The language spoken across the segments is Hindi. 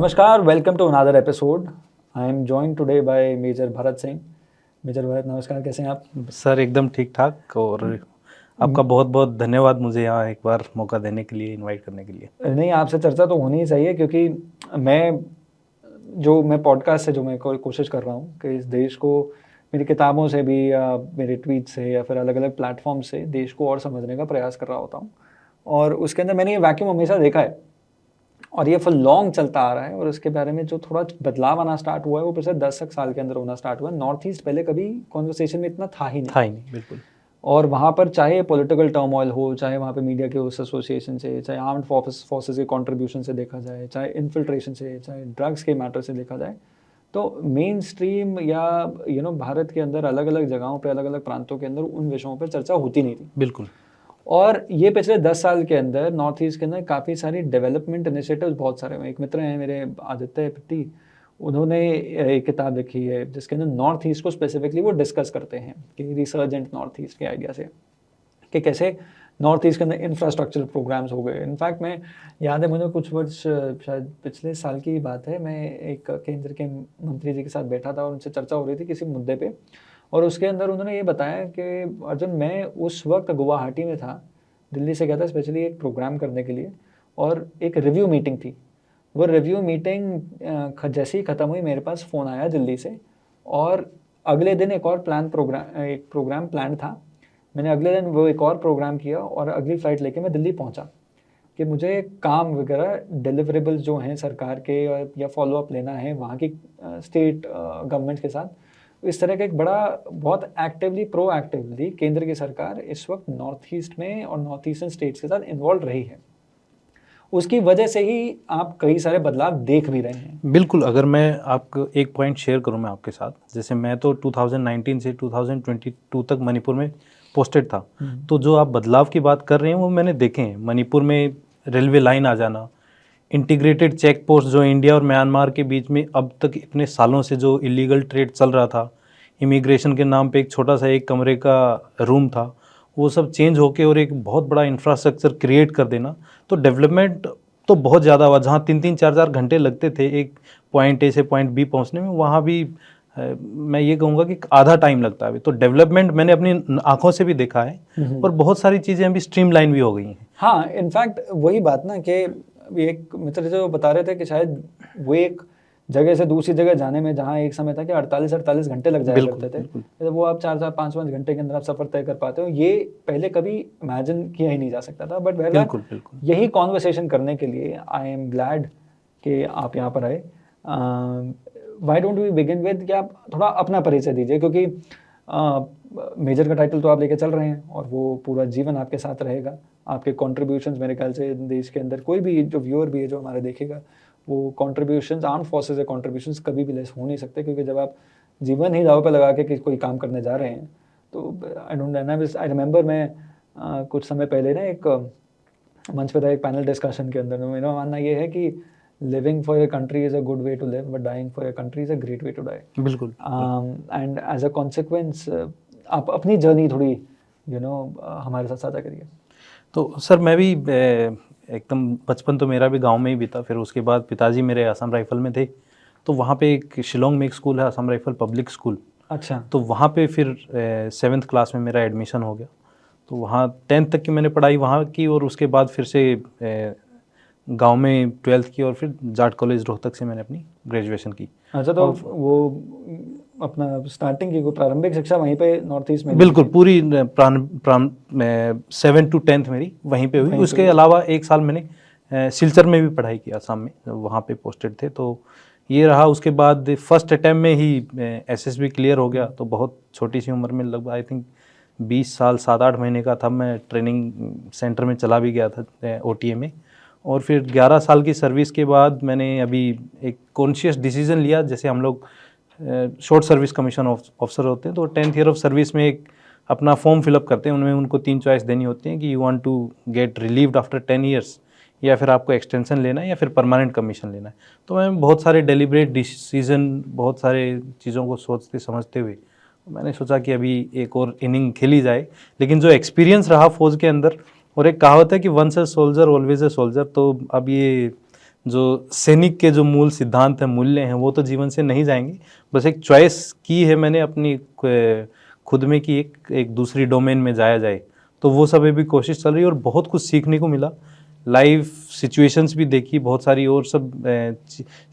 नमस्कार, welcome to another episode. I am joined today by major Bharat Singh. Major Bharat, नमस्कार, कैसे हैं आप? सर एकदम ठीक ठाक। और आपका बहुत बहुत धन्यवाद मुझे यहाँ एक बार मौका देने के लिए, इनवाइट करने के लिए। नहीं, आपसे चर्चा तो होनी ही चाहिए क्योंकि मैं पॉडकास्ट से जो मैं कोशिश कर रहा हूँ कि इस देश को मेरी किताबों से भी या मेरे ट्वीट से या फिर अलग अलग प्लेटफॉर्म से देश को और समझने का प्रयास कर रहा होता हूँ। और उसके अंदर मैंने ये वैक्यूम हमेशा देखा है और ये फॉर लॉन्ग चलता आ रहा है। और उसके बारे में जो थोड़ा बदलाव आना स्टार्ट हुआ है वो पिछले 10 साल के अंदर होना स्टार्ट हुआ है। नॉर्थ ईस्ट पहले कभी कॉन्वर्सेशन में इतना था ही नहीं। बिल्कुल। और वहाँ पर चाहे पॉलिटिकल टर्मोइल हो, चाहे वहाँ पे मीडिया के उस एसोसिएशन से, चाहे आर्म्ड फोर्सेस के कंट्रीब्यूशन से देखा जाए, चाहे इन्फिल्ट्रेशन से, चाहे ड्रग्स के मैटर से देखा जाए, तो मेन स्ट्रीम या भारत के अंदर अलग अलग जगहों पे, अलग अलग प्रांतों के अंदर उन विषयों पर चर्चा होती नहीं थी। बिल्कुल। और ये पिछले 10 साल के अंदर नॉर्थ ईस्ट के अंदर काफ़ी सारी डेवलपमेंट इनिशिएटिव्स बहुत सारे हुए। एक मित्र हैं मेरे, आदित्य पिट्टी, उन्होंने एक किताब लिखी है जिसके अंदर नॉर्थ ईस्ट को स्पेसिफिकली वो डिस्कस करते हैं कि रिसर्जेंट नॉर्थ ईस्ट के आइडिया से कि कैसे नॉर्थ ईस्ट के अंदर इंफ्रास्ट्रक्चर प्रोग्राम्स हो गए। इनफैक्ट मैं याद है, मुझे कुछ वर्ष शायद पिछले साल की बात है, मैं एक केंद्र के मंत्री जी के साथ बैठा था और उनसे चर्चा हो रही थी किसी मुद्दे पे। और उसके अंदर उन्होंने ये बताया कि अर्जुन, मैं उस वक्त गुवाहाटी में था, दिल्ली से गया था स्पेशली एक प्रोग्राम करने के लिए, और एक रिव्यू मीटिंग थी। वो रिव्यू मीटिंग जैसे ही ख़त्म हुई मेरे पास फ़ोन आया दिल्ली से, और अगले दिन एक प्रोग्राम प्लान था। मैंने अगले दिन वो एक और प्रोग्राम किया और अगली फ़्लाइट लेके मैं दिल्ली पहुंचा कि मुझे काम वगैरह डिलीवरेबल्स जो हैं सरकार के या फॉलोअप लेना है वहाँ की स्टेट गवर्नमेंट के साथ। इस तरह का एक बड़ा बहुत प्रोएक्टिवली केंद्र की सरकार इस वक्त नॉर्थ ईस्ट में और नॉर्थ ईस्टर्न स्टेट्स के साथ इन्वॉल्व रही है। उसकी वजह से ही आप कई सारे बदलाव देख भी रहे हैं। बिल्कुल। अगर मैं आपको एक पॉइंट शेयर करूं मैं आपके साथ, जैसे मैं तो 2019 से 2022 तक मणिपुर में पोस्टेड था। तो जो आप बदलाव की बात कर रहे हैं वो मैंने देखे हैं। मणिपुर में रेलवे लाइन आ जाना, इंटीग्रेटेड चेक पोस्ट जो इंडिया और म्यांमार के बीच में अब तक इतने सालों से जो इलीगल ट्रेड चल रहा था, इमिग्रेशन के नाम पे एक छोटा सा एक कमरे का रूम था, वो सब चेंज होके और एक बहुत बड़ा इंफ्रास्ट्रक्चर क्रिएट कर देना। तो डेवलपमेंट तो बहुत ज़्यादा हुआ। जहाँ 3-4 घंटे लगते थे एक पॉइंट ए से पॉइंट बी पहुँचने में, वहाँ भी मैं ये कहूँगा कि आधा टाइम लगता है अभी। तो डेवलपमेंट मैंने अपनी आंखों से भी देखा है और बहुत सारी चीज़ें अभी स्ट्रीमलाइन भी हो गई हैं। हाँ, इनफैक्ट वही बात ना कि एक मित्र जो बता रहे थे कि शायद वो एक जगह से दूसरी जगह जाने में जहाँ एक समय था कि 48 घंटे लग जाया करते थे, तो वो आप 4-5 घंटे के अंदर आप सफ़र तय कर पाते हो। ये पहले कभी इमेजिन किया ही नहीं जा सकता था। बट बिल्कुल। यही कॉन्वर्सेशन करने के लिए आई एम ग्लैड कि आप यहाँ पर आए। Why don't we begin with कि आप थोड़ा अपना परिचय दीजिए, क्योंकि मेजर का टाइटल तो आप लेके चल रहे हैं और वो पूरा जीवन आपके साथ रहेगा। आपके कॉन्ट्रीब्यूशंस मेरे ख्याल से देश के अंदर कोई भी जो व्यूअर भी है जो हमारे देखेगा, वो कॉन्ट्रीब्यूशंस आर्म्ड फोर्सेस के कॉन्ट्रीब्यूशंस कभी भी लेस हो नहीं सकते, क्योंकि जब आप जीवन ही दाव पे लगा के कोई काम करने जा रहे हैं तो आई रिमेंबर मैं कुछ समय पहले ना एक मंच पे था एक पैनल डिस्कशन के अंदर, मेरा मानना ये है कि living for your country is a good way to live, but dying for your country is a great way to die. बिल्कुल। एंड एज अ कॉन्सिक्वेंस आप अपनी जर्नी थोड़ी हमारे साथ साझा करिए। तो सर मैं भी एकदम बचपन तो मेरा भी गांव में ही बीता। फिर उसके बाद पिताजी मेरे असम राइफल में थे, तो वहाँ पे एक शिलोंग में एक स्कूल है, असम राइफल पब्लिक स्कूल। अच्छा। तो वहाँ पे फिर 7th क्लास में मेरा एडमिशन हो गया। तो वहाँ 10th तक की मैंने पढ़ाई वहाँ की, और उसके बाद फिर से गांव में 12th की, और फिर जाट कॉलेज रोहतक से मैंने अपनी ग्रेजुएशन की। अच्छा, तो वो अपना स्टार्टिंग की प्रारंभिक शिक्षा वहीं पे नॉर्थ ईस्ट में? बिल्कुल, पूरी 7 to 10th मेरी वहीं पे हुई। उसके अलावा 1 साल मैंने सिलचर में भी पढ़ाई की, असम में, वहाँ पे पोस्टेड थे। तो ये रहा। उसके बाद फर्स्ट अटैम्प्ट में ही एसएसबी क्लियर हो गया। तो बहुत छोटी सी उम्र में, लगभग आई थिंक 20 साल 7-8 महीने का था, मैं ट्रेनिंग सेंटर में चला भी गया था ओटीए में। और फिर 11 साल की सर्विस के बाद मैंने अभी एक कॉन्शियस डिसीजन लिया। जैसे हम लोग शॉर्ट सर्विस कमीशन ऑफिसर होते हैं, तो 10th ईयर ऑफ सर्विस में एक अपना फॉर्म फिलअप करते हैं। उनमें उनको 3 चॉइस देनी होती हैं कि you want to get relieved after 10 years, या फिर आपको एक्सटेंशन लेना है, या फिर परमानेंट कमीशन लेना है। तो मैं बहुत सारे डेलिब्रेट डिसीजन, बहुत सारे चीज़ों को सोचते समझते हुए मैंने सोचा कि अभी एक और इनिंग खेली जाए। लेकिन जो एक्सपीरियंस रहा फौज के अंदर, और एक कहावत है कि once a soldier always a soldier, तो अब ये जो सैनिक के जो मूल सिद्धांत हैं, मूल्य हैं, वो तो जीवन से नहीं जाएंगे। बस एक चॉइस की है मैंने अपनी खुद में कि एक दूसरी डोमेन में जाया जाए, तो वो सब अभी कोशिश चल रही है और बहुत कुछ सीखने को मिला। लाइव सिचुएशंस भी देखी बहुत सारी और सब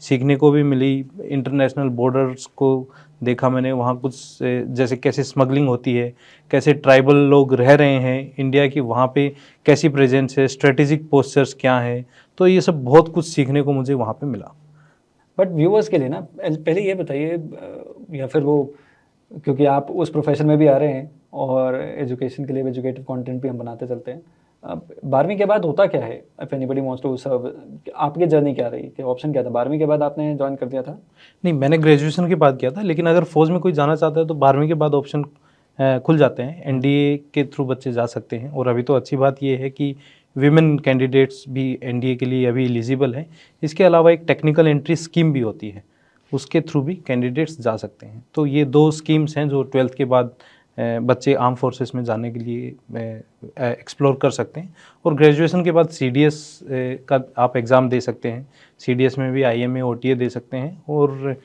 सीखने को भी मिली। इंटरनेशनल बॉर्डर्स को देखा मैंने, वहाँ कुछ जैसे कैसे स्मगलिंग होती है, कैसे ट्राइबल लोग रह रहे हैं इंडिया की, वहाँ पे कैसी प्रेजेंस है, स्ट्रेटेजिक पोस्चर्स क्या हैं, तो ये सब बहुत कुछ सीखने को मुझे वहाँ पे मिला। बट व्यूअर्स के लिए ना पहले ये बताइए, या फिर वो, क्योंकि आप उस प्रोफेशन में भी आ रहे हैं और एजुकेशन के लिए एजुकेटिव कंटेंट भी हम बनाते चलते हैं, 12वीं के बाद होता क्या है? If anybody wants to serve, आपकी जर्नी क्या रही, कि ऑप्शन क्या था? 12वीं के बाद आपने ज्वाइन कर दिया था? नहीं, मैंने ग्रेजुएशन के बाद किया था, लेकिन अगर फौज में कोई जाना चाहता है तो 12वीं के बाद ऑप्शन खुल जाते हैं, एनडीए के थ्रू बच्चे जा सकते हैं। और अभी तो अच्छी बात ये है कि विमेन कैंडिडेट्स भी एनडीए के लिए अभी एलिजिबल हैं। इसके अलावा एक टेक्निकल एंट्री स्कीम भी होती है, उसके थ्रू भी कैंडिडेट्स जा सकते हैं। तो ये 2 स्कीम्स हैं जो 12th के बाद बच्चे आर्म फोर्सेस में जाने के लिए एक्सप्लोर कर सकते हैं। और ग्रेजुएशन के बाद सीडीएस का आप एग्ज़ाम दे सकते हैं, सीडीएस में भी आईएमए ओटीए दे सकते हैं। और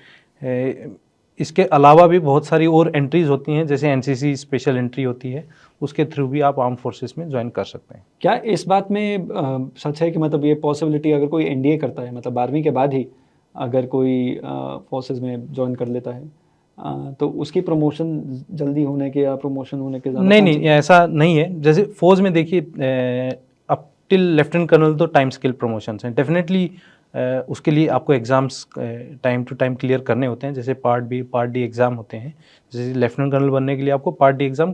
इसके अलावा भी बहुत सारी और एंट्रीज होती हैं, जैसे एनसीसी स्पेशल एंट्री होती है, उसके थ्रू भी आप आर्म फोर्सेस में ज्वाइन कर सकते हैं। क्या इस बात में सच है कि मतलब ये पॉसिबिलिटी अगर कोई एनडीए करता है, मतलब 12वीं के बाद ही अगर कोई फोर्सेस में ज्वाइन कर लेता है, तो उसकी प्रमोशन जल्दी होने के या प्रमोशन होने के ज़्यादा नहीं, ऐसा नहीं है। जैसे फौज में देखिए, अप टिल लेफ्टिनेंट कर्नल तो टाइम स्केल प्रमोशंस हैं। डेफिनेटली उसके लिए आपको exams time to time clear करने होते हैं, जैसे part B part D exam होते हैं। जैसे लेफ्टिनेंट कर्नल बनने के लिए आपको पार्ट डी एग्ज़ाम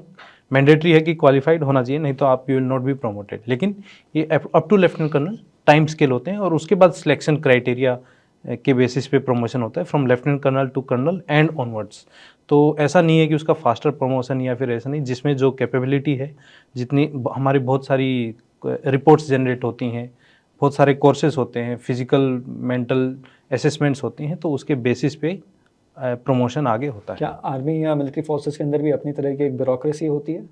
मैंडेटरी है कि क्वालिफाइड होना चाहिए, नहीं तो आप you will not be promoted. लेकिन ये up to lieutenant colonel time scale होते हैं, और उसके बाद सिलेक्शन क्राइटेरिया के बेसिस पे प्रमोशन होता है, from lieutenant colonel to colonel and onwards. तो ऐसा नहीं है कि उसका फास्टर प्रमोशन या फिर ऐसा नहीं, जिसमें जो कैपेबिलिटी है, जितनी हमारी बहुत सारी रिपोर्ट्स जनरेट होती हैं, बहुत सारे कोर्सेज होते हैं, फिजिकल मेंटल असेसमेंट्स होती हैं, तो उसके बेसिस पे प्रमोशन आगे होता है। क्या आर्मी या मिलिट्री फोर्सेस के अंदर भी अपनी तरह की एक ब्यूरोक्रेसी होती है?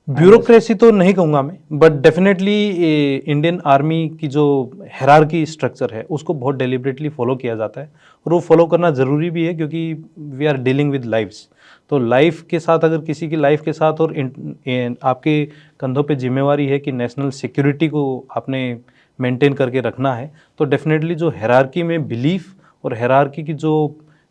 ब्यूरोक्रेसी तो नहीं कहूँगा मैं, बट डेफिनेटली इंडियन आर्मी की जो हायरार्की स्ट्रक्चर है उसको बहुत डेलिबरेटली फॉलो किया जाता है, और वो फॉलो करना ज़रूरी भी है, क्योंकि we are dealing with lives. तो लाइफ के साथ, अगर किसी की लाइफ के साथ और आपके कंधों पे जिम्मेवारी है कि नेशनल सिक्योरिटी को आपने मेंटेन करके रखना है, तो डेफिनेटली जो हायरार्की में बिलीफ और हायरार्की की जो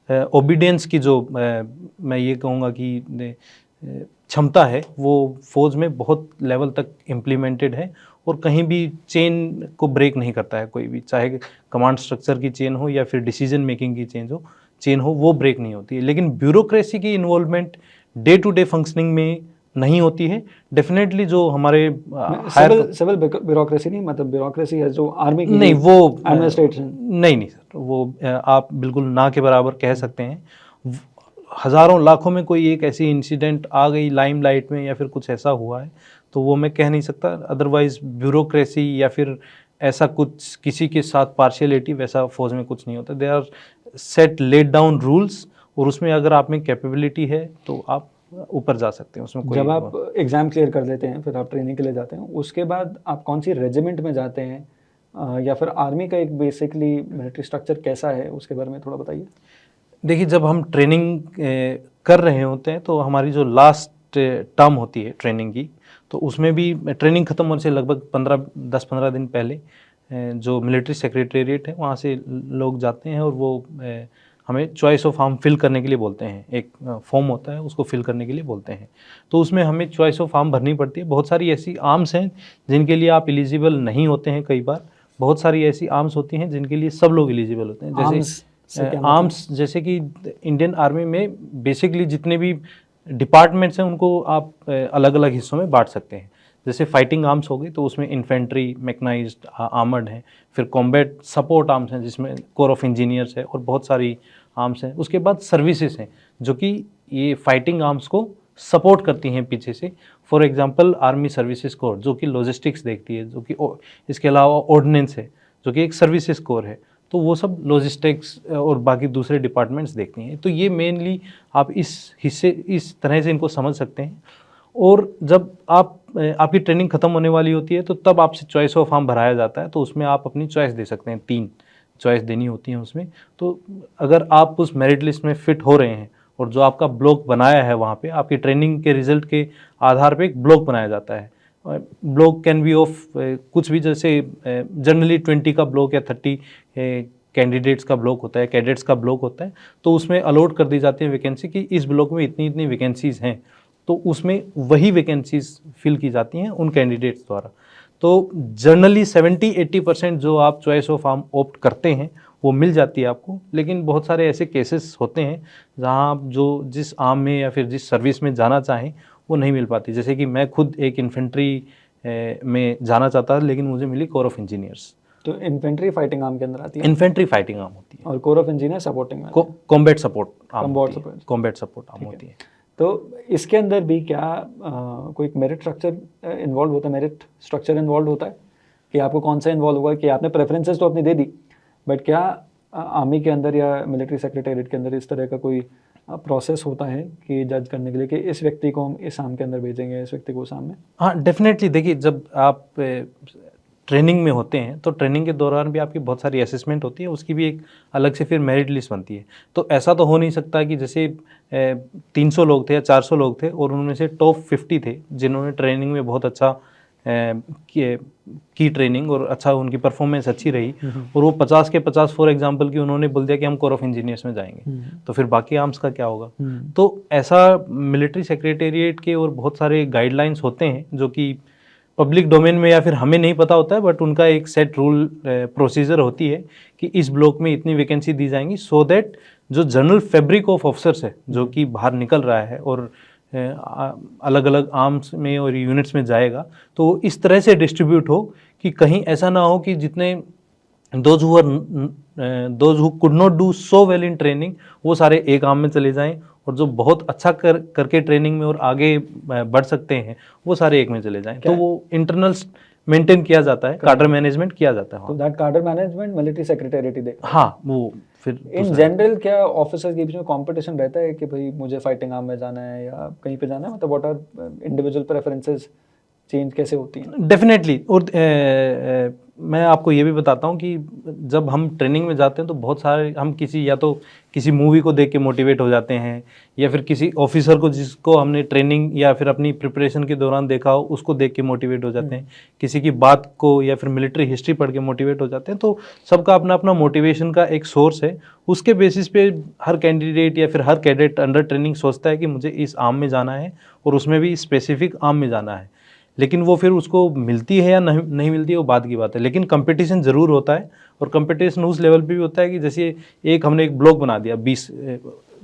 ओबीडियंस की जो मैं ये कहूँगा कि क्षमता है, वो फौज में बहुत लेवल तक इम्प्लीमेंटेड है, और कहीं भी चेन को ब्रेक नहीं करता है कोई भी, चाहे कमांड स्ट्रक्चर की चेन हो या फिर डिसीजन मेकिंग की चेन हो, वो ब्रेक नहीं होती है। लेकिन ब्यूरोक्रेसी की involvement day to day functioning में नहीं होती है। डेफिनेटली जो हमारे सिविल ब्यूरोक्रेसी नहीं, मतलब ब्यूरोक्रेसी है जो आर्मी की, नहीं, वो एडमिनिस्ट्रेशन नहीं सर, वो आप बिल्कुल ना के बराबर कह सकते हैं। हज़ारों लाखों में कोई एक ऐसी इंसिडेंट आ गई लाइमलाइट में, या फिर कुछ ऐसा हुआ है, तो वो मैं कह नहीं सकता। अदरवाइज ब्यूरोक्रेसी या फिर ऐसा कुछ किसी के साथ पार्शियलिटी, वैसा फौज में कुछ नहीं होता। They are set laid down rules, और उसमें अगर आप में कैपेबिलिटी है तो आप ऊपर जा सकते हैं उसमें। जब आप एग्ज़ाम क्लियर कर लेते हैं, फिर आप ट्रेनिंग के लिए जाते हैं, उसके बाद आप कौन सी रेजिमेंट में जाते हैं, या फिर आर्मी का एक बेसिकली मिलिट्री स्ट्रक्चर कैसा है, उसके बारे में थोड़ा बताइए। देखिए, जब हम ट्रेनिंग कर रहे होते हैं, तो हमारी जो लास्ट टर्म होती है ट्रेनिंग की, तो उसमें भी ट्रेनिंग ख़त्म होने से लगभग 10-15 दिन पहले जो मिलिट्री सेक्रेटेरिएट है, वहाँ से लोग जाते हैं, और वो हमें चॉइस ऑफ आर्म फिल करने के लिए बोलते हैं। एक फॉर्म होता है, उसको फिल करने के लिए बोलते हैं। तो उसमें हमें चॉइस ऑफ आर्म भरनी पड़ती है। बहुत सारी ऐसी आर्म्स हैं जिनके लिए आप एलिजिबल नहीं होते हैं कई बार। बहुत सारी ऐसी आर्म्स होती हैं जिनके लिए सब लोग एलिजिबल होते हैं। जैसे आर्म्स, जैसे कि इंडियन आर्मी में बेसिकली जितने भी डिपार्टमेंट्स हैं, उनको आप अलग अलग हिस्सों में बांट सकते हैं। जैसे फाइटिंग आर्म्स हो गई, तो उसमें इन्फेंट्री, मैकेनाइज्ड, आर्मर्ड हैं। फिर कॉम्बैट सपोर्ट आर्म्स हैं, जिसमें कोर ऑफ इंजीनियर्स है, और बहुत सारी आर्म्स हैं। उसके बाद सर्विसेज हैं, जो कि ये फाइटिंग आर्म्स को सपोर्ट करती हैं पीछे से। For example army services core, जो कि लॉजिस्टिक्स देखती है, जो कि इसके अलावा ऑर्डिनेंस है, जो कि एक सर्विसेज कोर है। तो वो सब लॉजिस्टिक्स और बाकी दूसरे डिपार्टमेंट्स देखती हैं। तो ये मेनली आप इस तरह से इनको समझ सकते हैं। और जब आप आपकी ट्रेनिंग खत्म होने वाली होती है तो तब आपसे चॉइस ऑफ आर्म भराया जाता है, तो उसमें आप अपनी चॉइस दे सकते हैं, 3 चॉइस देनी होती हैं उसमें। तो अगर आप उस मेरिट लिस्ट में फिट हो रहे हैं और जो आपका ब्लॉक बनाया है वहाँ पे आपकी ट्रेनिंग के रिजल्ट के आधार पे एक ब्लॉक बनाया जाता है। ब्लॉक कैन बी ऑफ कुछ भी, जैसे जनरली 20 का ब्लॉक या 30 कैंडिडेट्स का ब्लॉक होता है, कैडेट्स का ब्लॉक होता है, तो उसमें अलॉट कर दी जाती है वैकेंसी कि इस ब्लॉक में इतनी इतनी वैकेंसीज़ हैं, तो उसमें वही वैकेंसीज फिल की जाती हैं उन कैंडिडेट्स द्वारा। तो जनरली 70-80% जो आप चॉइस ऑफ आर्म ऑप्ट करते हैं वो मिल जाती है आपको, लेकिन बहुत सारे ऐसे केसेस होते हैं जहां आप जो जिस आर्म में या फिर जिस सर्विस में जाना चाहें वो नहीं मिल पाती। जैसे कि मैं खुद एक इन्फेंट्री में जाना चाहता था, लेकिन मुझे मिली कोर ऑफ इंजीनियर्स। तो इन्फेंट्री फाइटिंग आर्म के अंदर आती है इन्फेंट्री फाइटिंग आर्म होती है और कोर ऑफ इंजीनियर सपोर्टिंग में कॉम्बैट सपोर्ट आर्म Combat होती है, support। कॉम्बैट सपोर्ट आर्म होती है। तो इसके अंदर भी क्या कोई मेरिट स्ट्रक्चर इन्वॉल्व होता है, मेरिट स्ट्रक्चर इन्वॉल्व होता है कि आपको कौन सा इन्वॉल्व होगा? कि आपने प्रेफरेंसेस तो अपनी दे दी, बट क्या आर्मी के अंदर या मिलिट्री सेक्रेटेरिएट के अंदर इस तरह का कोई प्रोसेस होता है कि जज करने के लिए कि इस व्यक्ति को हम इस आर्म के अंदर भेजेंगे, इस व्यक्ति को उस आर्म में? हाँ, डेफिनेटली। देखिए, जब आप ट्रेनिंग में होते हैं तो ट्रेनिंग के दौरान भी आपकी बहुत सारी असेसमेंट होती है, उसकी भी एक अलग से फिर मेरिट लिस्ट बनती है। तो ऐसा तो हो नहीं सकता कि जैसे 300 लोग थे या 400 लोग थे और उनमें से टॉप 50 थे जिन्होंने ट्रेनिंग में बहुत अच्छा की ट्रेनिंग और अच्छा उनकी परफॉर्मेंस अच्छी रही, और वो 50 के 50 फॉर एग्जांपल कि उन्होंने बोल दिया कि हम कोर ऑफ इंजीनियर्स में जाएंगे, तो फिर बाकी आर्म्स का क्या होगा? तो ऐसा मिलिट्री सेक्रेटेरिएट के और बहुत सारे गाइडलाइंस होते हैं जो कि पब्लिक डोमेन में या फिर हमें नहीं पता होता है, बट उनका एक सेट रूल प्रोसीजर होती है कि इस ब्लॉक में इतनी वैकेंसी दी जाएंगी, सो दैट जो जनरल फैब्रिक ऑफ ऑफिसर्स है जो कि बाहर निकल रहा है और अलग अलग आर्म्स में और यूनिट्स में जाएगा, तो इस तरह से डिस्ट्रीब्यूट हो कि कहीं ऐसा ना हो कि जितने those who could not do so well in training वो सारे एक आर्म में चले जाएं, और जो बहुत अच्छा करके ट्रेनिंग में और आगे बढ़ सकते हैं वो सारे एक में चले जाएं। तो वो इंटरनल मेंटेन किया जाता है, कार्डर मैनेजमेंट किया जाता है। तो दैट कार्डर मैनेजमेंट मिलिट्री सेक्रेटेरिएट ही देखता है। हाँ, वो फिर इन जनरल क्या ऑफिसर्स के बीच में कंपटीशन रहता है कि भाई मुझे फाइटिंग आर्म में जाना है या कहीं पे जाना है? मतलब what are individual preferences change कैसे होती हैं? डेफिनेटली। और मैं आपको ये भी बताता हूँ कि जब हम ट्रेनिंग में जाते हैं तो बहुत सारे हम किसी मूवी को देख के मोटिवेट हो जाते हैं, या फिर किसी ऑफिसर को जिसको हमने ट्रेनिंग या फिर अपनी प्रिपरेशन के दौरान देखा हो उसको देख के मोटिवेट हो जाते हैं, किसी की बात को या फिर मिलिट्री हिस्ट्री पढ़ के मोटिवेट हो जाते हैं। तो सबका अपना अपना मोटिवेशन का एक सोर्स है, उसके बेसिस पे हर कैंडिडेट या फिर हर कैडेट अंडर ट्रेनिंग सोचता है कि मुझे इस आर्म में जाना है और उसमें भी स्पेसिफिक आर्म में जाना है। लेकिन वो फिर उसको मिलती है या नहीं मिलती है वो बात की बात है, लेकिन कंपटीशन ज़रूर होता है। और कंपटीशन उस लेवल पे भी होता है कि जैसे हमने एक ब्लॉक बना दिया 20,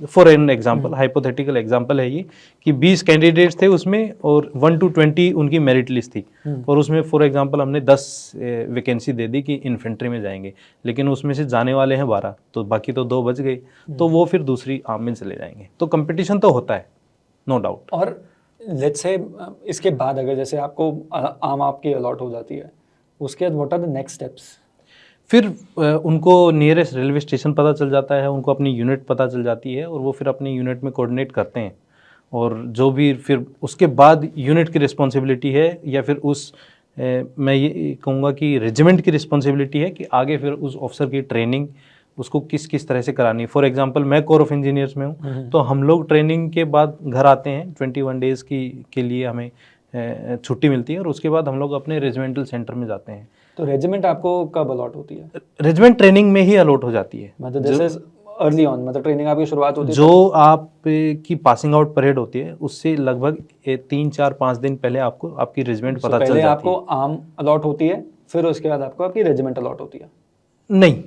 for an example, hypothetical example है ये, कि 20 कैंडिडेट्स थे उसमें और 1 to 20 उनकी मेरिट लिस्ट थी, और उसमें फॉर एग्जांपल हमने 10 वैकेंसी दे दी कि इन्फेंट्री में जाएंगे, लेकिन उसमें से जाने वाले हैं 12, तो बाकी तो 2 बच गए, तो वो फिर दूसरी आर्म में चले जाएंगे। तो कंपटीशन तो होता है, नो डाउट। और लेट्स से इसके बाद अगर जैसे आपको आर्म आपकी अलॉट हो जाती है, उसके बाद what are the next steps? फिर उनको नियरेस्ट रेलवे स्टेशन पता चल जाता है, उनको अपनी यूनिट पता चल जाती है और वो फिर अपनी यूनिट में कोऑर्डिनेट करते हैं, और जो भी फिर उसके बाद यूनिट की रिस्पॉन्सिबिलिटी है या फिर मैं ये कहूँगा कि रेजिमेंट की रिस्पॉन्सिबिलिटी है कि आगे फिर उस ऑफिसर की ट्रेनिंग उसको किस तरह से करानी है। फॉर एग्जांपल मैं कोर ऑफ इंजीनियर्स में हूँ, तो हम लोग ट्रेनिंग के बाद घर आते हैं, 21 डेज़ के लिए हमें छुट्टी मिलती है, और उसके बाद हम लोग अपने रेजिमेंटल सेंटर में जाते हैं। तो रेजिमेंट आपको कब अलॉट होती है? रेजिमेंट ट्रेनिंग में ही अलॉट हो जाती है, मतलब जैसे अर्ली ऑन, मतलब ट्रेनिंग आपकी शुरुआत होती है जो आप की पासिंग आउट परेड होती है उससे लगभग 3-4-5 दिन पहले आपको आपकी रेजिमेंट पता चल जाती है। पहले आपको आर्म अलॉट होती है, फिर उसके बाद आपको आपकी रेजिमेंट अलॉट होती है? नहीं,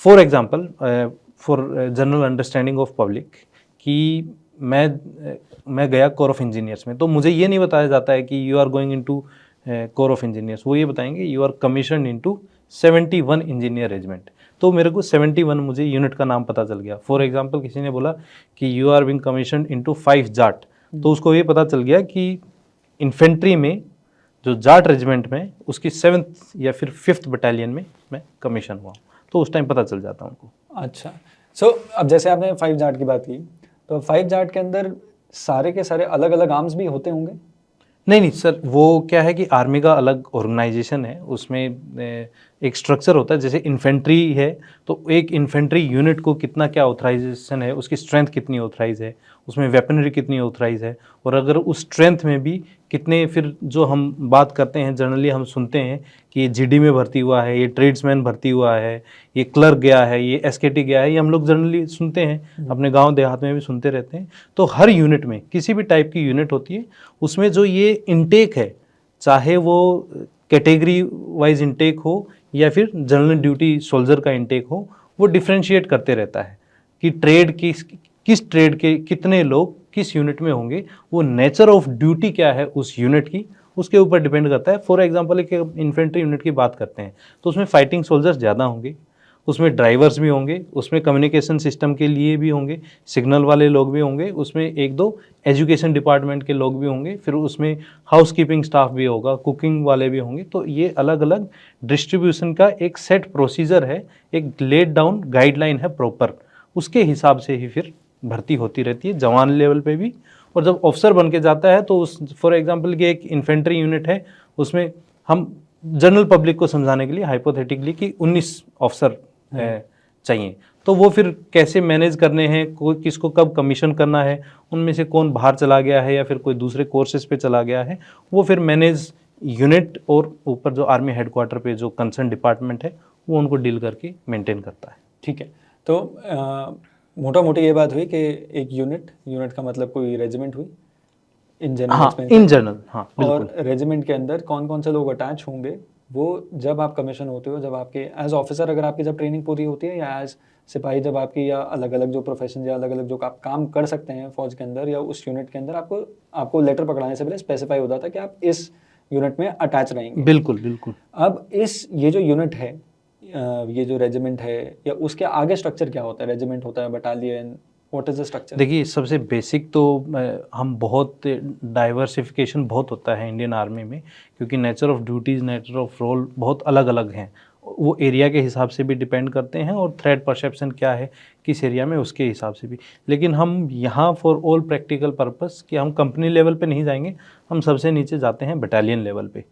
for example, for general understanding of public, कि मैं गया कोर ऑफ इंजीनियर्स में, तो मुझे ये नहीं बताया जाता है कि you are going into core of engineers. वो ये बताएंगे you are commission into 71 engineer regiment. तो मेरे को 71 मुझे यूनिट का नाम पता चल गया। फॉर एग्जांपल किसी ने बोला कि you are being commission into 5 Jat, तो उसको ये पता चल गया कि इन्फेंट्री में जो जाट रेजिमेंट में उसकी 7th या फिर 5th बटालियन में मैं कमीशन हुआ, तो उस टाइम पता चल जाता उनको। अच्छा, सो अब जैसे आपने 5 जाट की बात की, तो 5 जाट के अंदर सारे के सारे अलग अलग आर्म्स भी होते होंगे? नहीं सर, वो क्या है कि आर्मी का अलग ऑर्गेनाइजेशन है, उसमें एक स्ट्रक्चर होता है। जैसे इन्फेंट्री है तो एक इन्फेंट्री यूनिट को कितना क्या ऑथराइजेशन है, उसकी स्ट्रेंथ कितनी ऑथराइज है, उसमें वेपनरी कितनी ऑथराइज है, और अगर उस स्ट्रेंथ में भी कितने, फिर जो हम बात करते हैं जनरली हम सुनते हैं कि ये जीडी में भर्ती हुआ है, ये ट्रेड्समैन भर्ती हुआ है, ये क्लर्क गया है, ये एसकेटी गया है, ये हम लोग जनरली सुनते हैं, अपने गांव देहात में भी सुनते रहते हैं। तो हर यूनिट में, किसी भी टाइप की यूनिट होती है, उसमें जो ये इनटेक है, चाहे वो कैटेगरी वाइज इनटेक हो या फिर जनरल ड्यूटी सोल्जर का इनटेक हो, वो डिफ्रेंशिएट करते रहता है कि ट्रेड किस ट्रेड के कितने लोग किस यूनिट में होंगे, वो नेचर ऑफ ड्यूटी क्या है उस यूनिट की, उसके ऊपर डिपेंड करता है। फॉर एग्जांपल एक इन्फेंट्री यूनिट की बात करते हैं तो उसमें फाइटिंग सोल्जर्स ज़्यादा होंगे, उसमें ड्राइवर्स भी होंगे, उसमें कम्युनिकेशन सिस्टम के लिए भी होंगे, सिग्नल वाले लोग भी होंगे, उसमें एक दो एजुकेशन डिपार्टमेंट के लोग भी होंगे, फिर उसमें हाउस कीपिंग स्टाफ भी होगा, कुकिंग वाले भी होंगे। तो ये अलग अलग डिस्ट्रीब्यूशन का एक सेट प्रोसीजर है, एक लेड डाउन गाइडलाइन है प्रॉपर, उसके हिसाब से ही फिर भर्ती होती रहती है जवान लेवल पे भी। और जब ऑफिसर बन के जाता है तो उस फॉर एग्जांपल कि एक इन्फेंट्री यूनिट है, उसमें हम जनरल पब्लिक को समझाने के लिए हाइपोथेटिकली कि 19 ऑफिसर चाहिए, तो वो फिर कैसे मैनेज करने हैं, कोई किसको कब कमीशन करना है, उनमें से कौन बाहर चला गया है या फिर कोई दूसरे कोर्सेज पे चला गया है, वो फिर मैनेज यूनिट और ऊपर जो आर्मी हेडक्वार्टर पे जो कंसर्न डिपार्टमेंट है वो उनको डील करके मेंटेन करता है। ठीक है, तो मोटा मोटी ये बात हुई कि एक यूनिट का मतलब कोई रेजिमेंट हुई इन जनरल। हाँ, इन जनरल, हाँ बिल्कुल। और रेजिमेंट के अंदर कौन कौन से लोग अटैच होंगे, वो जब आप कमीशन होते हो, जब आपके एज ऑफिसर अगर आपकी जब ट्रेनिंग पूरी होती है, या एज सिपाही जब आपकी, या अलग अलग जो प्रोफेशन या अलग अलग जो आप काम कर सकते हैं फौज के अंदर या उस यूनिट के अंदर, आपको लेटर पकड़ाने से पहले स्पेसिफाई हो जाता है कि आप इस यूनिट में अटैच रहेंगे। बिल्कुल बिल्कुल। अब ये जो यूनिट है, ये जो रेजिमेंट है, या उसके आगे स्ट्रक्चर क्या होता है? रेजिमेंट होता है, battalion, what is the structure? देखिए, सबसे बेसिक तो हम बहुत डाइवर्सिफिकेशन बहुत होता है इंडियन आर्मी में, क्योंकि nature of duties, nature of role बहुत अलग अलग हैं, वो एरिया के हिसाब से भी डिपेंड करते हैं और थ्रेट परसेप्शन क्या है किस एरिया में उसके हिसाब से भी। लेकिन हम यहाँ फॉर ऑल प्रैक्टिकल पर्पस कि हम कंपनी लेवल पे नहीं जाएंगे, हम सबसे नीचे जाते हैं बटालियन लेवल पे।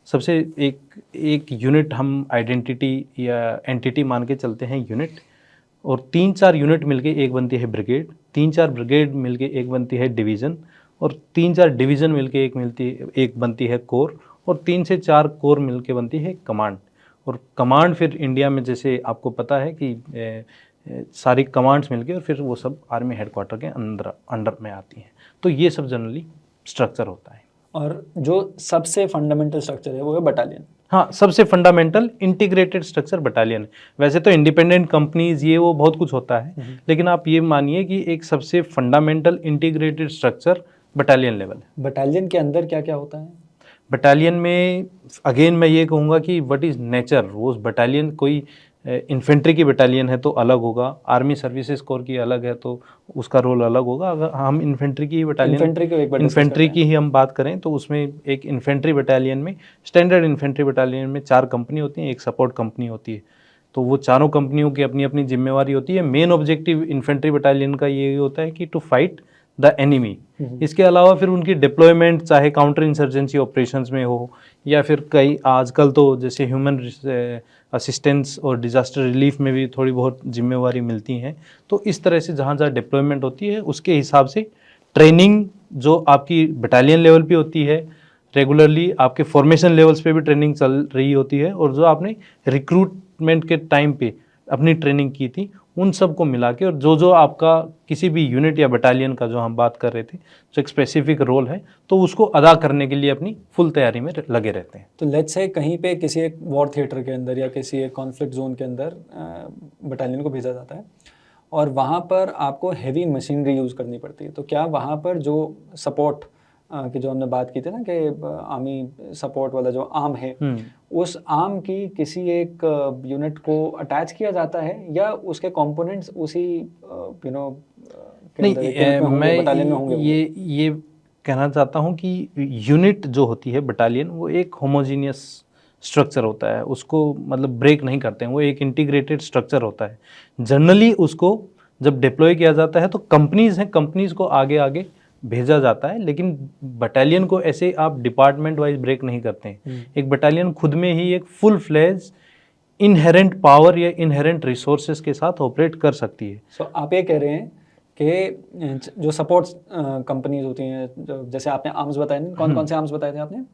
सबसे एक यूनिट हम आइडेंटिटी या एंटिटी मान के चलते हैं यूनिट, और 3-4 यूनिट मिलके एक बनती है ब्रिगेड, 3-4 ब्रिगेड मिलके एक बनती है डिवीज़न, और 3-4 डिवीज़न मिलके एक बनती है कोर, और 3 से 4 कोर मिलके बनती है कमांड। और कमांड फिर इंडिया में जैसे आपको पता है कि सारी कमांड्स मिलके और फिर वो सब आर्मी हेडक्वार्टर के अंडर में आती हैं। तो ये सब जनरली स्ट्रक्चर होता है। और जो सबसे फंडामेंटल स्ट्रक्चर है वो है बटालियन। हाँ, सबसे फंडामेंटल इंटीग्रेटेड स्ट्रक्चर बटालियन है। वैसे तो इंडिपेंडेंट कंपनीज ये वो बहुत कुछ होता है, लेकिन आप ये मानिए कि एक सबसे fundamental integrated structure battalion level है। बटालियन के अंदर क्या क्या होता है? बटालियन में अगेन मैं ये कहूँगा कि व्हाट इज़ नेचर, वो बटालियन कोई इन्फेंट्री की बटालियन है तो अलग होगा, आर्मी सर्विसेज कोर की अलग है तो उसका रोल अलग होगा। अगर हम इन्फेंट्री की बटालियन, इन्फेंट्री की ही हम बात करें तो उसमें एक इन्फेंट्री बटालियन में, स्टैंडर्ड इन्फेंट्री बटालियन में 4 कंपनी होती हैं, एक सपोर्ट कंपनी होती है। तो वो चारों कंपनियों की अपनी अपनी जिम्मेवारी होती है। मेन ऑब्जेक्टिव इन्फेंट्री बटालियन का ये होता है कि टू फाइट द एनिमी। इसके अलावा फिर उनकी डिप्लॉयमेंट चाहे काउंटर इंसर्जेंसी ऑपरेशंस में हो, या फिर कई आजकल तो जैसे ह्यूमन असिस्टेंस और डिज़ास्टर रिलीफ में भी थोड़ी बहुत जिम्मेवारी मिलती हैं। तो इस तरह से जहाँ जहाँ डिप्लॉयमेंट होती है उसके हिसाब से ट्रेनिंग जो आपकी बटालियन लेवल पे होती है, रेगुलरली आपके फॉर्मेशन लेवल्स पे भी ट्रेनिंग चल रही होती है, और जो आपने रिक्रूटमेंट के टाइम पे अपनी ट्रेनिंग की थी उन सब को मिला के, और जो आपका किसी भी यूनिट या बटालियन का जो हम बात कर रहे थे जो एक स्पेसिफिक रोल है, तो उसको अदा करने के लिए अपनी फुल तैयारी में लगे रहते हैं। तो लेट्स से कहीं पे किसी एक वॉर थिएटर के अंदर या किसी एक कॉन्फ्लिक्ट जोन के अंदर बटालियन को भेजा जाता है, और वहाँ पर आपको हैवी मशीनरी यूज़ करनी पड़ती है, तो क्या वहाँ पर जो सपोर्ट की जो हमने बात की थी ना कि आर्मी सपोर्ट वाला जो आर्म है, उस आर्म की किसी एक यूनिट को अटैच किया जाता है, या उसके कंपोनेंट्स उसी नहीं, मैं ये कहना चाहता हूँ कि यूनिट जो होती है बटालियन, वो एक होमोजीनियस स्ट्रक्चर होता है, उसको मतलब ब्रेक नहीं करते हैं, वो एक इंटीग्रेटेड स्ट्रक्चर होता है। जनरली उसको जब डिप्लॉय किया जाता है तो कंपनीज हैं, कंपनीज को आगे आगे भेजा जाता है, लेकिन बटालियन को ऐसे आप डिपार्टमेंट वाइज ब्रेक नहीं करते हैं। एक बटालियन खुद में ही एक फुल फ्लेज इनहेरेंट पावर या इनहेरेंट रिसोर्सेज के साथ ऑपरेट कर सकती है। सो आप ये कह रहे हैं कि जो सपोर्ट कंपनीज होती हैं, जैसे आपने आर्म्स बताए ना, कौन कौन से आर्म्स बताए थे आपने?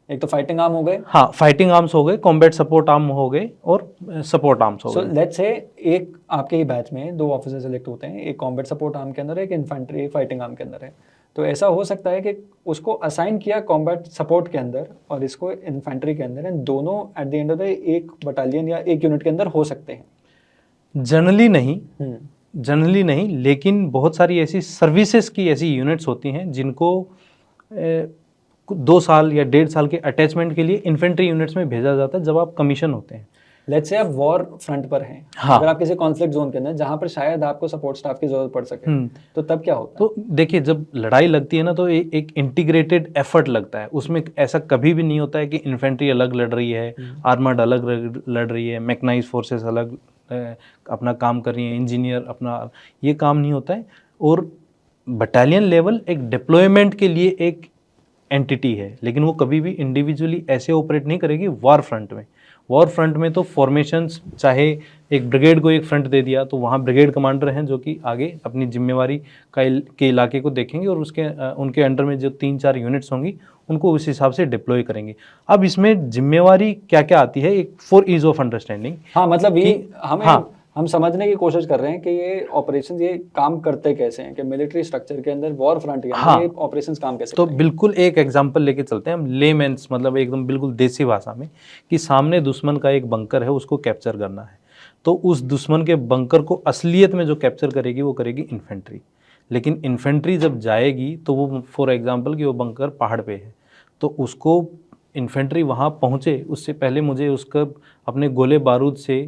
एक तो फाइटिंग आर्म हो गए, हाँ, फाइटिंग आर्म्स हो गए, कॉम्बैट सपोर्ट आर्म हो गए और सपोर्ट आर्म्स हो सो गए। लेट्स से एक आपके ही बैच में 2 ऑफिसर सेलेक्ट होते हैं, एक कॉम्बैट सपोर्ट आर्म के अंदर है, एक इन्फेंट्री फाइटिंग आर्म के अंदर है। तो ऐसा हो सकता है कि उसको असाइन किया कॉम्बैट सपोर्ट के अंदर और इसको इन्फेंट्री के अंदर, एंड दोनों eight the end of the एक बटालियन या एक यूनिट के अंदर हो सकते हैं। जनरली नहीं, लेकिन बहुत सारी ऐसी सर्विसेज की ऐसी यूनिट्स होती हैं जिनको 2 साल या 1.5 साल के अटैचमेंट के लिए इन्फेंट्री यूनिट्स में भेजा जाता है जब आप कमीशन होते हैं। लेट्स से आप वॉर फ्रंट पर हैं, हाँ। अगर आप किसी कॉन्फ्लिक्ट जोन के अंदर जहां पर शायद आपको सपोर्ट स्टाफ की जरूरत पड़ सके, तो तब क्या होता है? तो देखिए, जब लड़ाई लगती है ना, तो एक इंटीग्रेटेड एफर्ट लगता है उसमें। ऐसा कभी भी नहीं होता है कि इन्फेंट्री अलग लड़ रही है, आर्मर्ड अलग लड़ रही है, मैकेनाइज फोर्सेस अलग अपना काम कर रही हैं, इंजीनियर अपना, ये काम नहीं होता है। और बटालियन लेवल एक डिप्लॉयमेंट के लिए एक एंटिटी है, लेकिन वो कभी भी इंडिविजुअली ऐसे ऑपरेट नहीं करेगी वॉर फ्रंट में। वॉर फ्रंट में तो फॉर्मेशंस, चाहे एक ब्रिगेड को एक फ्रंट दे दिया तो वहाँ ब्रिगेड कमांडर हैं जो कि आगे अपनी जिम्मेवारी के इलाके को देखेंगे और उनके अंडर में जो 3-4 यूनिट्स होंगी उनको उस हिसाब से डिप्लॉय करेंगे। अब इसमें जिम्मेवारी क्या क्या आती है, एक फॉर ईज ऑफ अंडरस्टैंडिंग। हाँ, मतलब ये हम समझने की कोशिश कर रहे हैं कि ये ऑपरेशंस ये काम करते कैसे हैं, कि मिलिट्री स्ट्रक्चर के अंदर वॉर फ्रंट के अंदर ये ऑपरेशंस काम कैसे तो करेंगे? बिल्कुल एक एग्जांपल लेके चलते हैं हम, लेमेंस, मतलब एकदम बिल्कुल देसी भाषा में, कि सामने दुश्मन का एक बंकर है, उसको कैप्चर करना है। तो उस दुश्मन के बंकर को असलियत में जो कैप्चर करेगी वो करेगी इन्फेंट्री। लेकिन इन्फेंट्री जब जाएगी तो वो, फॉर एग्जांपल कि वो बंकर पहाड़ पे है, तो उसको इन्फेंट्री वहाँ पहुँचे उससे पहले मुझे उसका अपने गोले बारूद से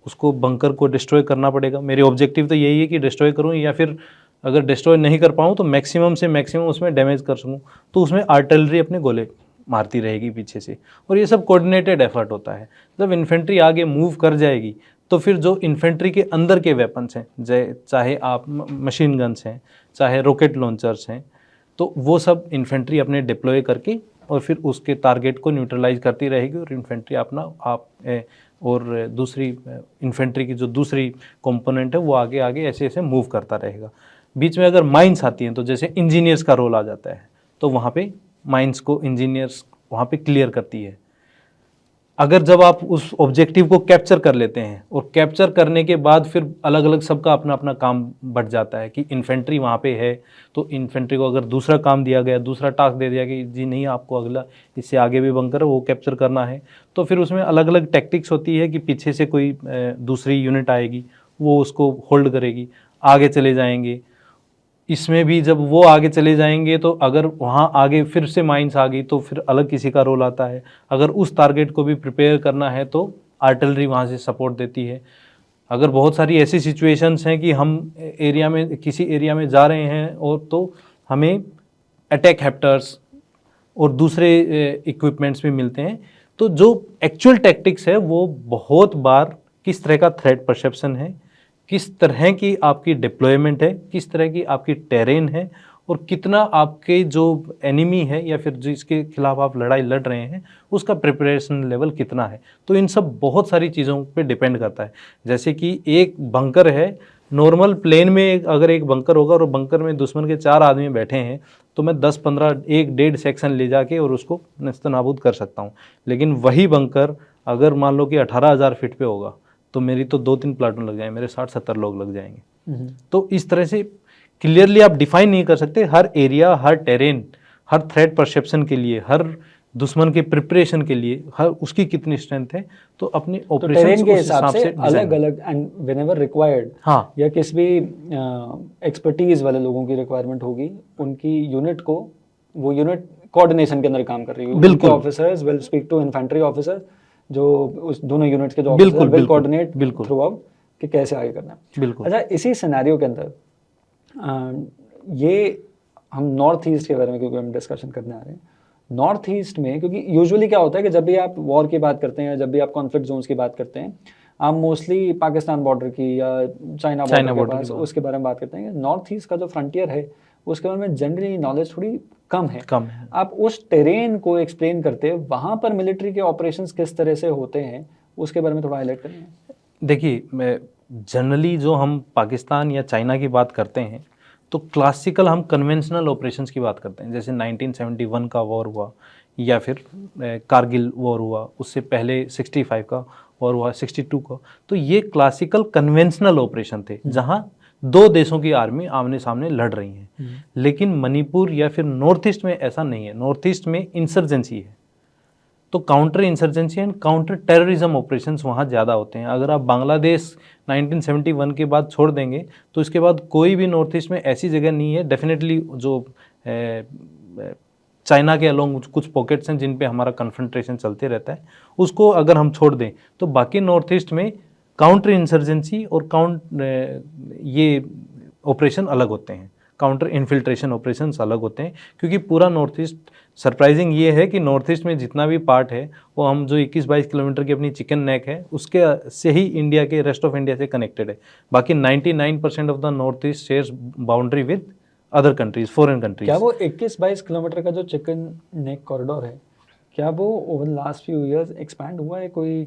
उसको बंकर को डिस्ट्रॉय करना पड़ेगा। मेरे ऑब्जेक्टिव तो यही है कि डिस्ट्रॉय करूँ, या फिर अगर डिस्ट्रॉय नहीं कर पाऊँ तो मैक्सिमम से मैक्सिमम उसमें डैमेज कर सकूँ। तो उसमें आर्टिलरी अपने गोले मारती रहेगी पीछे से, और ये सब कोऑर्डिनेटेड एफर्ट होता है। जब इन्फेंट्री आगे मूव कर जाएगी तो फिर जो इन्फेंट्री के अंदर के वेपन्स हैं, चाहे आप मशीन गन्स हैं, चाहे रॉकेट लॉन्चर्स हैं, तो वो सब इन्फेंट्री अपने डिप्लॉय करके और फिर उसके टारगेट को न्यूट्रलाइज करती रहेगी, और इन्फेंट्री अपना और दूसरी इन्फेंट्री की जो दूसरी कंपोनेंट है वो आगे आगे ऐसे ऐसे मूव करता रहेगा। बीच में अगर माइंस आती हैं तो जैसे इंजीनियर्स का रोल आ जाता है, तो वहाँ पे माइंस को इंजीनियर्स वहाँ पे क्लियर करती है। अगर जब आप उस ऑब्जेक्टिव को कैप्चर कर लेते हैं, और कैप्चर करने के बाद फिर अलग अलग सबका अपना अपना काम बढ़ जाता है कि इन्फेंट्री वहाँ पे है, तो इन्फेंट्री को अगर दूसरा काम दिया गया, दूसरा टास्क दे दिया कि जी नहीं, आपको अगला इससे आगे भी बंकर है वो कैप्चर करना है, तो फिर उसमें अलग अलग टैक्टिक्स होती है कि पीछे से कोई दूसरी यूनिट आएगी, वो उसको होल्ड करेगी, आगे चले जाएंगे। इसमें भी जब वो आगे चले जाएंगे तो अगर वहाँ आगे फिर से माइंस आ गई तो फिर अलग किसी का रोल आता है। अगर उस टारगेट को भी प्रिपेयर करना है तो आर्टिलरी वहाँ से सपोर्ट देती है। अगर बहुत सारी ऐसी सिचुएशंस हैं कि हम किसी एरिया में जा रहे हैं और तो हमें अटैक हेप्टर्स और दूसरे इक्विपमेंट्स भी मिलते हैं, तो जो एक्चुअल टैक्टिक्स है वो बहुत बार किस तरह का थ्रेट परसेप्शन है, किस तरह की आपकी डिप्लॉयमेंट है, किस तरह की आपकी टेरेन है, और कितना आपके जो एनिमी है या फिर जिसके खिलाफ आप लड़ाई लड़ रहे हैं उसका प्रिपरेशन लेवल कितना है, तो इन सब बहुत सारी चीज़ों पे डिपेंड करता है। जैसे कि एक बंकर है, नॉर्मल प्लेन में अगर एक बंकर होगा और बंकर में दुश्मन के 4 आदमी बैठे हैं, तो मैं 10-15 1-1.5 सेक्शन ले जाके और उसको नेस्तनाबूद कर सकता हूँ। लेकिन वही बंकर अगर मान लो कि 18,000 फीट पे होगा तो मेरी तो 2-3 प्लाटून लग जाएंगे, मेरे 60-70 लोग लग जाएंगे। तो इस तरह से क्लियरली आप डिफाइन नहीं कर सकते हर एरिया, हर टेरेन, हर थ्रेट परसेप्शन के लिए, हर दुश्मन के प्रिपरेशन के लिए, हर उसकी कितनी स्ट्रेंथ है, तो अपने ऑपरेशंस के हिसाब से अलग अलग एंड व्हेनेवर रिक्वायर्ड, हाँ, या किसी भी एक्सपर्टीज वाले लोगों की रिक्वायरमेंट होगी, उनकी यूनिट को, वो यूनिट कोऑर्डिनेशन के अंदर काम कर रही है। बिल्कुल, officers will speak to infantry officer, जो उस दोनों यूनिट्स के जो officer will coordinate throughout कि कैसे आगे करना है। बिल्कुल। अच्छा, इसी सिनेरियो के अंदर ये हम नॉर्थ ईस्ट के बारे में क्योंकि हम डिस्कशन करने आ रहे हैं, नॉर्थ ईस्ट में, क्योंकि यूजुअली क्या होता है कि जब भी आप वॉर की बात करते हैं, जब भी आप कॉन्फ्लिक्ट जोन्स की बात करते हैं, आप मोस्टली पाकिस्तान बॉर्डर की या चाइना बॉर्डर के पास उसके बारे में बात करते हैं। नॉर्थ ईस्ट का जो फ्रंटियर है उसके बारे में जनरली नॉलेज थोड़ी कम है। कम है। आप उस टेरेन को एक्सप्लेन करते हैं, वहाँ पर मिलिट्री के ऑपरेशंस किस तरह से होते हैं, उसके बारे में थोड़ा हाईलाइट करेंगे। देखिए, मैं जनरली जो हम पाकिस्तान या चाइना की बात करते हैं तो क्लासिकल हम कन्वेंशनल ऑपरेशंस की बात करते हैं, जैसे 1971 का वॉर हुआ या फिर कारगिल वॉर हुआ, उससे पहले 65 का वॉर हुआ, 62 का। तो ये क्लासिकल कन्वेंशनल ऑपरेशन थे जहां दो देशों की आर्मी आमने सामने लड़ रही हैं। लेकिन मणिपुर या फिर नॉर्थ ईस्ट में ऐसा नहीं है। नॉर्थ ईस्ट में इंसर्जेंसी है, तो counter insurgency and counter terrorism operations वहाँ ज़्यादा होते हैं। अगर आप बांग्लादेश 1971 के बाद छोड़ देंगे तो इसके बाद कोई भी नॉर्थ ईस्ट में ऐसी जगह नहीं है। डेफिनेटली जो चाइना के अलोंग कुछ पॉकेट्स हैं जिन पे हमारा कन्फ्रंट्रेशन चलते रहता है, उसको अगर हम छोड़ दें तो बाकी नॉर्थ ईस्ट में काउंटर इंसर्जेंसी और ये ऑपरेशन अलग होते हैं, काउंटर इन्फिल्ट्रेशन ऑपरेशंस अलग होते हैं। क्योंकि पूरा नॉर्थ ईस्ट, सरप्राइजिंग ये है कि नॉर्थ ईस्ट में जितना भी पार्ट है वो हम जो 21-22 किलोमीटर की अपनी चिकन नेक है उसके से ही इंडिया के रेस्ट ऑफ इंडिया से कनेक्टेड है। बाकी 99% of the north east shares boundary with other countries, foreign countries. क्या वो 21-22 किलोमीटर का जो चिकन नेक कॉरिडोर है, क्या वो over last few years expand हुआ है कोई,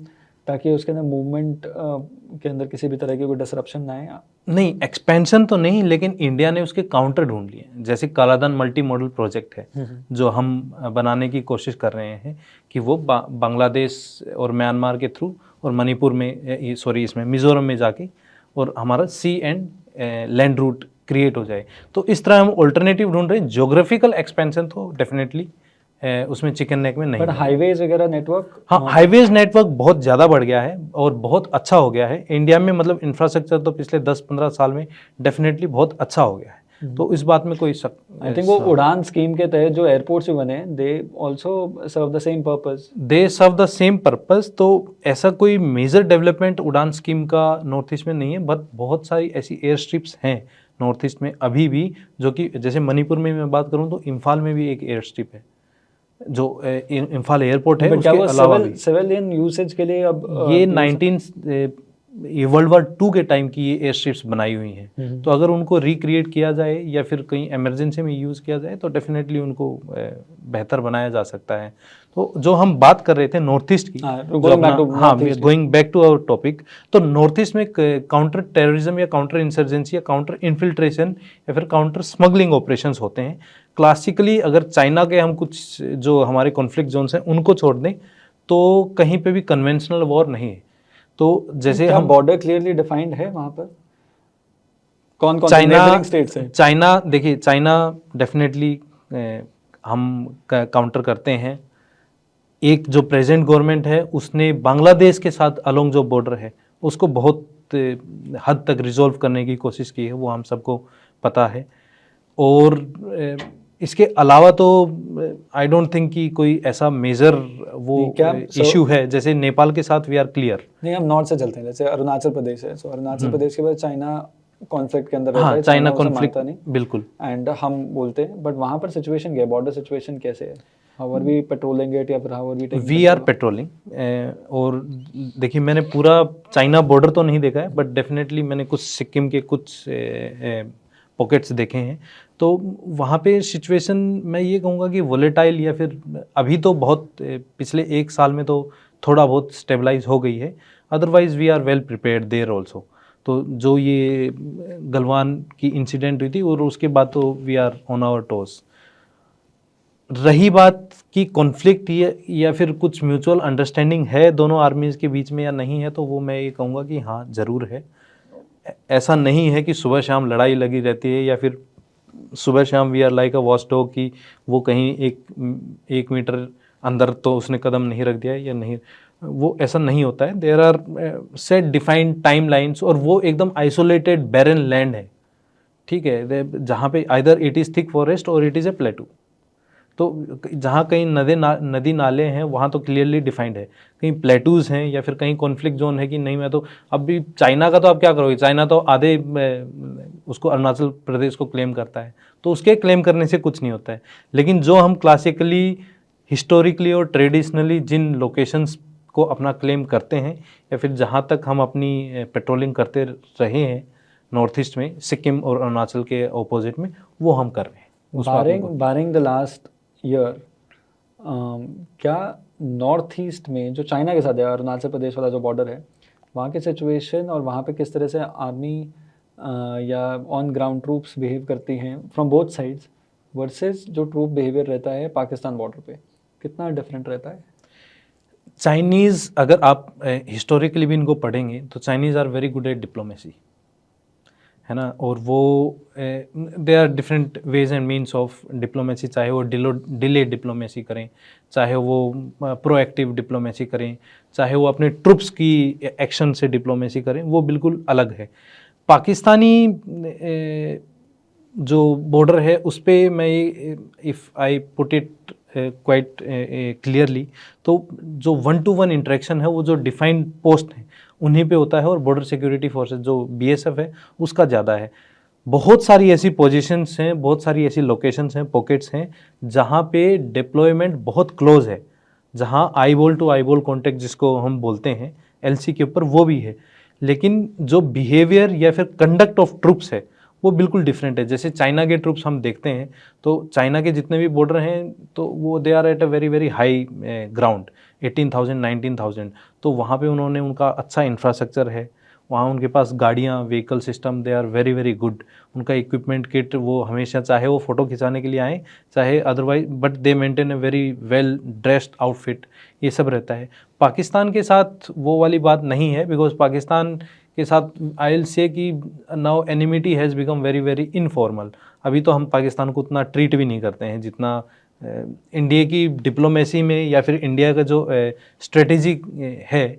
ताकि उसके अंदर मूवमेंट के अंदर किसी भी तरह की कोई डिसरप्शन ना आए? नहीं, एक्सपेंशन तो नहीं, लेकिन इंडिया ने उसके काउंटर ढूंढ लिए। जैसे कालाधन मल्टी मॉडल प्रोजेक्ट है जो हम बनाने की कोशिश कर रहे हैं कि वो बांग्लादेश और म्यांमार के थ्रू और मणिपुर में, सॉरी इसमें मिजोरम में जाके और हमारा सी एंड लैंड रूट क्रिएट हो जाए। तो इस तरह हम ऑल्टरनेटिव ढूंढ रहे हैं। ज्योग्राफिकल एक्सपेंशन तो डेफिनेटली उसमें चिकन नेक में नहीं बट है। हाईवेज वगैरह नेटवर्क, हाँ, हाईवेज नेटवर्क बहुत ज़्यादा बढ़ गया है और बहुत अच्छा हो गया है इंडिया में। मतलब इंफ्रास्ट्रक्चर तो पिछले 10-15 साल में डेफिनेटली बहुत अच्छा हो गया है। तो इस बात में कोई शक, आई थिंक वो उड़ान स्कीम के तहत जो एयरपोर्ट्स भी बने, they also serve the same purpose. They serve the same purpose. तो ऐसा कोई मेजर डेवलपमेंट उड़ान स्कीम का नॉर्थ ईस्ट में नहीं है, बट बहुत सारी ऐसी एयर स्ट्रिप्स हैं नॉर्थ ईस्ट में अभी भी, जो कि जैसे मणिपुर में मैं बात करूँ तो इम्फाल में भी एक एयर स्ट्रिप है जो इम्फाल एयरपोर्ट है। उसके अलावा भी सिविलियन यूसेज के लिए अब ये वर्ल्ड वार 2 के टाइम की ये एयर स्ट्रिप्स बनाई हुई हैं। तो अगर उनको रिक्रिएट किया जाए या फिर कहीं इमरजेंसी में यूज़ किया जाए तो डेफिनेटली उनको बेहतर बनाया जा सकता है। तो जो हम बात कर रहे थे नॉर्थ ईस्ट की, going back to our topic, तो नॉर्थ ईस्ट में काउंटर टेररिज्म या काउंटर इंसर्जेंसी या काउंटर इन्फिल्ट्रेशन या फिर काउंटर स्मगलिंग ऑपरेशंस होते हैं। क्लासिकली अगर चाइना के हम कुछ जो हमारे कॉन्फ्लिक्ट जोन्स हैं उनको छोड़ दें तो कहीं पे भी कन्वेंशनल वॉर नहीं है। तो जैसे हम बॉर्डर क्लियरली डिफाइंड है वहां पर, कौन कौन नेबरिंग स्टेट्स हैं? चाइना, देखिए चाइना डेफिनेटली हम काउंटर करते हैं। एक जो प्रेजेंट गवर्नमेंट है उसने बांग्लादेश के साथ अलोंग जो बॉर्डर है उसको बहुत हद तक रिजॉल्व करने की कोशिश की है, वो हम सबको पता है। और इसके अलावा तो आई डोंट थिंक कि कोई ऐसा मेजर वो इशू है। जैसे नेपाल के साथ वी आर क्लियर। नहीं, हम नॉर्थ से चलते हैं, जैसे अरुणाचल प्रदेश है, सो अरुणाचल प्रदेश के बाद चाइना कॉन्फ्लिक्ट के अंदर रहता है, चाइना कॉन्फ्लिक्ट बिल्कुल, एंड हम बोलते हैं, बट वहां पर सिचुएशन क्या है, बॉर्डर सिचुएशन कैसे है? How are we patrolling it या फिर how are we taking? We are patrolling. और देखिए मैंने पूरा चाइना बॉर्डर तो नहीं देखा है, बट डेफिनेटली मैंने कुछ सिक्किम के कुछ पॉकेट्स देखे हैं। तो वहाँ पे सिचुएशन मैं ये कहूँगा कि वोलेटाइल या फिर अभी तो बहुत पिछले 1 साल में तो थोड़ा बहुत स्टेबलाइज हो गई है। Otherwise we are well prepared there also. तो जो ये गलवान की इंसिडेंट हुई थी और उसके बाद तो we are on our toes. रही बात कि कॉन्फ्लिक्ट या फिर कुछ म्यूचुअल अंडरस्टैंडिंग है दोनों आर्मीज के बीच में या नहीं है, तो वो मैं ये कहूँगा कि हाँ ज़रूर है। ऐसा नहीं है कि सुबह शाम लड़ाई लगी रहती है या फिर सुबह शाम we are like a watchdog कि वो कहीं एक मीटर अंदर तो उसने कदम नहीं रख दिया या नहीं, वो ऐसा नहीं होता है। There are set defined timelines और वो एकदम आइसोलेटेड बैरन लैंड है, ठीक है, जहाँ पे either it is thick forest और इट इज़ ए प्लेटू। तो जहाँ कहीं नदी नाले हैं वहाँ तो क्लियरली डिफाइंड है, कहीं प्लेटूज़ हैं या फिर कहीं कॉन्फ्लिक्ट जोन है कि नहीं। मैं तो अभी चाइना का तो आप क्या करोगे, चाइना तो आधे उसको अरुणाचल प्रदेश को क्लेम करता है, तो उसके क्लेम करने से कुछ नहीं होता है। लेकिन जो हम क्लासिकली हिस्टोरिकली और ट्रेडिशनली जिन लोकेशंस को अपना क्लेम करते हैं या फिर जहाँ तक हम अपनी पेट्रोलिंग करते रहे हैं, नॉर्थ ईस्ट में, सिक्किम और अरुणाचल के ऑपोजिट में, वो हम कर रहे हैं। उस बात को बारिंग द लास्ट ईयर, क्या नॉर्थ ईस्ट में जो चाइना के साथ है, अरुणाचल प्रदेश वाला जो बॉर्डर है, वहाँ की सिचुएशन और वहाँ पे किस तरह से आर्मी या ऑन ग्राउंड ट्रूप्स बिहेव करती हैं फ्रॉम बोथ साइड्स वर्सेस जो ट्रूप बिहेवियर रहता है पाकिस्तान बॉर्डर पे, कितना डिफरेंट रहता है? चाइनीज़, अगर आप हिस्टोरिकली भी इनको पढ़ेंगे तो Chinese are very good at diplomacy, है ना। और वो they are different ways and means of diplomacy, चाहे वो डिले डिप्लोमेसी करें, चाहे वो प्रोएक्टिव डिप्लोमेसी करें, चाहे वो अपने ट्रुप्स की एक्शन से डिप्लोमेसी करें, वो बिल्कुल अलग है। पाकिस्तानी जो बॉर्डर है उस पर मैं, if I put it quite clearly, तो जो 1-to-1 इंटरेक्शन है वो जो डिफाइंड पोस्ट हैं उन्हीं पे होता है, और बॉर्डर सिक्योरिटी फोर्सेस जो बीएसएफ है उसका ज़्यादा है। बहुत सारी ऐसी पोजीशंस हैं, बहुत सारी ऐसी लोकेशंस हैं, पॉकेट्स हैं जहाँ पे डिप्लॉयमेंट बहुत क्लोज है, जहाँ eyeball to eyeball contact जिसको हम बोलते हैं एलसी के ऊपर, वो भी है। लेकिन जो बिहेवियर या फिर कंडक्ट ऑफ ट्रूप्स है वो बिल्कुल डिफरेंट है। जैसे चाइना के ट्रूप्स हम देखते हैं तो चाइना के जितने भी बॉर्डर हैं तो वो they are at a very very high ground, 18,000 19,000, तो वहाँ पे उन्होंने, उनका अच्छा इंफ्रास्ट्रक्चर है, वहाँ उनके पास गाड़ियाँ, vehicle system, they are very very good. उनका इक्विपमेंट किट, वो हमेशा, चाहे वो फ़ोटो खिंचाने के लिए आएँ चाहे otherwise, but they maintain a very well dressed outfit, ये सब रहता है। पाकिस्तान के साथ वो वाली बात नहीं है, बिकॉज पाकिस्तान के साथ आई विल से कि now enmity has become very very informal. अभी तो हम पाकिस्तान को उतना ट्रीट भी नहीं करते हैं जितना इंडिया की डिप्लोमेसी में या फिर इंडिया का जो स्ट्रेटेजी है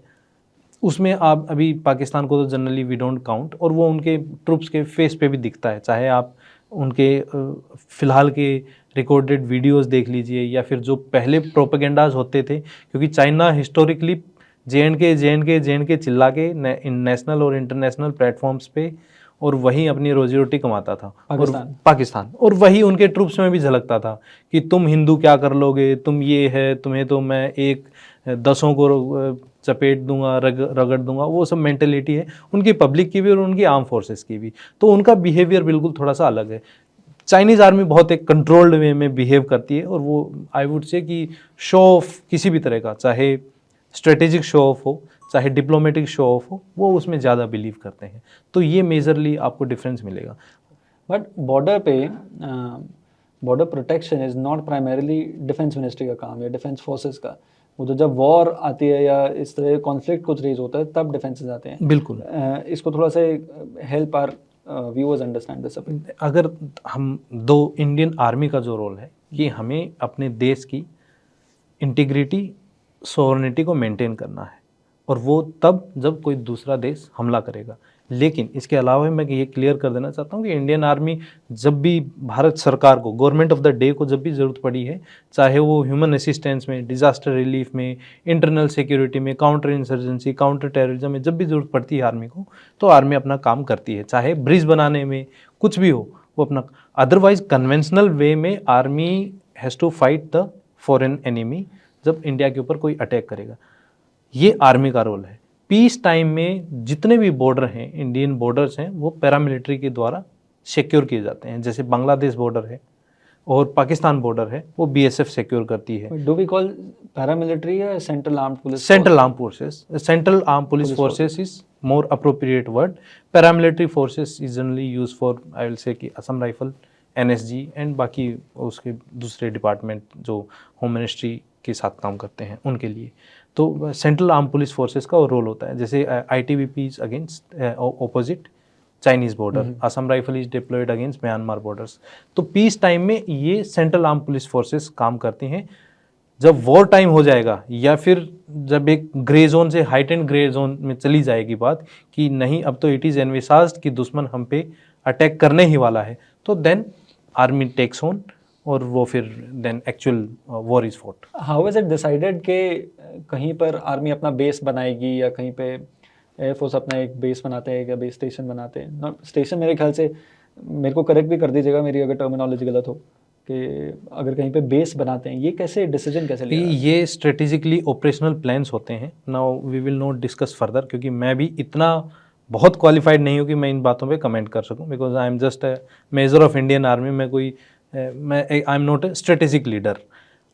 उसमें आप अभी पाकिस्तान को तो जनरली वी डोंट काउंट, और वो उनके ट्रूप्स के फेस पे भी दिखता है। चाहे आप उनके फ़िलहाल के रिकॉर्डेड वीडियोस देख लीजिए या फिर जो पहले प्रोपेगेंडाज होते थे, क्योंकि चाइना हिस्टोरिकली जे एंड के चिल्ला के नेशनल और इंटरनेशनल प्लेटफॉर्म्स पे, और वही अपनी रोजी रोटी कमाता था। पाकिस्तान और वही उनके ट्रूप्स में भी झलकता था कि तुम हिंदू क्या कर लोगे, तुम ये है, तुम्हें तो मैं एक 10 को चपेट दूंगा, रगड़ दूंगा, वो सब मेंटेलिटी है उनकी, पब्लिक की भी और उनकी आर्म फोर्सेस की भी। तो उनका बिहेवियर बिल्कुल थोड़ा सा अलग है। चाइनीज़ आर्मी बहुत एक कंट्रोल्ड वे में बिहेव करती है, और वो आई वुड से कि शो ऑफ किसी भी तरह का, चाहे स्ट्रेटेजिक शो ऑफ हो चाहे डिप्लोमेटिक शो ऑफ हो, वो उसमें ज़्यादा बिलीव करते हैं। तो ये मेजरली आपको डिफरेंस मिलेगा। बट बॉर्डर पे border protection is not primarily defence ministry का काम या डिफेंस फोर्सेस का। वो तो जब वॉर आती है या इस तरह कॉन्फ्लिक्ट कुछ रेज होता है तब डिफेंसेस आते हैं। बिल्कुल। इसको थोड़ा सा help are viewers understand this. अगर हम दो, इंडियन आर्मी का जो रोल है कि हमें अपने देश की इंटीग्रिटी, सोवरेनिटी को मेंटेन करना है, और वो तब जब कोई दूसरा देश हमला करेगा। लेकिन इसके अलावा मैं ये क्लियर कर देना चाहता हूँ कि इंडियन आर्मी जब भी भारत सरकार को, गवर्नमेंट ऑफ द डे को जब भी ज़रूरत पड़ी है, चाहे वो ह्यूमन असिस्टेंस में, डिज़ास्टर रिलीफ में, इंटरनल सिक्योरिटी में, काउंटर इंसर्जेंसी, काउंटर टेररिज्म में, जब भी ज़रूरत पड़ती है आर्मी को, तो आर्मी अपना काम करती है। चाहे ब्रिज बनाने में कुछ भी हो, वो अपना, अदरवाइज कन्वेंशनल वे में army has to fight the foreign enemy जब इंडिया के ऊपर कोई अटैक करेगा। ये आर्मी का रोल है। पीस टाइम में जितने भी बॉर्डर हैं, इंडियन बॉर्डर्स हैं, वो पैरामिलिट्री के द्वारा सिक्योर किए जाते हैं। जैसे बांग्लादेश बॉर्डर है और पाकिस्तान बॉर्डर है, वो बीएसएफ सिक्योर करती है। डू वी कॉल पैरामिलिट्री या central armed police? Central arm forces, central arm police forces is more appropriate word. Paramilitary forces is generally use for, I will say कि असम राइफल, एनएसजी एंड बाकी उसके दूसरे डिपार्टमेंट जो होम मिनिस्ट्री के साथ काम करते हैं उनके लिए। तो सेंट्रल आर्म पुलिस फोर्सेस का रोल होता है। जैसे ITBP is against opposite Chinese border, Assam rifle is deployed against Myanmar borders. तो पीस टाइम में ये सेंट्रल आर्म पुलिस फोर्सेस काम करती हैं। जब वॉर टाइम हो जाएगा या फिर जब एक ग्रे जोन से हाइटेंड ग्रे जोन में चली जाएगी बात कि नहीं अब तो इट इज़ एनविसाज्ड कि दुश्मन हम पे अटैक करने ही वाला है, तो देन आर्मी टेक्स ऑन, और वो फिर then actual war is fought. How is it decided कि कहीं पर आर्मी अपना बेस बनाएगी या कहीं पे एयरफोर्स अपना एक बेस बनाते हैं या बेस स्टेशन बनाते हैं? स्टेशन मेरे ख्याल से, मेरे को करेक्ट भी कर दीजिएगा मेरी अगर टर्मिनोलॉजी गलत हो, कि अगर कहीं पे बेस बनाते हैं, ये कैसे डिसीजन कैसे लिया? ये स्ट्रेटेजिकली ऑपरेशनल प्लान्स होते हैं। Now we will not discuss further, क्योंकि मैं भी इतना बहुत क्वालिफाइड नहीं हूँ कि मैं इन बातों पे कमेंट कर सकूँ, because I am just a measure of Indian army. मैं कोई मैं आई am not a strategic leader.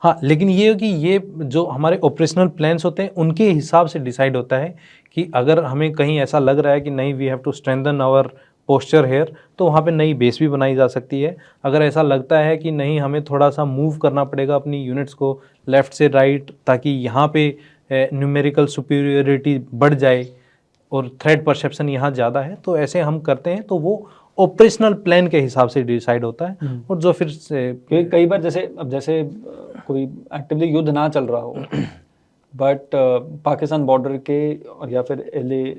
हाँ, लेकिन ये है कि ये जो हमारे ऑपरेशनल प्लान्स होते हैं उनके हिसाब से डिसाइड होता है कि अगर हमें कहीं ऐसा लग रहा है कि नहीं we have to strengthen our posture here, तो वहाँ पे नई बेस भी बनाई जा सकती है। अगर ऐसा लगता है कि नहीं हमें थोड़ा सा मूव करना पड़ेगा अपनी यूनिट्स को लेफ़्ट से राइट, ताकि यहाँ पे न्यूमेरिकल सुपीरियरिटी बढ़ जाए और थ्रेट परसेप्शन यहाँ ज़्यादा है, तो ऐसे हम करते हैं। तो वो ऑपरेशनल प्लान के हिसाब से डिसाइड होता है। और जो फिर से क्योंकि कई बार जैसे कोई एक्टिवली युद्ध ना चल रहा हो बट पाकिस्तान बॉर्डर के और या फिर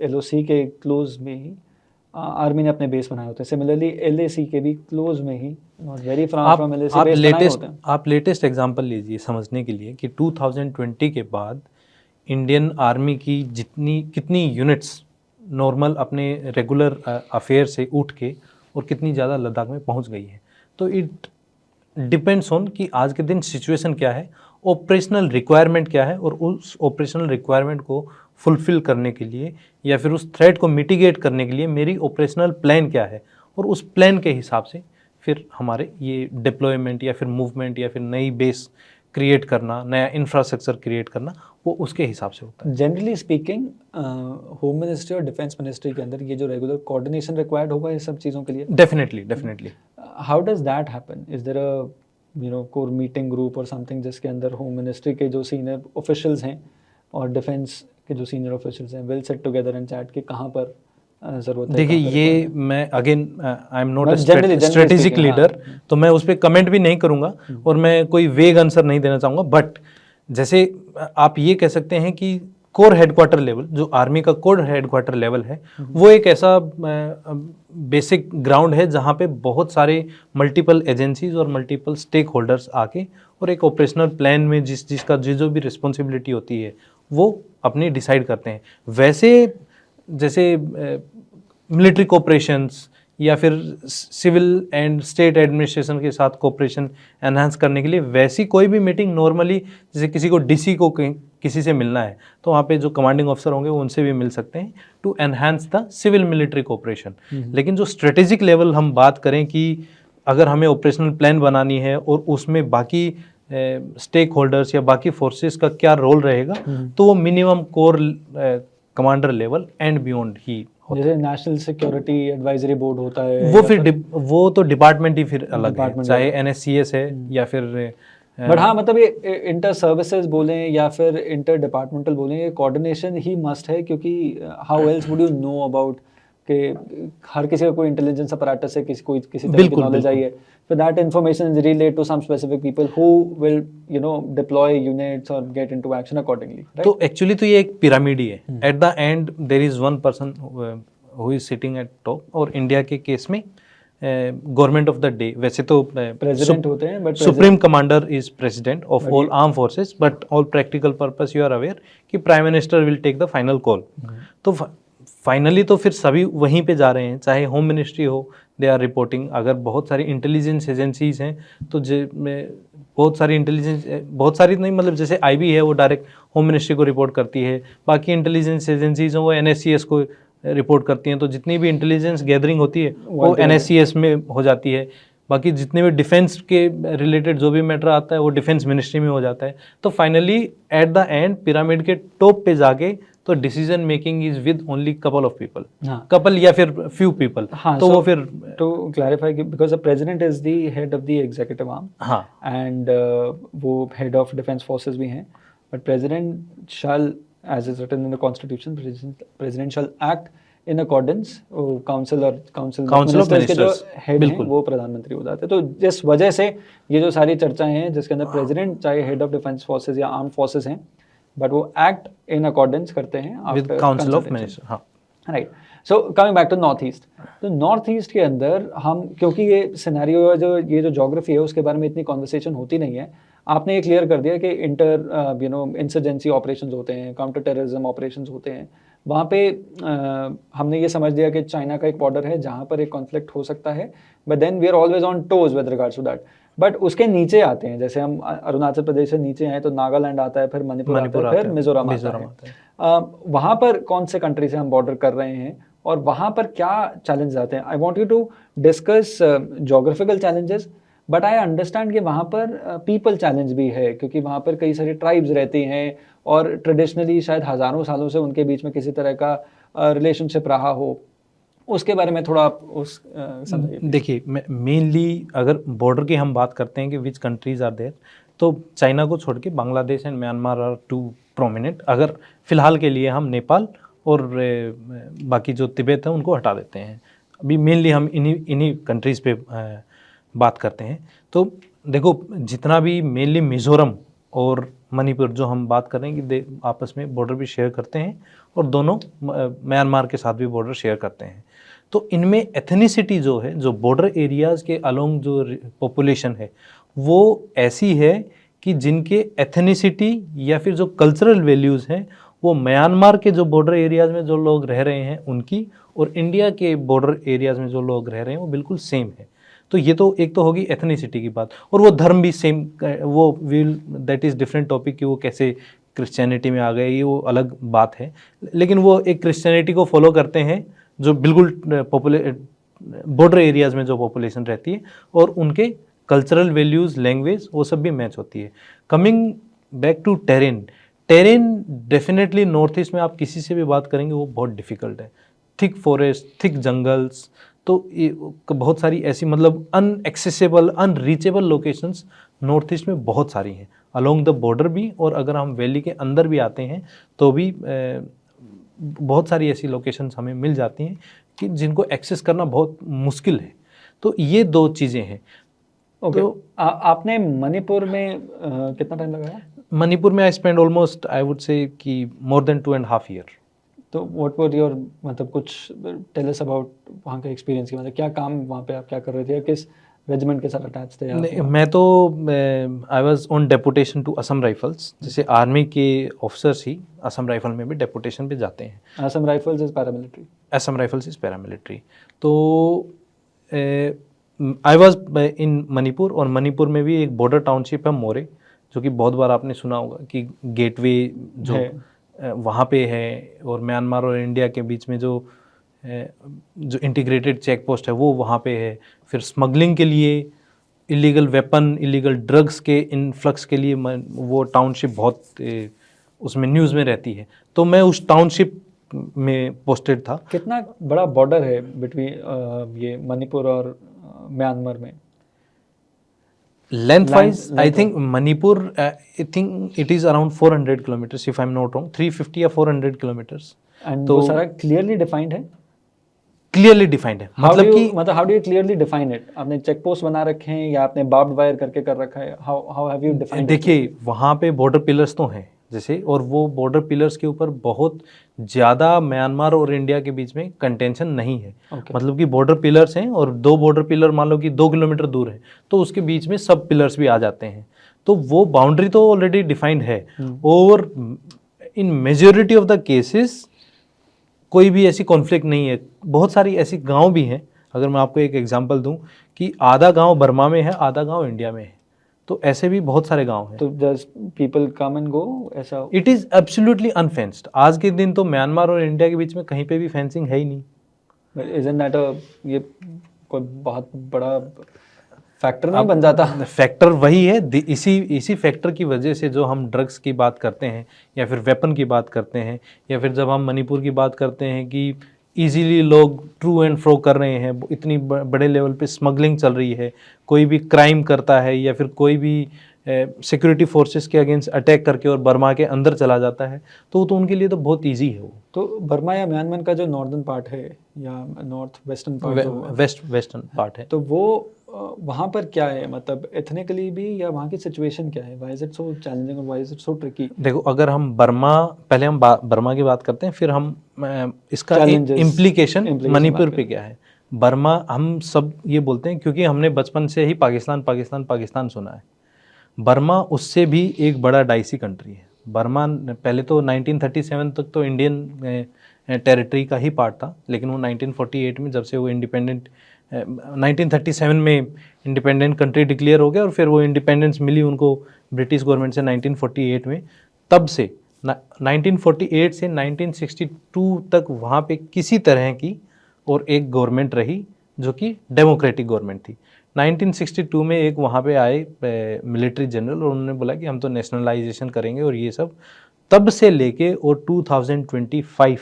LOC के क्लोज में ही आर्मी ने अपने बेस बनाए होते हैं। सिमिलरली LAC के भी क्लोज में ही वेरी फ्रॉम LAC बेस बनाए होते हैं। आप लेटेस्ट एग्जांपल लीजिए समझने के लिए कि 2020 के बाद इंडियन आर्मी की कितनी यूनिट्स नॉर्मल अपने रेगुलर अफेयर से उठ के और कितनी ज़्यादा लद्दाख में पहुंच गई है। तो इट डिपेंड्स ऑन कि आज के दिन सिचुएशन क्या है, ऑपरेशनल रिक्वायरमेंट क्या है, और उस ऑपरेशनल रिक्वायरमेंट को फुलफिल करने के लिए या फिर उस थ्रेट को मिटिगेट करने के लिए मेरी ऑपरेशनल प्लान क्या है, और उस प्लान के हिसाब से फिर हमारे ये डिप्लॉयमेंट या फिर मूवमेंट या फिर नई बेस क्रिएट करना, नया इंफ्रास्ट्रक्चर क्रिएट करना, वो उसके हिसाब से होता है। जनरली स्पीकिंग होम मिनिस्ट्री और डिफेंस मिनिस्ट्री के अंदर ये जो रेगुलर कोऑर्डिनेशन रिक्वायर्ड होगा ये सब चीज़ों के लिए, definitely how does that happen? Is there a core meeting group और समथिंग जिसके अंदर होम मिनिस्ट्री के जो सीनियर ऑफिशियल्स हैं और डिफेंस के जो सीनियर ऑफिशियल्स हैं will sit together and chat कि कहाँ पर ज़रूरत है? देखिए, ये मैं again I am not Generally strategic speaking, leader, तो मैं उस पर कमेंट भी नहीं करूँगा और मैं कोई वेग आंसर नहीं देना चाहूँगा। बट जैसे आप ये कह सकते हैं कि कोर हेडक्वार्टर लेवल, जो आर्मी का कोर हेडक्वार्टर लेवल है, वो एक ऐसा बेसिक ग्राउंड है जहाँ पे बहुत सारे मल्टीपल एजेंसीज और मल्टीपल स्टेक होल्डर्स आके और एक ऑपरेशनल प्लान में जिसका जो भी रिस्पॉन्सिबिलिटी होती है वो अपनी डिसाइड करते हैं। वैसे जैसे मिलिट्री कोऑपरेशंस या फिर सिविल एंड स्टेट एडमिनिस्ट्रेशन के साथ कोऑपरेशन एनहांस करने के लिए वैसी कोई भी मीटिंग नॉर्मली, जैसे किसी को डीसी को किसी से मिलना है तो वहाँ पे जो कमांडिंग ऑफिसर होंगे वो उनसे भी मिल सकते हैं to enhance the civil military cooperation. लेकिन जो स्ट्रेटेजिक लेवल हम बात करें कि अगर हमें ऑपरेशनल प्लान बनानी है और उसमें बाकी स्टेक होल्डर्स या बाकी फोर्सेस का क्या रोल रहेगा, तो वो minimum core commander level and beyond ही। जैसे नेशनल सिक्योरिटी एडवाइजरी बोर्ड होता है वो फिर वो तो डिपार्टमेंट ही फिर अलग है, चाहे NSCS है या फिर बट हाँ, मतलब ये इंटर सर्विसेज बोलें या फिर इंटर डिपार्टमेंटल बोलें, ये कोऑर्डिनेशन ही मस्ट है, क्योंकि how else would you know about कि हर किसी का कोई इंटेलिजेंस अपैरेटस है, किसी तरह की नॉलेज आई है, फिर that information is relate to some specific people who will deploy units और गेट इनटू एक्शन अकॉर्डिंगली। तो एक्चुअली तो ये एक पिरामिड ही है। At the end there is one person who is sitting at top, और इंडिया के केस में गवर्नमेंट ऑफ द डे वैसे तो प्रेसिडेंट होते हैं, but supreme commander is president of all arm forces, but all practical purpose you are aware कि prime minister will take the final call. तो फाइनली तो फिर सभी वहीं पे जा रहे हैं, चाहे होम मिनिस्ट्री हो, दे आर रिपोर्टिंग। अगर बहुत सारी इंटेलिजेंस एजेंसीज हैं तो बहुत सारी नहीं, मतलब जैसे IB है वो डायरेक्ट होम मिनिस्ट्री को रिपोर्ट करती है, बाकी इंटेलिजेंस एजेंसीज हैं वो NSCS को रिपोर्ट करती हैं। तो जितनी भी इंटेलिजेंस गैदरिंग होती है वो NSCS में हो जाती है। बाकी जितने भी डिफेंस के रिलेटेड जो भी मैटर आता है वो डिफेंस मिनिस्ट्री में हो जाता है। तो finally at the end pyramid के टॉप पे जाके तो decision making is with only couple of people, couple या फिर फ्यू पीपल। तो वो फिर to clarify, because the president is the head of the executive arm, हाँ, एंड वो हेड ऑफ डिफेंस फोर्सेस भी हैं, but president shall, as is written in the constitution, president shall act in accordance, council of ministers के जो हेड हैं वो प्रधानमंत्री हो जाते हैं। तो जिस वजह से ये जो सारी चर्चाएं हैं जिसके अंदर प्रेसिडेंट चाहे हेड ऑफ डिफेंस फोर्सेस या आर्म फोर्सेस हैं, बट वो एक्ट इन अकॉर्डेंस करते हैं विद काउंसिल ऑफ मिनिस्टर। हाँ, right. So coming back to north east, तो नॉर्थ ईस्ट के अंदर हम, क्योंकि ये सिनेरियो ये जो ज्योग्राफी है उसके बारे में इतनी कॉन्वर्सेशन होती नहीं है, आपने ये क्लियर कर दिया कि इंसर्जेंसी ऑपरेशंस होते हैं, काउंटर टेररिज्म ऑपरेशंस होते हैं। वहाँ पे हमने ये समझ लिया कि चाइना का एक बॉर्डर है जहाँ पर एक कॉन्फ्लिक्ट हो सकता है, but then we are always on toes with regards to that. But उसके नीचे आते हैं, जैसे हम अरुणाचल प्रदेश से नीचे आए तो नागालैंड आता है, फिर मणिपुर आता है, फिर मिजोरम आता है। वहाँ पर कौन से कंट्री से हम बॉर्डर कर रहे हैं और वहाँ पर क्या चैलेंज आते हैं? I want you to discuss geographical challenges, but I understand कि वहाँ पर पीपल चैलेंज भी है, क्योंकि वहाँ पर कई सारी ट्राइब्स रहती हैं और ट्रेडिशनली शायद हज़ारों सालों से उनके बीच में किसी तरह का रिलेशनशिप रहा हो। उसके बारे में थोड़ा आप समझाइए। देखिए, मेनली अगर बॉर्डर की हम बात करते हैं कि विच कंट्रीज आर देयर, तो चाइना को छोड़ के Bangladesh and Myanmar are two prominent. अगर फिलहाल के लिए हम नेपाल और बाकी जो तिब्बत है उनको हटा देते हैं, अभी मेनली हम इन्हीं कंट्रीज़ पे बात करते हैं। तो देखो, जितना भी मेनली मिज़ोरम और मणिपुर जो हम बात कर रहे हैं कि आपस में बॉर्डर भी शेयर करते हैं और दोनों म्यांमार के साथ भी बॉर्डर शेयर करते हैं। तो इनमें एथनिसिटी जो है, जो बॉर्डर एरियाज़ के अलोंग जो पॉपुलेशन है वो ऐसी है कि जिनके एथनिसिटी या फिर जो कल्चरल वैल्यूज़ हैं वो म्यांमार के जो बॉर्डर एरियाज़ में जो लोग रह रहे हैं उनकी, और इंडिया के बॉर्डर एरियाज़ में जो लोग रह रहे हैं वो बिल्कुल सेम है। तो ये तो एक तो होगी एथनिसिटी की बात, और वो धर्म भी सेम, वो will that is different topic कि वो कैसे क्रिश्चियनिटी में आ गए, ये वो अलग बात है। लेकिन वो एक क्रिश्चियनिटी को फॉलो करते हैं जो बिल्कुल बॉर्डर एरियाज़ में जो पॉपुलेशन रहती है, और उनके कल्चरल वैल्यूज़, लैंग्वेज, वो सब भी मैच होती है। Coming back to terrain, terrain definitely north east में आप किसी से भी बात करेंगे वो बहुत डिफ़िकल्ट है। थिक फॉरेस्ट, थिक जंगल्स, तो ये बहुत सारी ऐसी मतलब unaccessible, unreachable locations north east में बहुत सारी हैं, अलोंग द बॉर्डर भी, और अगर हम वैली के अंदर भी आते हैं तो भी बहुत सारी ऐसी लोकेशंस हमें मिल जाती हैं कि जिनको एक्सेस करना बहुत मुश्किल है। तो ये दो चीज़ें हैं। ओके, तो आपने मणिपुर में कितना टाइम लगाया? मणिपुर में I spend almost, I would say कि मोर देन 2.5 ईयर। तो व्हाट वर योर, मतलब कुछ टेल अस अबाउट वहाँ का एक्सपीरियंस की, मतलब क्या काम वहाँ पे आप क्या कर रहे थे, या किस रेजिमेंट के साथ अटैच थे आप? नहीं, मैं तो I was on deputation to Assam rifles, जैसे आर्मी के ऑफिसर्स ही असम राइफल में भी डेपुटेशन पे जाते हैं। Assam rifles is paramilitary? Assam rifles is paramilitary. तो आई वाज इन मणिपुर, और मणिपुर में भी एक बॉर्डर टाउनशिप है मोरे, जो कि बहुत बार आपने सुना होगा कि गेटवे जो वहाँ पे है, और म्यांमार और इंडिया के बीच में जो इंटीग्रेटेड चेक पोस्ट है वो वहाँ पे है। फिर स्मगलिंग के लिए, इलीगल वेपन, इलीगल ड्रग्स के इनफ्लक्स के लिए वो टाउनशिप बहुत उसमें न्यूज़ में रहती है। तो मैं उस टाउनशिप में पोस्टेड था। कितना बड़ा बॉर्डर है बिटवीन ये मणिपुर और म्यांमार में? Length wise I think Manipur, I think it is around 400 kilometres, if I am not wrong, 350 या 400 किलोमीटर्स। एंड वो सारा क्लियरली डिफाइंड है? क्लियरली डिफाइंड है, मतलब कि how do you clearly define it? आपने चेक पोस्ट बना रखे हैं या आपने बार्ब्ड वायर करके कर रखा है? How have you defined? देखिए, वहाँ पे बॉर्डर पिलर्स तो हैं जैसे, और वो बॉर्डर पिलर्स के ऊपर बहुत ज़्यादा म्यांमार और इंडिया के बीच में कंटेंशन नहीं है। मतलब कि बॉर्डर पिलर्स हैं, और दो बॉर्डर पिलर मान लो कि 2 किलोमीटर दूर है, तो उसके बीच में सब पिलर्स भी आ जाते हैं। तो वो बाउंड्री तो ऑलरेडी डिफाइंड है। और इन मेजॉरिटी ऑफ द केसेस कोई भी ऐसी कॉन्फ्लिक्ट नहीं है। बहुत सारी ऐसी गांव भी हैं, अगर मैं आपको एक एग्जांपल दूं कि आधा गांव बर्मा में है, आधा गांव इंडिया में है, तो ऐसे भी बहुत सारे गांव हैं। तो just people come and go, ऐसा? It is absolutely unfenced. आज के दिन तो म्यांमार और इंडिया के बीच में कहीं पे भी फेंसिंग है ही नहीं। इजंट दैट ये कोई बहुत बड़ा फैक्टर नहीं बन जाता? फैक्टर वही है, इसी फैक्टर की वजह से जो हम ड्रग्स की बात करते हैं, या फिर वेपन की बात करते हैं, या फिर जब हम मणिपुर की बात करते हैं कि इजीली लोग ट्रू एंड फ्रो कर रहे हैं, इतनी बड़े लेवल पे स्मगलिंग चल रही है, कोई भी क्राइम करता है या फिर कोई भी सिक्योरिटी फोर्सेस के अगेंस्ट अटैक करके और बर्मा के अंदर चला जाता है, तो उनके लिए तो बहुत ईजी है वो। तो बर्मा या म्यांमार का जो नॉर्दर्न पार्ट है या north western part, western part है, तो वो वहाँ पर क्या है, मतलब एथनिकली भी, या वहाँ की सिचुएशन क्या है? Why is it so challenging और why is it so tricky? देखो, अगर हम पहले हम बर्मा की बात करते हैं, फिर हम इसका इम्प्लीकेशन मणिपुर पे क्या है। बर्मा हम सब ये बोलते हैं क्योंकि हमने बचपन से ही पाकिस्तान पाकिस्तान पाकिस्तान सुना है। बर्मा उससे भी एक बड़ा डाइसी कंट्री है। बर्मा पहले तो 1937 तक तो इंडियन टेरिटरी का ही पार्ट था, लेकिन वो 1948 में जब से वो 1937 में इंडिपेंडेंट कंट्री डिक्लेयर हो गया, और फिर वो इंडिपेंडेंस मिली उनको ब्रिटिश गवर्नमेंट से 1948 में, तब से 1948 से 1962 तक वहाँ पे किसी तरह की और एक गवर्नमेंट रही जो कि डेमोक्रेटिक गवर्नमेंट थी। 1962 में एक वहाँ पे आए मिलिट्री जनरल और उन्होंने बोला कि हम तो नेशनलाइजेशन करेंगे और ये सब। तब से लेके और 2025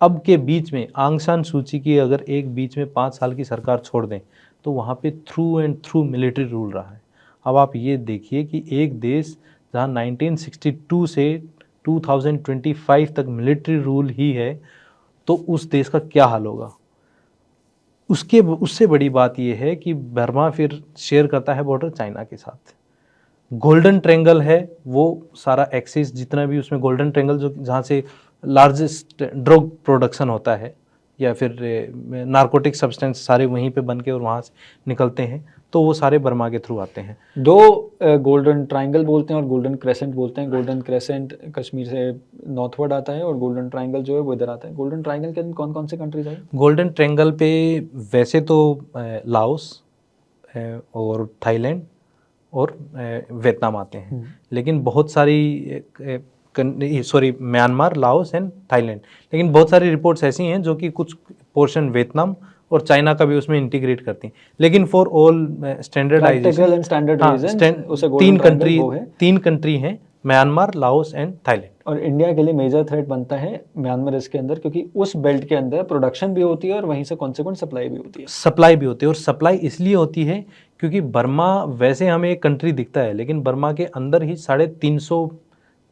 अब के बीच में आंग सान सूची की अगर एक बीच में 5 साल की सरकार छोड़ दें तो वहाँ पे through and through military rule रहा है। अब आप ये देखिए कि एक देश जहाँ 1962 से 2025 तक मिलिट्री रूल ही है तो उस देश का क्या हाल होगा। उससे बड़ी बात यह है कि बर्मा फिर शेयर करता है बॉर्डर चाइना के साथ। गोल्डन ट्रायंगल है वो सारा एक्सिस जितना भी उसमें गोल्डन ट्रायंगल जो जहाँ से लार्जेस्ट ड्रग प्रोडक्शन होता है या फिर नारकोटिक सब्सटेंस सारे वहीं पे बन के और वहाँ से निकलते हैं तो वो सारे बर्मा के थ्रू आते हैं। दो गोल्डन ट्रायंगल बोलते हैं और गोल्डन क्रेसेंट बोलते हैं। गोल्डन क्रेसेंट कश्मीर से नॉर्थवर्ड आता है और गोल्डन ट्रायंगल जो है वो इधर आता है। गोल्डन ट्रायंगल के अंदर कौन कौन से कंट्रीज आए? गोल्डन ट्रायंगल पे वैसे तो लाओस और थाईलैंड और वियतनाम आते हैं, लेकिन बहुत सारी म्यांमार, लाओस एंड थाईलैंड, लेकिन बहुत सारी रिपोर्ट्स ऐसी हैं जो कि कुछ पोर्शन वियतनाम और चाइना का भी उसमें इंटीग्रेट करती हैं। लेकिन फॉर ऑल स्टैंडर्डाइजेशन तीन कंट्री हैं, म्यांमार, लाओस एंड थाईलैंड। और इंडिया के लिए मेजर थ्रेट बनता है म्यांमार इसके अंदर, क्योंकि उस बेल्ट के अंदर प्रोडक्शन भी होती है और वहीं से कॉन्सिक्वेंट सप्लाई भी होती है। और सप्लाई इसलिए होती है क्योंकि बर्मा वैसे हमें एक कंट्री दिखता है लेकिन बर्मा के अंदर ही 350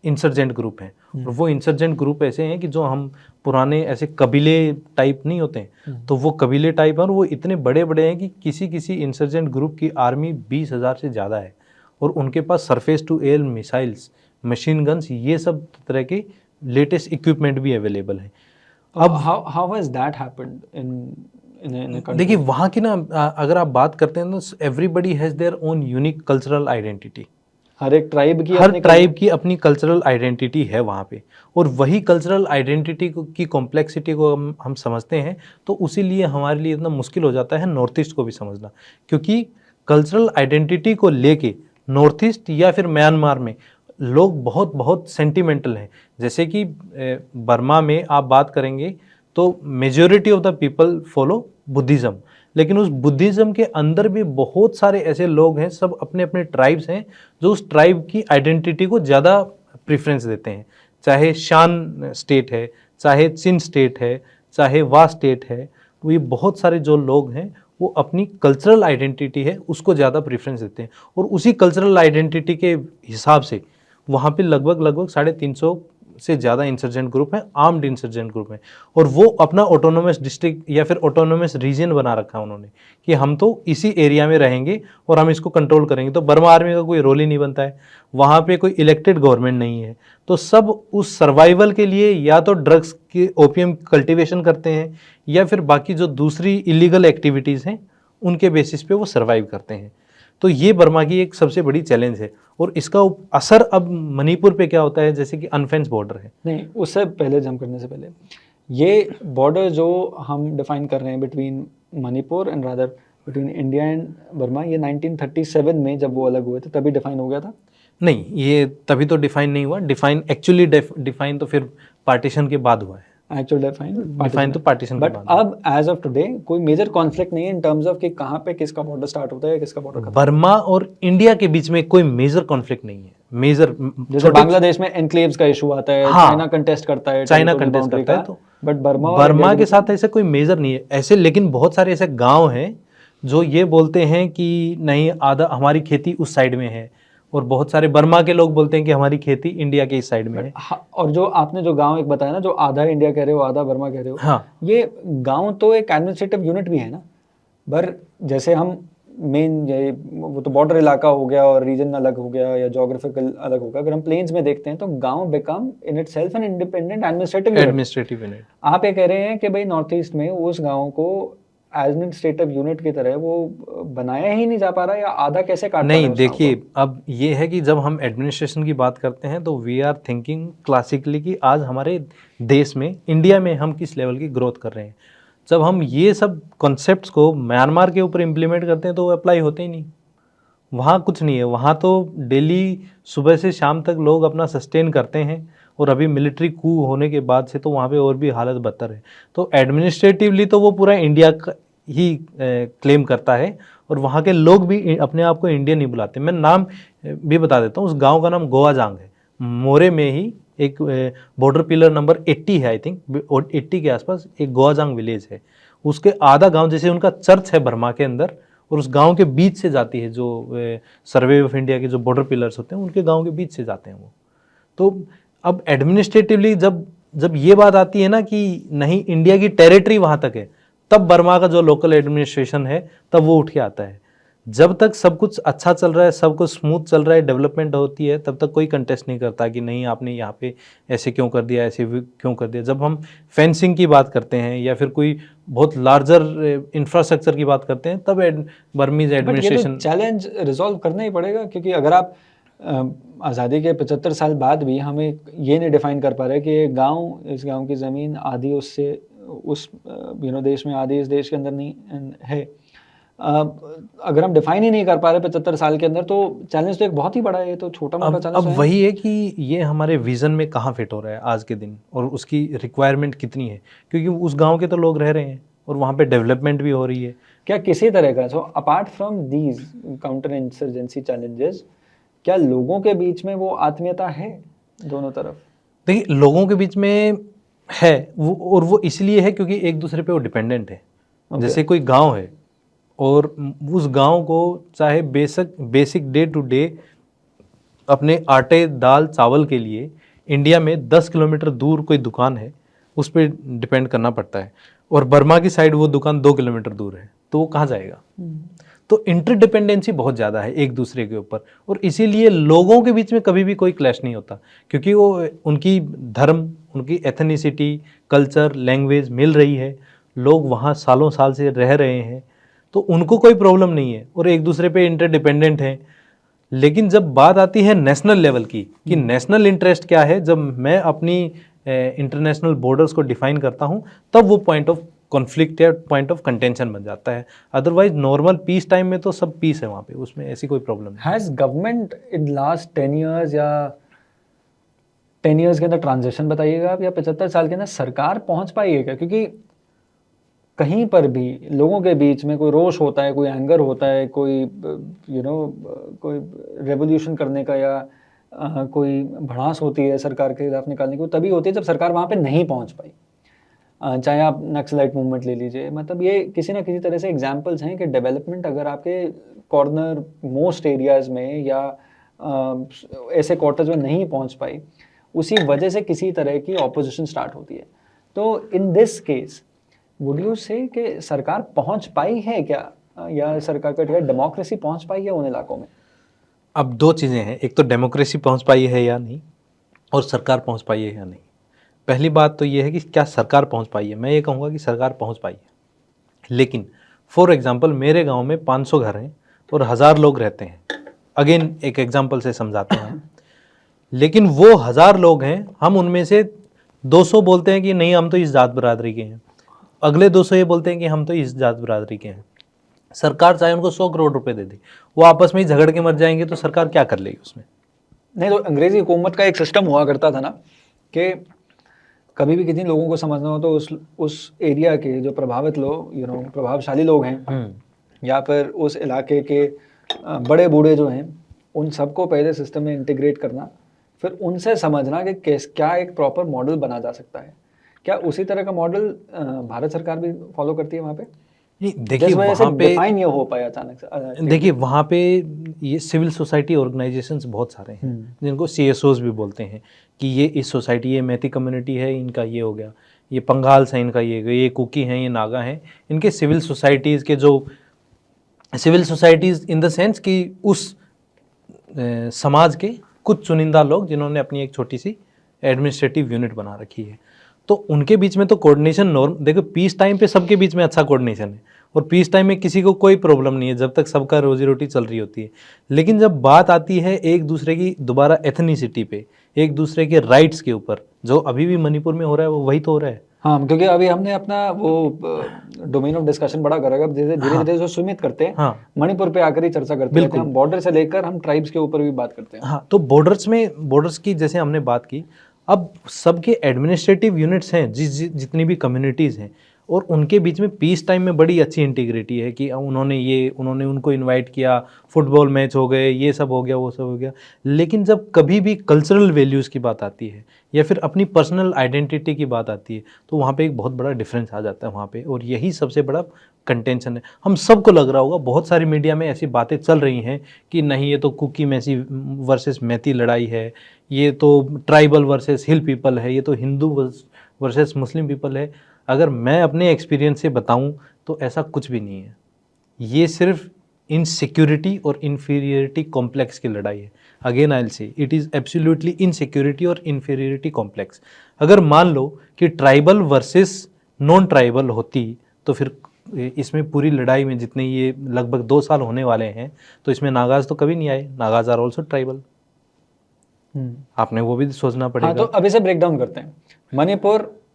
इंसर्जेंट ग्रुप हैं। और वो इंसर्जेंट ग्रुप ऐसे हैं कि जो हम पुराने ऐसे कबीले टाइप नहीं होते हैं, तो वो कबीले टाइप हैं और वो इतने बड़े बड़े हैं कि किसी इंसर्जेंट ग्रुप की आर्मी 20,000 से ज़्यादा है और उनके पास surface to air missiles, machine guns, ये सब तरह के लेटेस्ट इक्विपमेंट भी अवेलेबल हैं। अब how has that happened in देखिए वहाँ की ना अगर आप बात करते हैं तो everybody has their own unique cultural identity. Her tribe की अपनी कल्चरल आइडेंटिटी है वहाँ पे, और वही कल्चरल आइडेंटिटी की कॉम्प्लेक्सिटी को हम समझते हैं तो उसी लिए हमारे लिए इतना मुश्किल हो जाता है नॉर्थ ईस्ट को भी समझना, क्योंकि कल्चरल आइडेंटिटी को लेके नॉर्थ ईस्ट या फिर म्यांमार में लोग बहुत सेंटिमेंटल हैं। जैसे कि बर्मा में आप बात करेंगे तो majority of the people follow Buddhism, लेकिन उस बुद्धिज़्म के अंदर भी बहुत सारे ऐसे लोग हैं, सब अपने अपने ट्राइब्स हैं जो उस ट्राइब की आइडेंटिटी को ज़्यादा प्रेफरेंस देते हैं। चाहे शान स्टेट है, चाहे चिन स्टेट है, चाहे वा स्टेट है, वो ये बहुत सारे जो लोग हैं वो अपनी कल्चरल आइडेंटिटी है उसको ज़्यादा प्रेफरेंस देते हैं। और उसी कल्चरल आइडेंटिटी के हिसाब से वहाँ पे लगभग 350 से ज़्यादा इंसर्जेंट ग्रुप हैं, आर्म्ड इंसर्जेंट ग्रुप हैं, और वो अपना ऑटोनोमस डिस्ट्रिक्ट या फिर ऑटोनोमस रीजन बना रखा है उन्होंने कि हम तो इसी एरिया में रहेंगे और हम इसको कंट्रोल करेंगे। तो बर्मा आर्मी का कोई रोल ही नहीं बनता है, वहाँ पे कोई इलेक्टेड गवर्नमेंट नहीं है, तो सब उस सर्वाइवल के लिए या तो ड्रग्स की ओपियम कल्टिवेशन करते हैं या फिर बाकी जो दूसरी इलीगल एक्टिविटीज़ हैं उनके बेसिस पे वो सर्वाइव करते हैं। तो ये बर्मा की एक सबसे बड़ी चैलेंज है। और इसका असर अब मणिपुर पे क्या होता है, जैसे कि अनफेंस बॉर्डर है। नहीं, उससे पहले जंप करने से पहले ये बॉर्डर जो हम डिफाइन कर रहे हैं between Manipur and rather between India and Burma, ये 1937 में जब वो अलग हुए थे तभी डिफाइन हो गया था? नहीं, ये तभी तो डिफाइन नहीं हुआ। डिफाइन तो फिर पार्टीशन के बाद हुआ है। एक्चुअल डिफाइन तो पार्टीशन के बाद। अब एज ऑफ टुडे कोई मेजर कॉन्फ्लिक्ट नहीं है इन टर्म्स ऑफ कि कहाँ पे किसका बॉर्डर स्टार्ट होता है, किसका बॉर्डर खत्म। बर्मा और इंडिया के बीच में कोई मेजर कॉन्फ्लिक्ट नहीं है। मेजर जैसे बांग्लादेश में एनक्लेव्स का इशू आता है, हाँ, चाइना कंटेस्ट करता है तो बट बर्मा के साथ ऐसे कोई मेजर नहीं है ऐसे। लेकिन बहुत सारे ऐसे गांव हैं जो ये बोलते हैं कि नहीं, आधा हमारी खेती उस साइड में है, और बहुत सारे बर्मा के लोग बोलते हैं कि हमारी खेती इंडिया के इस साइड में है। और जो आपने जो गांव एक बताया ना, जो आधा इंडिया कह रहे हो आधा बर्मा कह रहे हो, हाँ, ये गांव तो एक एडमिनिस्ट्रेटिव यूनिट भी है ना। पर जैसे हम मेन वो तो बॉर्डर इलाका हो गया और रीजन अलग हो गया या ज्योग्राफिकल अलग हो गया। अगर हम प्लेन्स में देखते हैं तो गांव become in itself an independent administrative unit. आप ये कह रहे हैं कि भाई नॉर्थ ईस्ट में उस गांव को एडमिनिस्ट्रेटिव यूनिट की तरह वो बनाया ही नहीं जा पा रहा, या आधा कैसे काट नहीं, देखिए अब ये है कि जब हम एडमिनिस्ट्रेशन की बात करते हैं तो वी आर थिंकिंग क्लासिकली कि आज हमारे देश में, इंडिया में हम किस लेवल की ग्रोथ कर रहे हैं। जब हम ये सब कॉन्सेप्ट्स को म्यांमार के ऊपर इम्प्लीमेंट करते हैं तो वो अप्लाई होते ही नहीं। वहाँ कुछ नहीं है, वहाँ तो डेली सुबह से शाम तक लोग अपना सस्टेन करते हैं और अभी मिलिट्री कू होने के बाद से तो वहाँ पे और भी हालत बदतर है। तो एडमिनिस्ट्रेटिवली तो वो पूरा इंडिया का ही क्लेम करता है, और वहाँ के लोग भी अपने आप को इंडियन नहीं बुलाते। मैं नाम भी बता देता हूँ, उस गांव का नाम गोवाजांग है। मोरे में ही एक बॉर्डर पिलर नंबर 80 है, आई थिंक 80 के आसपास एक गोवाजांग विलेज है। उसके आधा गांव, जैसे उनका चर्च है बर्मा के अंदर, और उस गांव के बीच से जाती है, जो सर्वे ऑफ इंडिया के जो बॉर्डर पिलर्स होते हैं उनके गांव के बीच से जाते हैं वो। तो अब एडमिनिस्ट्रेटिवली जब जब ये बात आती है ना कि नहीं, इंडिया की टेरिटरी वहां तक है, तब बर्मा का जो लोकल एडमिनिस्ट्रेशन है तब वो उठ के आता है। जब तक सब कुछ अच्छा चल रहा है, सब कुछ स्मूथ चल रहा है, डेवलपमेंट होती है, तब तक कोई कंटेस्ट नहीं करता कि नहीं आपने यहाँ पे ऐसे क्यों कर दिया, ऐसे क्यों कर दिया। जब हम फेंसिंग की बात करते हैं या फिर कोई बहुत लार्जर इंफ्रास्ट्रक्चर की बात करते हैं, तब बर्मीज बट ये एडमिनिस्ट्रेशन तो चैलेंज रिजॉल्व करना ही पड़ेगा, क्योंकि अगर आप आज़ादी के 75 साल बाद भी हमें ये नहीं डिफाइन कर पा रहे कि ये गांव, इस गांव की ज़मीन आधी उससे उस देश में, आधी इस देश के अंदर नहीं है। अगर हम डिफाइन ही नहीं कर पा रहे 75 साल के अंदर, तो चैलेंज तो एक बहुत ही बड़ा है, ये तो छोटा मोटा चैलेंज अब वही है कि ये हमारे विजन में कहाँ फिट हो रहा है आज के दिन, और उसकी रिक्वायरमेंट कितनी है, क्योंकि उस गांव के तो लोग रह रहे हैं और वहाँ पे डेवलपमेंट भी हो रही है। क्या किसी तरह का, so apart from these counter insurgency challenges, क्या लोगों के बीच में वो आत्मीयता है दोनों तरफ? देखिए, लोगों के बीच में है वो, और वो इसलिए है क्योंकि एक दूसरे पे वो डिपेंडेंट है। जैसे कोई गांव है और उस गांव को चाहे बेसिक डे टू डे अपने आटे दाल चावल के लिए इंडिया में 10 किलोमीटर दूर कोई दुकान है, उस पर डिपेंड करना पड़ता है, और बर्मा की साइड वो दुकान 2 किलोमीटर दूर है, तो वो कहाँ जाएगा? तो इंटरडिपेंडेंसी बहुत ज़्यादा है एक दूसरे के ऊपर, और इसीलिए लोगों के बीच में कभी भी कोई क्लैश नहीं होता, क्योंकि वो उनकी धर्म, उनकी एथनिसिटी, कल्चर, लैंग्वेज मिल रही है, लोग वहाँ सालों साल से रह रहे हैं, तो उनको कोई प्रॉब्लम नहीं है और एक दूसरे पे इंटरडिपेंडेंट हैं। लेकिन जब बात आती है नेशनल लेवल की, कि नेशनल इंटरेस्ट क्या है, जब मैं अपनी इंटरनेशनल बॉर्डर्स को डिफाइन करता हूँ, तब वो पॉइंट ऑफ कॉन्फ्लिक्ट या पॉइंट ऑफ कंटेंशन बन जाता है। अदरवाइज नॉर्मल पीस टाइम में तो सब पीस है वहाँ पे, उसमें ऐसी कोई प्रॉब्लम नहीं। Has government in last 10 years या 10 ईयर्स के अंदर ट्रांजिशन बताइएगा आप, या 75 साल के अंदर सरकार पहुंच पाई है क्या? क्योंकि कहीं पर भी लोगों के बीच में कोई रोष होता है, कोई एंगर होता है, कोई कोई रेवोल्यूशन करने का, या कोई भड़ास होती है सरकार के खिलाफ निकालने की, तभी होती है जब सरकार वहाँ पे नहीं पहुँच पाई। चाहे आप नक्सलाइट मूवमेंट ले लीजिए, मतलब ये किसी ना किसी तरह से एग्जांपल्स हैं कि डेवलपमेंट अगर आपके कॉर्नर मोस्ट एरियाज़ में या ऐसे क्वार्टर्स में नहीं पहुँच पाई, उसी वजह से किसी तरह की ऑपोजिशन स्टार्ट होती है। तो in this case would you से कि सरकार पहुँच पाई है क्या, या सरकार का डेमोक्रेसी पहुँच पाई है उन इलाकों में? अब दो चीज़ें हैं, एक तो डेमोक्रेसी पहुँच पाई है या नहीं, और सरकार पहुँच पाई है या नहीं। पहली बात तो ये है कि क्या सरकार पहुँच पाई है। मैं ये कहूँगा कि सरकार पहुँच पाई है, लेकिन फॉर एग्जांपल मेरे गांव में 500 घर हैं और 1000 लोग रहते हैं। अगेन एक एग्जांपल से समझाते हैं, लेकिन वो 1000 लोग हैं, हम उनमें से 200 बोलते हैं कि नहीं हम तो इस जात बरादरी के हैं, अगले 200 ये बोलते हैं कि हम तो इस जात बरादरी के हैं। सरकार चाहे उनको 100 करोड़ रुपए दे दे, वो आपस में ही झगड़ के मर जाएंगे, तो सरकार क्या कर लेगी उसमें? नहीं, तो अंग्रेजी हुकूमत का एक सिस्टम हुआ करता था ना कि कभी भी किसी लोगों को समझना हो तो उस एरिया के जो प्रभावित लोग, प्रभावशाली लोग हैं, या फिर उस इलाके के बड़े बूढ़े जो हैं, उन सबको पहले सिस्टम में इंटीग्रेट करना, फिर उनसे समझना कि क्या एक प्रॉपर मॉडल बना जा सकता है। क्या उसी तरह का मॉडल भारत सरकार भी फॉलो करती है वहाँ पे? देखिए वहाँ पे डिफाइन ये हो पाया अचानक से? देखिए वहाँ पे ये सिविल सोसाइटी ऑर्गेनाइजेशंस बहुत सारे हैं, जिनको CSOs भी बोलते हैं, कि ये इस सोसाइटी, ये मैती कम्युनिटी है, इनका ये हो गया, ये पंगाल्स हैं, इनका ये कुकी हैं, ये नागा हैं, इनके सिविल सोसाइटीज़ के जो civil societies in the sense कि उस समाज के कुछ चुनिंदा लोग जिन्होंने अपनी एक छोटी सी एडमिनिस्ट्रेटिव यूनिट बना रखी है, तो उनके बीच में तो कोऑर्डिनेशन नॉर्म, देखो पीस टाइम पे सबके बीच में अच्छा कोऑर्डिनेशन है, और पीस टाइम में किसी को कोई प्रॉब्लम नहीं है जब तक सबका रोजी रोटी चल रही होती है। लेकिन जब बात आती है एक दूसरे की दोबारा एथनिसिटी पे, एक दूसरे के राइट्स के ऊपर, जो अभी भी मणिपुर में हो रहा है वो वही तो हो रहा है। हाँ, क्योंकि अभी हमने अपना वो डोमेन ऑफ डिस्कशन बड़ा करा, धीरे धीरे जो सीमित करते हैं, हाँ, मणिपुर पे आकर ही चर्चा करते हैं, हम बॉर्डर से लेकर हम ट्राइब्स के ऊपर भी बात करते हैं। हाँ, तो बॉर्डर्स की जैसे हमने बात की, अब सबके एडमिनिस्ट्रेटिव यूनिट्स हैं, जितनी भी कम्युनिटीज़ हैं, और उनके बीच में पीस टाइम में बड़ी अच्छी इंटीग्रिटी है कि उन्होंने उनको इनवाइट किया, फुटबॉल मैच हो गए, ये सब हो गया, वो सब हो गया। लेकिन जब कभी भी कल्चरल वैल्यूज़ की बात आती है या फिर अपनी पर्सनल आइडेंटिटी की बात आती है, तो वहाँ पे एक बहुत बड़ा डिफरेंस आ जाता है वहाँ पे, और यही सबसे बड़ा कंटेंशन है। हम सबको लग रहा होगा, बहुत सारी मीडिया में ऐसी बातें चल रही हैं कि नहीं, ये तो कुकी मैसी वर्सेस मैती लड़ाई है, ये तो ट्राइबल वर्सेस हिल पीपल है, ये तो हिंदू वर्सेस मुस्लिम पीपल है। अगर मैं अपने एक्सपीरियंस से बताऊं तो ऐसा कुछ भी नहीं है। ये सिर्फ इनसिक्योरिटी और इन्फीरियरिटी कॉम्प्लेक्स की लड़ाई है। अगेन आई विल से इट इज़ एब्सोल्युटली इनसिक्योरिटी और इन्फीरियरिटी कॉम्प्लेक्स। अगर मान लो कि ट्राइबल वर्सेस नॉन ट्राइबल होती, तो फिर इसमें पूरी लड़ाई में जितने ये लगभग 2 साल होने वाले हैं, तो इसमें नागाज तो कभी नहीं आए। Nagas are also tribal. आपने वो भी सोचना पड़ेगा। हाँ, तो अब इसे ब्रेक डाउन करते हैं।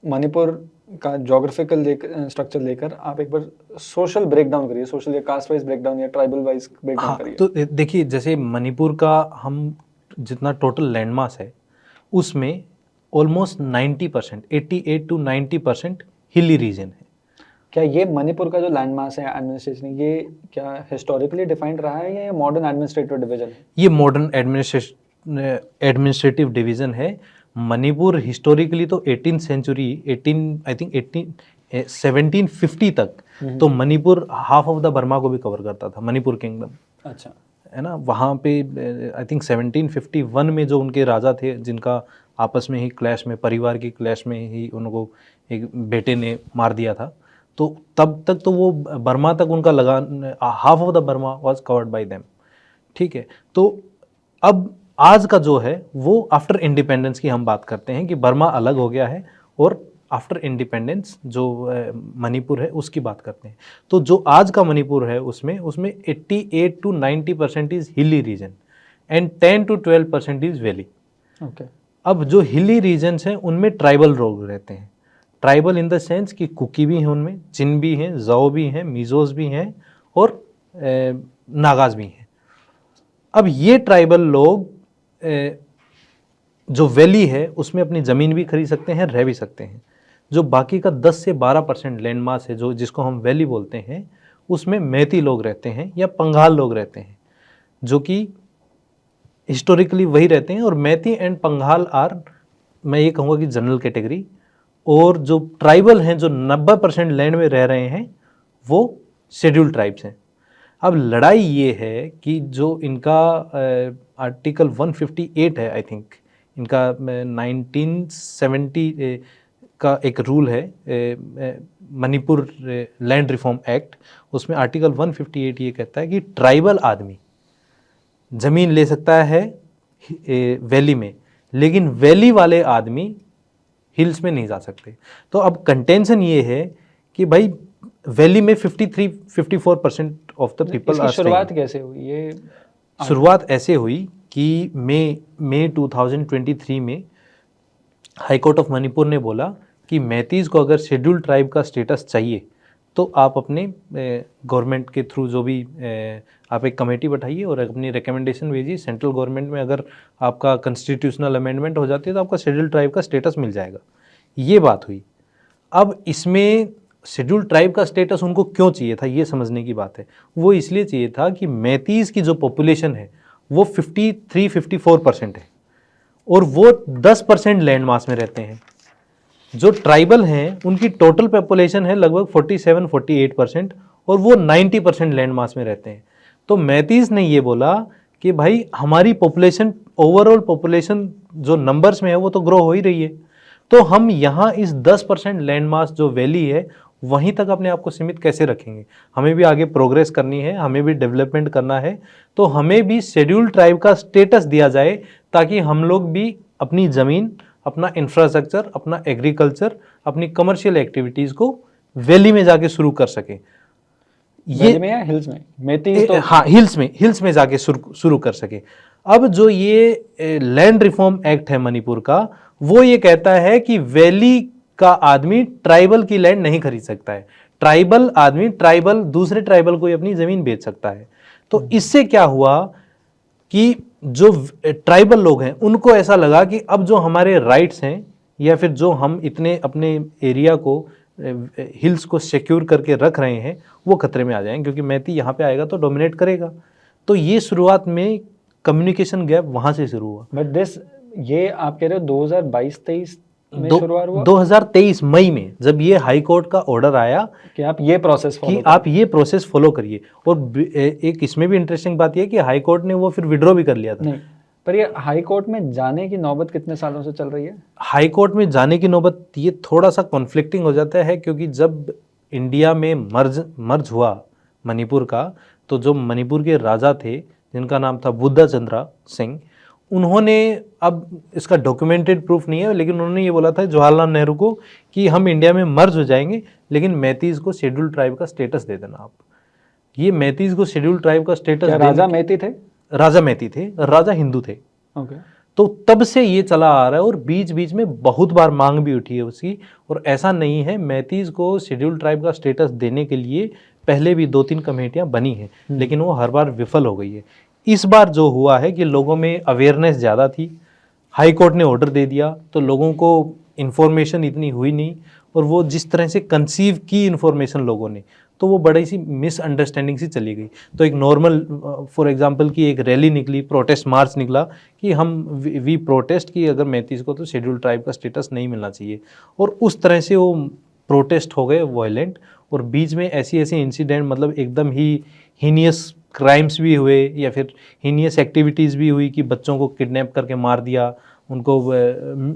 मणिपुर का ज्योग्राफिकल स्ट्रक्चर लेकर आप एक बार सोशल ब्रेकडाउन करिए, सोशल या कास्ट वाइज ब्रेकडाउन या ट्राइबल वाइज ब्रेकडाउन हाँ, करिए। तो देखिए, जैसे मणिपुर का हम जितना टोटल लैंडमास है, उसमें ऑलमोस्ट 90%, 88 to 90% हिली रीजन है। क्या ये मणिपुर का जो लैंडमास है एडमिनिस्ट्रेशन, ये क्या हिस्टोरिकली डिफाइंड रहा है या ये मॉडर्न एडमिनिस्ट्रेटिव डिवीजन है? ये मॉडर्न एडमिनिस्ट्रेटिव डिवीज़न है। मणिपुर हिस्टोरिकली तो 18th सेंचुरी, 1750 तक तो Manipur half of the Burma को भी कवर करता था, मणिपुर किंगडम। अच्छा, है ना। वहाँ पे आई थिंक 1751 में जो उनके राजा थे, जिनका आपस में ही क्लैश में, परिवार की क्लैश में ही उनको एक बेटे ने मार दिया था, तो तब तक तो वो बर्मा तक उनका लगान, half of the Burma was covered by them. ठीक है, तो अब आज का जो है वो आफ्टर इंडिपेंडेंस की हम बात करते हैं कि बर्मा अलग हो गया है, और आफ्टर इंडिपेंडेंस जो मणिपुर है उसकी बात करते हैं। तो जो आज का मणिपुर है उसमें 88 to 90% is hilly region and 10 to 12% is valley. Okay. अब जो हिली रीजन्स हैं उनमें ट्राइबल लोग रहते हैं। ट्राइबल इन द सेंस कि कुकी भी हैं, उनमें चिन भी हैं, जाओ भी हैं, मिजोस भी हैं, और नागाज भी हैं। अब ये ट्राइबल लोग जो वैली है उसमें अपनी ज़मीन भी खरीद सकते हैं, रह भी सकते हैं। जो बाकी का 10 से 12% लैंड मास है, जो जिसको हम वैली बोलते हैं, उसमें मैती लोग रहते हैं या पंगाल लोग रहते हैं, जो कि हिस्टोरिकली वही रहते हैं। और मैती एंड पंगाल आर, मैं ये कहूँगा कि जनरल कैटेगरी। और जो ट्राइबल हैं, जो 90% लैंड में रह रहे हैं, वो शेड्यूल्ड ट्राइब्स हैं। अब लड़ाई ये है कि जो इनका आर्टिकल 158 है, आई थिंक इनका 1970 का एक रूल है, मणिपुर लैंड रिफॉर्म एक्ट। उसमें आर्टिकल 158 ये कहता है कि ट्राइबल आदमी ज़मीन ले सकता है वैली में, लेकिन वैली वाले आदमी हिल्स में नहीं जा सकते। तो अब कंटेंशन ये है कि भाई वैली में 53-54% ऑफ द पीपल आर। शुरुआत कैसे हुई ये? शुरुआत ऐसे हुई कि मई 2023 में हाई कोर्ट ऑफ मणिपुर ने बोला कि मैतीज़ को अगर शेड्यूल्ड ट्राइब का स्टेटस चाहिए तो आप अपने गवर्नमेंट के थ्रू जो भी आप एक कमेटी बैठाइए और अपनी रिकमेंडेशन भेजिए सेंट्रल गवर्नमेंट में। अगर आपका कॉन्स्टिट्यूशनल अमेंडमेंट हो जाती है तो आपका शेड्यूल्ड ट्राइब का स्टेटस मिल जाएगा। ये बात हुई। अब इसमें शेड्यूल्ड ट्राइब का स्टेटस उनको क्यों चाहिए था, ये समझने की बात है। वो इसलिए चाहिए था कि मैतीज़ की जो पॉपुलेशन है वो 53-54% है, और वो 10% लैंड मास में रहते हैं। जो ट्राइबल हैं उनकी टोटल पॉपुलेशन है लगभग 47-48%, और वो 90% लैंड मास में रहते हैं। तो मैतीज़ ने ये बोला कि भाई हमारी पॉपुलेशन, ओवरऑल पॉपुलेशन जो नंबर्स में है वो तो ग्रो हो ही रही है, तो हम यहाँ इस 10% लैंड मास जो वैली है वहीं तक अपने आप को सीमित कैसे रखेंगे। हमें भी आगे प्रोग्रेस करनी है, हमें भी डेवलपमेंट करना है, तो हमें भी शेड्यूल्ड ट्राइब का स्टेटस दिया जाए, ताकि हम लोग भी अपनी ज़मीन, अपना इंफ्रास्ट्रक्चर, अपना एग्रीकल्चर, अपनी कमर्शियल एक्टिविटीज़ को वैली में जाके शुरू कर सकें। ये में या हिल्स में? मैतीज़ तो हाँ, हिल्स में जाके शुरू कर सके। अब जो ये लैंड रिफॉर्म एक्ट है मणिपुर का, वो ये कहता है कि वैली का आदमी ट्राइबल की लैंड नहीं खरीद सकता है। ट्राइबल आदमी दूसरे ट्राइबल को अपनी जमीन बेच सकता है। तो इससे क्या हुआ कि जो ट्राइबल लोग हैं उनको ऐसा लगा कि अब जो हमारे राइट्स हैं या फिर जो हम इतने अपने एरिया को हिल्स को सिक्योर करके रख रहे हैं वो खतरे में आ जाएंगे, क्योंकि मैती यहाँ पे आएगा तो डोमिनेट करेगा। तो ये शुरुआत में कम्युनिकेशन गैप वहाँ से शुरू हुआ। बट ये आप कह रहे हो 2022-23 में शुरुआत हुआ 2023 मई में, जब ये हाई कोर्ट का ऑर्डर आया कि आप ये प्रोसेस फॉलो करिए। और एक इसमें भी इंटरेस्टिंग बात यह कि हाई कोर्ट ने वो फिर विड्रॉ भी कर लिया था। नहीं, पर ये हाई कोर्ट में जाने की नौबत कितने सालों से चल रही है? हाई कोर्ट में जाने की नौबत ये थोड़ा सा कॉन्फ्लिक्टिंग हो जाता है, क्योंकि जब इंडिया में मर्ज हुआ मणिपुर का, तो जो मणिपुर के राजा थे जिनका नाम था बुद्धा चंद्रा सिंह, उन्होंने, अब इसका डॉक्यूमेंटेड प्रूफ नहीं है, लेकिन उन्होंने ये बोला था जवाहरलाल नेहरू को कि हम इंडिया में मर्ज हो जाएंगे लेकिन मैतीज को शेड्यूल ट्राइब का स्टेटस दे देना आप। ये मैतीज को शेड्यूल ट्राइब का स्टेटस, राजा मैती थे? राजा मैती थे, राजा हिंदू थे। ओके। तो तब से ये चला आ रहा है और बीच बीच में बहुत बार मांग भी उठी है उसकी। और ऐसा नहीं है, मैतीज को शेड्यूल ट्राइब का स्टेटस देने के लिए पहले भी 2-3 कमेटियां बनी हैं, लेकिन वो हर बार विफल हो गई है। इस बार जो हुआ है कि लोगों में अवेयरनेस ज़्यादा थी, हाई कोर्ट ने ऑर्डर दे दिया तो लोगों को इन्फॉर्मेशन इतनी हुई नहीं, और वो जिस तरह से कंसीव की इन्फॉर्मेशन लोगों ने, तो वो बड़ी सी मिसअंडरस्टैंडिंग सी चली गई। तो एक नॉर्मल, फॉर एग्जांपल की एक रैली निकली, प्रोटेस्ट मार्च निकला कि हम वी प्रोटेस्ट कि अगर मैतीज को तो शेड्यूल ट्राइब का स्टेटस नहीं मिलना चाहिए, और उस तरह से वो प्रोटेस्ट हो गए वायलेंट। और बीच में ऐसी इंसिडेंट, मतलब एकदम ही हीनियस क्राइम्स भी हुए या फिर हीनियस एक्टिविटीज़ भी हुई कि बच्चों को किडनैप करके मार दिया, उनको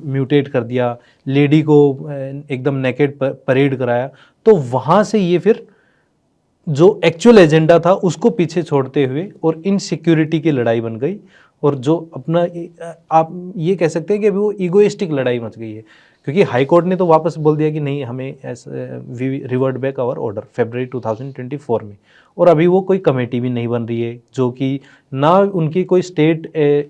म्यूटेट कर दिया, लेडी को एकदम नेकेड परेड कराया। तो वहाँ से ये फिर जो एक्चुअल एजेंडा था उसको पीछे छोड़ते हुए और इनसिक्योरिटी की लड़ाई बन गई, और जो अपना, आप ये कह सकते हैं कि अभी वो ईगोइस्टिक लड़ाई मच गई है, क्योंकि हाई कोर्ट ने तो वापस बोल दिया कि नहीं, हमें we revert back our order फरवरी 2024 में। और अभी वो कोई कमेटी भी नहीं बन रही है, जो कि ना उनकी कोई स्टेट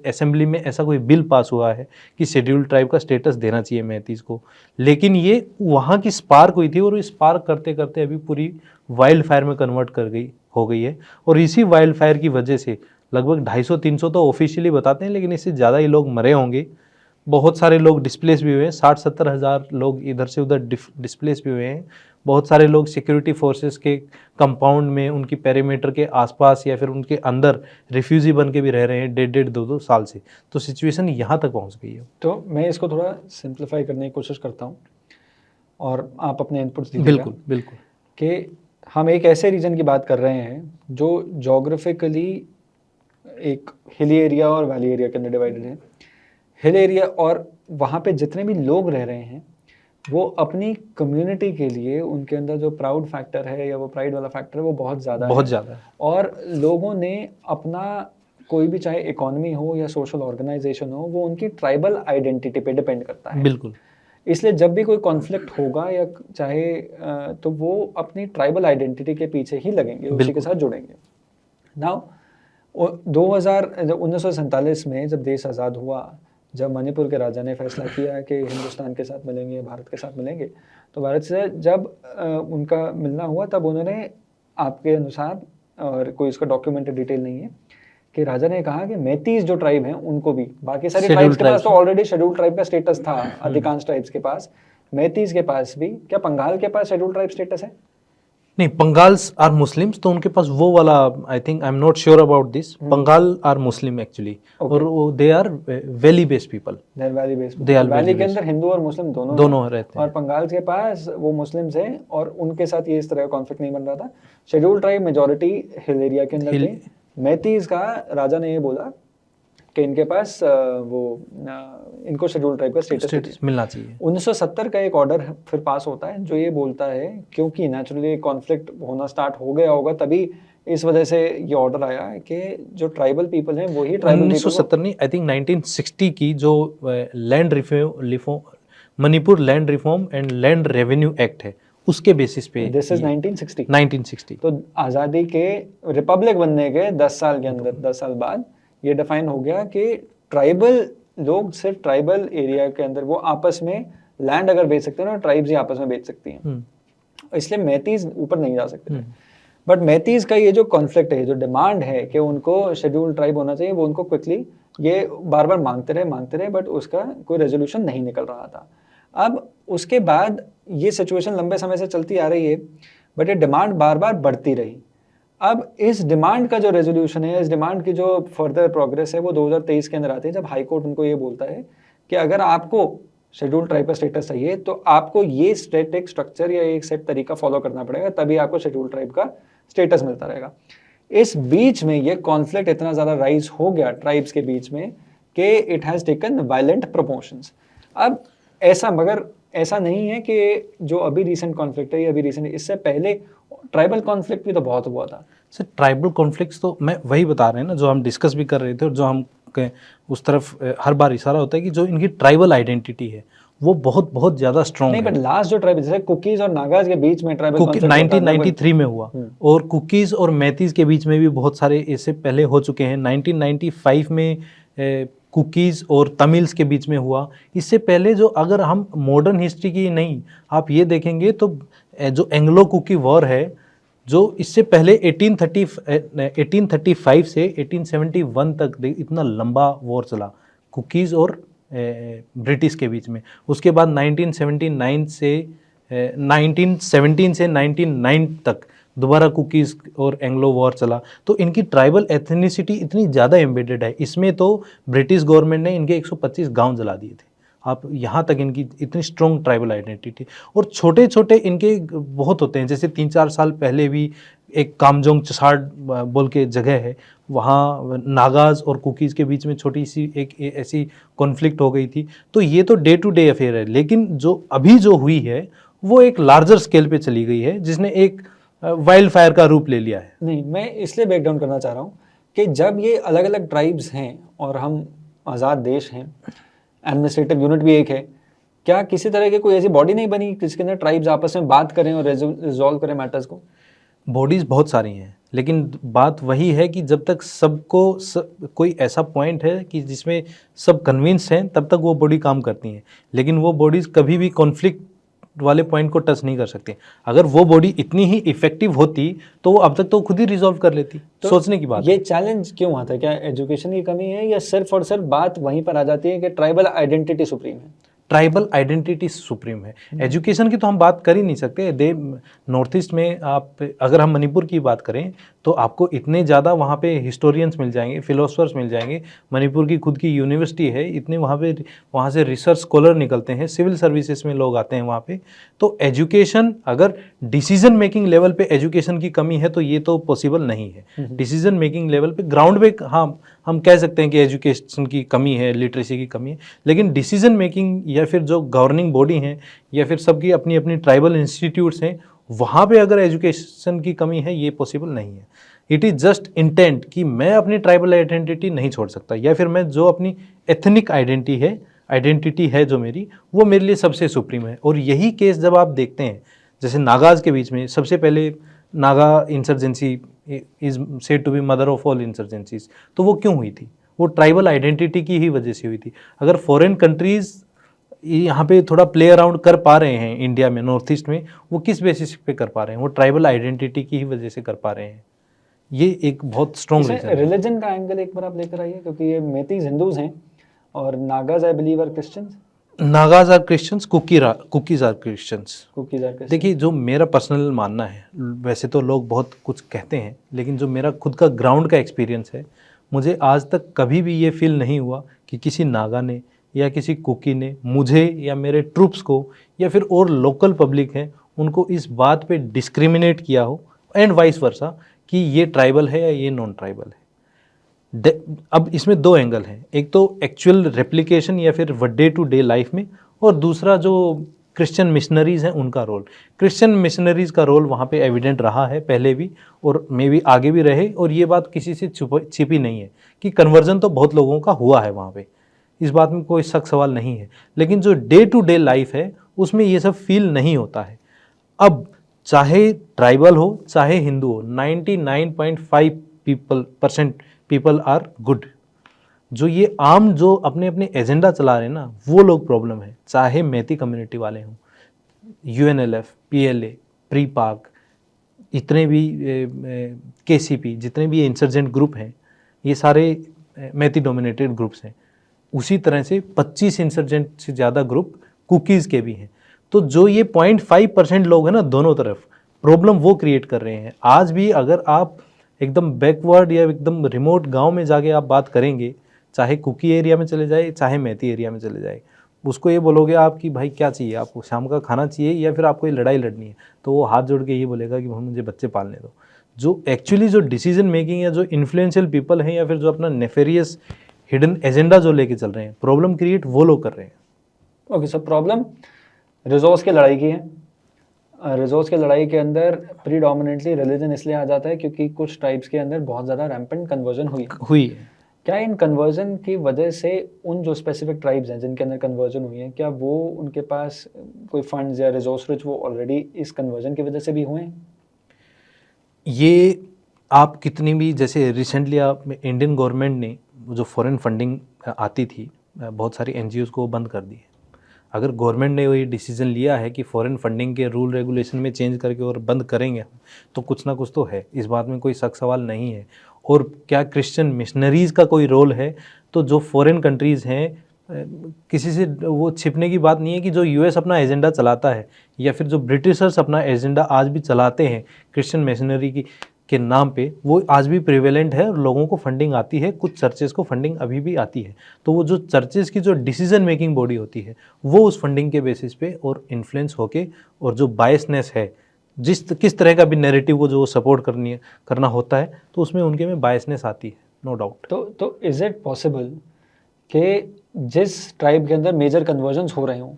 असेंबली में ऐसा कोई बिल पास हुआ है कि शेड्यूल ट्राइब का स्टेटस देना चाहिए मैतीज को। लेकिन ये वहाँ की स्पार्क हुई थी, और स्पार्क करते करते अभी पूरी वाइल्ड फायर में कन्वर्ट हो गई है। और इसी वाइल्ड फायर की वजह से लगभग 250-300 तो ऑफिशियली बताते हैं, लेकिन इससे ज़्यादा ही लोग मरे होंगे। बहुत सारे लोग डिस्प्लेस भी हुए हैं, 60-70 हज़ार लोग इधर से उधर डिस्प्लेस भी हुए हैं। बहुत सारे लोग सिक्योरिटी फोर्सेस के कंपाउंड में, उनकी पेरीमीटर के आसपास या फिर उनके अंदर रिफ्यूजी बन के भी रह रहे हैं 1.5-2 साल से। तो सिचुएशन यहाँ तक पहुँच गई है। तो मैं इसको थोड़ा सिंप्लीफाई करने की कोशिश करता हूँ और आप अपने इनपुट्स दीजिएगा। बिल्कुल बिल्कुल। कि हम एक ऐसे रीजन की बात कर रहे हैं जो जोग्राफिकली एक हिली एरिया और वैली एरिया के अंदर डिवाइडेड है। हिल एरिया, और वहाँ पे जितने भी लोग रह रहे हैं वो अपनी कम्युनिटी के लिए, उनके अंदर जो प्राउड फैक्टर है या वो प्राइड वाला फैक्टर है वो बहुत ज़्यादा है। और लोगों ने अपना कोई भी, चाहे इकोनॉमी हो या सोशल ऑर्गेनाइजेशन हो, वो उनकी ट्राइबल आइडेंटिटी पे डिपेंड करता है। बिल्कुल। इसलिए जब भी कोई कॉन्फ्लिक्ट होगा या चाहे तो वो अपनी ट्राइबल आइडेंटिटी के पीछे ही लगेंगे, उसी के साथ जुड़ेंगे। नाउ 1947 में जब देश आज़ाद हुआ, जब मणिपुर के राजा ने फैसला किया कि हिंदुस्तान के साथ मिलेंगे, भारत के साथ मिलेंगे, तो भारत से जब उनका मिलना हुआ तब उन्होंने, आपके अनुसार, और कोई इसका डॉक्यूमेंटेड डिटेल नहीं है, कि राजा ने कहा कि मैतीज जो ट्राइब हैं उनको भी, बाकी सारी ट्राइब्स के पास तो ऑलरेडी शेड्यूल ट्राइब का स्टेटस था, अधिकांश ट्राइब्स के पास, मैतीज के पास भी, क्या पंगाल के पास शेड्यूल ट्राइब स्टेटस है? नहीं, पंगाल्स आर मुस्लिम्स, तो उनके पास वो वाला, I think, I am not sure about this. Pangal are Muslim actually, और they are valley based people. They are valley based. Valley के अंदर हिंदू और मुस्लिम दोनों रहते हैं। और पंगाल के पास वो मुस्लिम्स हैं, और उनके साथ ये इस तरह का कॉन्फ्लिक्ट नहीं बन रहा था। Schedule tribe majority hill area के अंदर थे। मैतीज का राजा ने ये बोला कि इनके पास इनको शेड्यूल ट्राइब का स्टेटस मिलना चाहिए। 1970 का एक ऑर्डर फिर पास होता है जो ये बोलता है, क्योंकि नेचुरली कॉन्फ्लिक्ट होना स्टार्ट हो गया होगा, तभी इस वजह से ये ऑर्डर आया कि जो ट्राइबल पीपल हैं वही ट्राइबल 1970 नहीं, आई थिंक 1960 की जो land reform, Manipur land reform and land revenue act है, उसके बेसिस पे। This is 1960। तो आज़ादी के, रिपब्लिक बनने के 10 साल के अंदर, 10 साल बाद ये डिफाइन हो गया कि ट्राइबल लोग सिर्फ ट्राइबल एरिया के अंदर वो आपस में लैंड अगर बेच सकते हैं ना, ट्राइब्स ही आपस में बेच सकती हैं, इसलिए मैतीज ऊपर नहीं जा सकते थे। बट मैतीज का ये जो कॉन्फ्लिक्ट है, जो डिमांड है कि उनको शेड्यूल ट्राइब होना चाहिए, वो उनको क्विकली ये बार बार मांगते रहे, बट उसका कोई रेजोल्यूशन नहीं निकल रहा था। अब उसके बाद ये सिचुएशन लंबे समय से चलती आ रही है, बट ये डिमांड बार बार बढ़ती रही। अब इस डिमांड का जो रेजोल्यूशन है, इस डिमांड की जो फर्दर प्रोग्रेस है, वो 2023 के अंदर आती है, जब हाई कोर्ट उनको ये बोलता है कि अगर आपको शेड्यूल ट्राइब का स्टेटस चाहिए तो आपको ये स्टैटिक स्ट्रक्चर या एक सेट तरीका फॉलो करना पड़ेगा, तभी आपको शेड्यूल ट्राइब का स्टेटस मिलता रहेगा। इस बीच में ये कॉन्फ्लिक्ट इतना ज़्यादा राइज हो गया ट्राइब्स के बीच में कि it has taken violent proportions. अब मगर ऐसा नहीं है कि जो अभी रिसेंट कॉन्फ्लिक्ट है, ये अभी रिसेंट, इससे पहले ट्राइबल कॉन्फ्लिक्ट भी तो बहुत हुआ था। सर ट्राइबल कॉन्फ्लिक्ट्स तो मैं वही बता रहे हैं ना, जो हम डिस्कस भी कर रहे थे और जो हम उस तरफ हर बार इशारा होता है कि जो इनकी ट्राइबल आइडेंटिटी है वो बहुत बहुत ज़्यादा स्ट्रॉन्ग है। नहीं, बट लास्ट जो ट्राइब, जैसे कुकीज और नागाज के बीच में ट्राइबल कॉन्फ्लिक्ट 1993 में हुआ, और कुकीज़ और मैतीज़ के बीच में भी बहुत सारे इससे पहले हो चुके हैं। 1995 में कुकीज़ और तमिल्स के बीच में हुआ। इससे पहले जो, अगर हम मॉडर्न हिस्ट्री की नहीं, आप ये देखेंगे तो जो एंग्लो कुकी वॉर है, जो इससे पहले 1835 से 1871 तक इतना लंबा वॉर चला कुकीज़ और ब्रिटिश के बीच में। उसके बाद 1917 से 1909 तक दोबारा कुकीज़ और एंग्लो वॉर चला। तो इनकी ट्राइबल एथनिसिटी इतनी ज़्यादा एम्बेडेड है इसमें, तो ब्रिटिश गवर्नमेंट ने इनके 125 गांव जला दिए थे। आप यहाँ तक इनकी इतनी स्ट्रॉन्ग ट्राइबल आइडेंटिटी, और छोटे छोटे इनके बहुत होते हैं। जैसे 3-4 साल पहले भी एक कामजोंग चसाड़ बोल के जगह है, वहाँ नागाज और कुकीज़ के बीच में छोटी सी एक ऐसी कॉन्फ्लिक्ट हो गई थी। तो ये तो डे टू डे अफेयर है, लेकिन जो अभी जो हुई है वो एक लार्जर स्केल पे चली गई है, जिसने एक वाइल्ड फायर का रूप ले लिया है। नहीं, मैं इसलिए बैक डाउन करना चाह रहा हूँ कि जब ये अलग अलग ट्राइब्स हैं और हम आज़ाद देश हैं, एडमिनिस्ट्रेटिव यूनिट भी एक है, क्या किसी तरह की कोई ऐसी बॉडी नहीं बनी जिसके अंदर ट्राइब्स आपस में बात करें और रिजॉल्व करें मैटर्स को? बॉडीज़ बहुत सारी हैं, लेकिन बात वही है कि जब तक सबको कोई ऐसा पॉइंट है कि जिसमें सब कन्विंस हैं, तब तक वो बॉडी काम करती हैं। लेकिन वो बॉडीज़ कभी भी कॉन्फ्लिक्ट वाले पॉइंट को टच नहीं कर सकती। अगर वो बॉडी इतनी ही इफेक्टिव होती तो वो अब तक तो खुद ही रिजॉल्व कर लेती। तो सोचने की बात ये चैलेंज क्यों आता है? क्या एजुकेशन की कमी है, या सिर्फ और सिर्फ बात वहीं पर आ जाती है कि ट्राइबल आइडेंटिटी सुप्रीम है? ट्राइबल आइडेंटिटी सुप्रीम है। एजुकेशन की तो हम बात कर ही नहीं सकते। नॉर्थ ईस्ट में आप, अगर हम मणिपुर की बात करें तो आपको इतने ज़्यादा वहाँ पे हिस्टोरियंस मिल जाएंगे, फिलोसफर्स मिल जाएंगे। मणिपुर की खुद की यूनिवर्सिटी है, इतने वहाँ से रिसर्च स्कॉलर निकलते हैं, सिविल सर्विसेज में लोग आते हैं वहाँ पे। तो एजुकेशन, अगर डिसीजन मेकिंग लेवल पे एजुकेशन की कमी है तो ये तो पॉसिबल नहीं है। डिसीजन मेकिंग लेवल पे, ग्राउंड पे, हाँ हम कह सकते हैं कि एजुकेशन की कमी है, लिटरेसी की कमी है, लेकिन डिसीजन मेकिंग या फिर जो गवर्निंग बॉडी हैं या फिर सबकी अपनी अपनी ट्राइबल इंस्टीट्यूट्स हैं, वहाँ पे अगर एजुकेशन की कमी है, ये पॉसिबल नहीं है। इट इज़ जस्ट इंटेंट कि मैं अपनी ट्राइबल आइडेंटिटी नहीं छोड़ सकता, या फिर मैं जो अपनी एथनिक आइडेंटिटी है जो मेरी, वो मेरे लिए सबसे सुप्रीम है। और यही केस जब आप देखते हैं, जैसे नागाज के बीच में सबसे पहले Naga insurgency is said to be mother of all insurgencies, तो वो क्यों हुई थी? वो ट्राइबल आइडेंटिटी की ही वजह से हुई थी। अगर फॉरेन कंट्रीज़ यहाँ पे थोड़ा प्ले अराउंड कर पा रहे हैं इंडिया में, नॉर्थ ईस्ट में, वो किस बेसिस पे कर पा रहे हैं? वो ट्राइबल आइडेंटिटी की ही वजह से कर पा रहे हैं। ये एक बहुत स्ट्रॉन्ग रीजन है। रिलीजन का एंगल एक बार आप लेकर आइए, क्योंकि ये मेतीज हिंदूज हैं और Nagas I believe are Christians. Nagas are Christians, Kukis are Christians. देखिए, जो मेरा पर्सनल मानना है, वैसे तो लोग बहुत कुछ कहते हैं, लेकिन जो मेरा खुद का ग्राउंड का एक्सपीरियंस है, मुझे आज तक कभी भी ये फील नहीं हुआ कि किसी नागा ने या किसी कुकी ने मुझे या मेरे ट्रूप्स को या फिर और लोकल पब्लिक है उनको इस बात पे डिस्क्रिमिनेट किया हो, एंड वाइस वर्सा, कि ये ट्राइबल है या ये नॉन ट्राइबल है। अब इसमें दो एंगल हैं, एक तो एक्चुअल रेप्लिकेशन या फिर डे टू डे लाइफ में, और दूसरा जो क्रिश्चियन मिशनरीज़ हैं उनका रोल। क्रिश्चियन मिशनरीज़ का रोल वहाँ पे एविडेंट रहा है पहले भी, और मे बी आगे भी रहे, और ये बात किसी से छिपी नहीं है कि कन्वर्जन तो बहुत लोगों का हुआ है वहाँ पे, इस बात में कोई शक सवाल नहीं है। लेकिन जो डे टू डे लाइफ है उसमें ये सब फील नहीं होता है। अब चाहे ट्राइबल हो चाहे हिंदू हो, 99.5% पीपल आर गुड। जो ये आम जो अपने अपने एजेंडा चला रहे हैं ना, वो लोग प्रॉब्लम है। चाहे मैती कम्युनिटी वाले हों, UNLF, PLA, प्री पाक, इतने भी केसीपी जितने भी इंसर्जेंट ग्रुप हैं ये सारे मैती डोमिनेटेड ग्रुप्स हैं। उसी तरह से 25 इंसर्जेंट से ज़्यादा ग्रुप कुकीज़ के भी हैं। तो जो ये 0.5% लोग हैं ना दोनों तरफ, प्रॉब्लम वो क्रिएट कर रहे हैं। आज भी अगर आप एकदम बैकवर्ड या एकदम रिमोट गांव में जाके आप बात करेंगे, चाहे कुकी एरिया में चले जाए चाहे मैती एरिया में चले जाए, उसको ये बोलोगे आप कि भाई क्या चाहिए आपको, शाम का खाना चाहिए या फिर आपको ये लड़ाई लड़नी है, तो वो हाथ जोड़ के ये बोलेगा कि मुझे बच्चे पालने दो। जो एक्चुअली जो डिसीजन मेकिंग या जो इन्फ्लुएंशियल पीपल हैं या फिर जो अपना नेफेरियस हिडन एजेंडा जो लेके चल रहे हैं, प्रॉब्लम क्रिएट वो लोग कर रहे हैं। ओके, सो प्रॉब्लम रिजोर्स की लड़ाई की है। रिजोर्स की लड़ाई के अंदर प्रीडोमिनेटली रिलीजन इसलिए आ जाता है क्योंकि कुछ ट्राइब्स के अंदर बहुत ज़्यादा रैम्पेंट कन्वर्जन हुई है। क्या इन कन्वर्जन की वजह से उन जो स्पेसिफिक ट्राइब्स हैं जिनके अंदर कन्वर्जन हुई है, क्या वो उनके पास कोई फंड्स या रिसोर्स रिच वो ऑलरेडी इस कन्वर्जन की वजह से भी हुए हैं? ये आप कितनी भी, जैसे रिसेंटली आप इंडियन गवर्नमेंट ने जो फॉरेन फंडिंग आती थी बहुत सारी एनजीओज़ को बंद कर दी है। अगर गवर्नमेंट ने ये डिसीजन लिया है कि फॉरेन फंडिंग के रूल रेगुलेशन में चेंज करके और बंद करेंगे, तो कुछ ना कुछ तो है, इस बात में कोई शक सवाल नहीं है। और क्या क्रिश्चियन मिशनरीज़ का कोई रोल है? तो जो फॉरेन कंट्रीज़ हैं, किसी से वो छिपने की बात नहीं है कि जो यूएस अपना एजेंडा चलाता है या फिर जो ब्रिटिशर्स अपना एजेंडा आज भी चलाते हैं क्रिश्चियन मिशनरी के नाम पे, वो आज भी प्रिवेलेंट है और लोगों को फंडिंग आती है, कुछ चर्चेज़ को फंडिंग अभी भी आती है। तो वो जो चर्चेज़ की जो डिसीजन मेकिंग बॉडी होती है वो उस फंडिंग के बेसिस पे और इन्फ्लुएंस होके, और जो बायसनेस है, किस तरह का भी नैरेटिव को जो सपोर्ट करना होता है, तो उसमें उनके में बायसनेस आती है, नो डाउट। तो इज़ इट पॉसिबल कि जिस ट्राइब के अंदर मेजर कन्वर्जन्स हो रहे हों,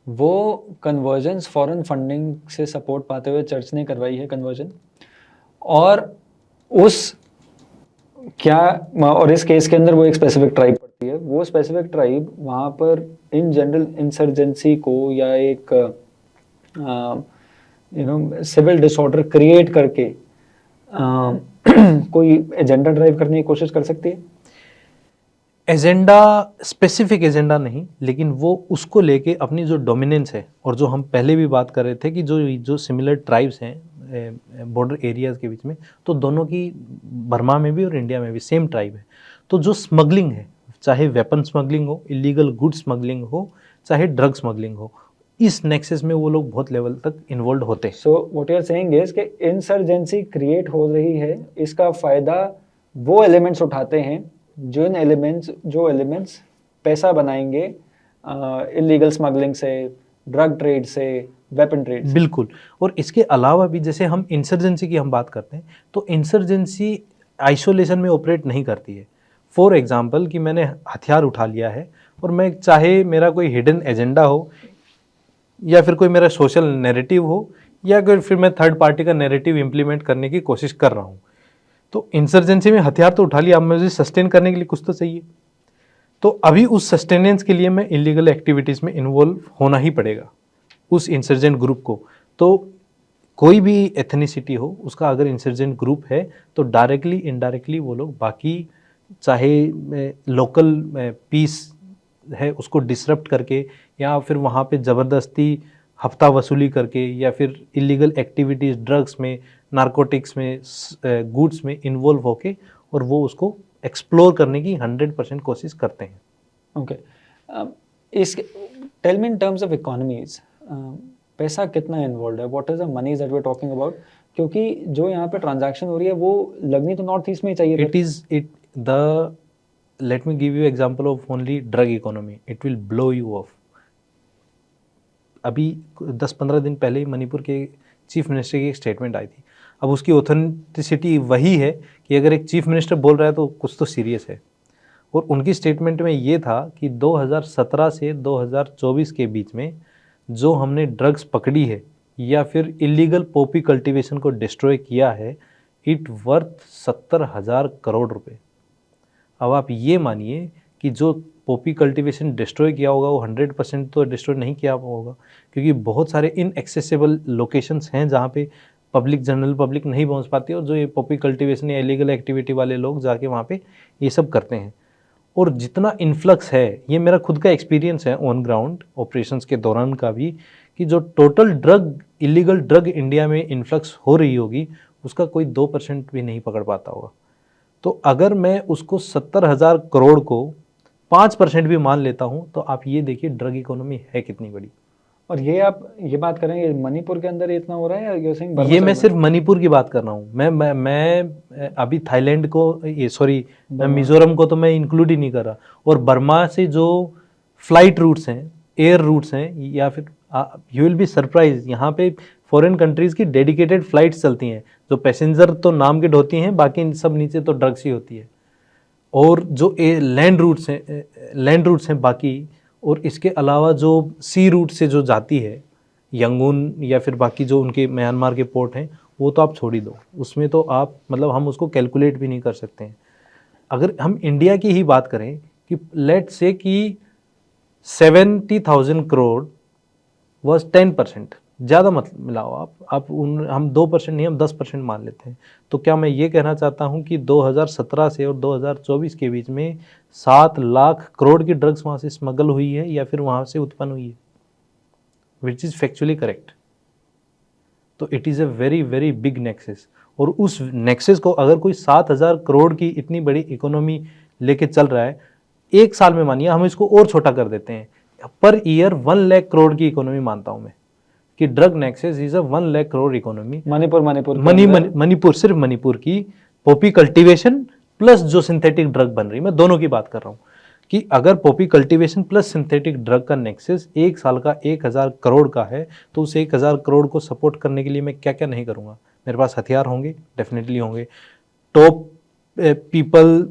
वो कन्वर्जन्स फॉरेन फंडिंग से सपोर्ट पाते हुए चर्च ने करवाई है कन्वर्जन, और इस केस के अंदर वो एक स्पेसिफिक ट्राइब पड़ती है, वो स्पेसिफिक ट्राइब वहाँ पर इन जनरल इंसर्जेंसी को या एक सिविल डिसऑर्डर क्रिएट करके कोई एजेंडा ड्राइव करने की कोशिश कर सकती है? एजेंडा, स्पेसिफिक एजेंडा नहीं, लेकिन वो उसको लेके अपनी जो डोमिनेंस है, और जो हम पहले भी बात कर रहे थे कि जो सिमिलर ट्राइब्स हैं बॉर्डर एरियाज़ के बीच में, तो दोनों की बर्मा में भी और इंडिया में भी सेम ट्राइब है। तो जो स्मगलिंग है, चाहे वेपन स्मगलिंग हो, इलीगल गुड स्मगलिंग हो, चाहे ड्रग स्मगलिंग हो, इस नेक्सस में वो लोग बहुत लेवल तक इन्वॉल्व होते हैं। So what you are saying is कि इंसर्जेंसी क्रिएट हो रही है, इसका फ़ायदा वो एलिमेंट्स उठाते हैं जो एलिमेंट्स पैसा बनाएंगे इलीगल स्मगलिंग से, ड्रग ट्रेड से, वेपन ट्रेड से। बिल्कुल। और इसके अलावा भी जैसे हम इंसर्जेंसी की हम बात करते हैं, तो इंसर्जेंसी आइसोलेशन में ऑपरेट नहीं करती है। फॉर एग्जांपल कि मैंने हथियार उठा लिया है और मैं, चाहे मेरा कोई हिडन एजेंडा हो या फिर कोई मेरा सोशल नैरेटिव हो या फिर मैं थर्ड पार्टी का नैरेटिव इम्प्लीमेंट करने की कोशिश कर रहा हूँ, तो इंसर्जेंसी में हथियार तो उठा लिया, अब मुझे सस्टेन करने के लिए कुछ तो चाहिए। तो अभी उस सस्टेनेंस के लिए मैं इलीगल एक्टिविटीज़ में इन्वॉल्व होना ही पड़ेगा उस इंसर्जेंट ग्रुप को। तो कोई भी एथनिसिटी हो, उसका अगर इंसर्जेंट ग्रुप है तो डायरेक्टली इनडायरेक्टली वो लोग बाकी, चाहे लोकल पीस है उसको डिसरप्ट करके, या फिर वहाँ पे ज़बरदस्ती हफ्ता वसूली करके, या फिर इलीगल एक्टिविटीज़ ड्रग्स में, नारकोटिक्स में, गुड्स में इन्वॉल्व होके, और वो उसको एक्सप्लोर करने की 100% कोशिश करते हैं। ओके, इस tell me in terms of economies, पैसा कितना इन्वॉल्व है, what is the monies that we are talking about? क्योंकि जो यहाँ पे ट्रांजैक्शन हो रही है वो लगनी तो नॉर्थ ईस्ट में ही चाहिए। Let me give you example of only drug economy. It will blow you off. अभी 10-15 दिन पहले ही मणिपुर के चीफ मिनिस्टर की एक स्टेटमेंट आई थी। अब उसकी ऑथेंटिसिटी वही है कि अगर एक चीफ मिनिस्टर बोल रहा है तो कुछ तो सीरियस है। और उनकी स्टेटमेंट में ये था कि 2017 से 2024 के बीच में जो हमने ड्रग्स पकड़ी है या फिर इलीगल पॉपी कल्टीवेशन को डिस्ट्रॉय किया है, इट वर्थ 70,000 करोड़ रुपए। अब आप ये मानिए कि जो पॉपी कल्टीवेशन डिस्ट्रॉय किया होगा वो 100% तो डिस्ट्रॉय नहीं किया होगा, क्योंकि बहुत सारे इनएक्सेसिबल लोकेशंस हैं जहाँ पे जनरल पब्लिक नहीं पहुँच पाती, और जो ये पॉपी कल्टीवेशन या इलीगल एक्टिविटी वाले लोग जाके वहाँ पे ये सब करते हैं। और जितना इन्फ्लक्स है, ये मेरा खुद का एक्सपीरियंस है ऑन ग्राउंड ऑपरेशंस के दौरान का भी, कि जो टोटल इलीगल ड्रग इंडिया में इन्फ्लक्स हो रही होगी उसका कोई 2% भी नहीं पकड़ पाता होगा। तो अगर मैं उसको 70,000 करोड़ को 5% भी मान लेता हूँ तो आप ये देखिए ड्रग इकोनॉमी है कितनी बड़ी। और ये आप ये बात करेंगे मणिपुर के अंदर इतना हो रहा है या you're saying बर्मा ये मैं साइड सिर्फ मणिपुर की बात कर रहा हूँ। मैं अभी थाईलैंड को ये सॉरी मैं बर्मा। मिजोरम को तो मैं इंक्लूड ही नहीं कर रहा। और बर्मा से जो फ्लाइट रूट्स हैं, एयर रूट्स हैं, या फिर यू विल बी सरप्राइज यहाँ पे फॉरेन कंट्रीज की डेडिकेटेड फ्लाइट्स चलती हैं जो पैसेंजर तो नाम के ढोती हैं, बाकी सब नीचे तो ड्रग्स ही होती है। और जो लैंड रूट्स हैं बाकी, और इसके अलावा जो सी रूट से जो जाती है यंगून या फिर बाकी जो उनके म्यांमार के पोर्ट हैं, वो तो आप छोड़ ही दो, उसमें तो आप मतलब हम उसको कैलकुलेट भी नहीं कर सकते हैं। अगर हम इंडिया की ही बात करें कि लेट्स से कि 70,000 करोड़ वॉज 10%, ज़्यादा मत मिलाओ आप हम 2% नहीं, हम 10% मान लेते हैं। तो क्या मैं ये कहना चाहता हूँ कि 2017 से और 2024 के बीच में 7 लाख करोड़ की ड्रग्स वहाँ से स्मगल हुई है या फिर वहाँ से उत्पन्न हुई है, विच इज़ फैक्चुअली करेक्ट। तो it is a very very big Nexus. और उस नेक्सेस को अगर कोई 7,000 करोड़ की इतनी बड़ी इकोनॉमी लेके चल रहा है, एक साल में मानिए हम इसको और छोटा कर देते हैं, पर ईयर 1 लाख करोड़ की इकोनॉमी मानता हूं मैं कि drug Nexus is a 1 lakh crore economy. Manipur सिर्फ मणिपुर की पॉपी कल्टीवेशन प्लस जो सिंथेटिक ड्रग बन रही, मैं दोनों की बात कर रहा हूँ कि अगर Poppy cultivation plus synthetic drug का नेक्सेस एक साल का 1,000 करोड़ का है, तो उस 1,000 करोड़ को सपोर्ट करने के लिए मैं क्या क्या नहीं करूँगा। मेरे पास हथियार होंगे, डेफिनेटली होंगे। Top people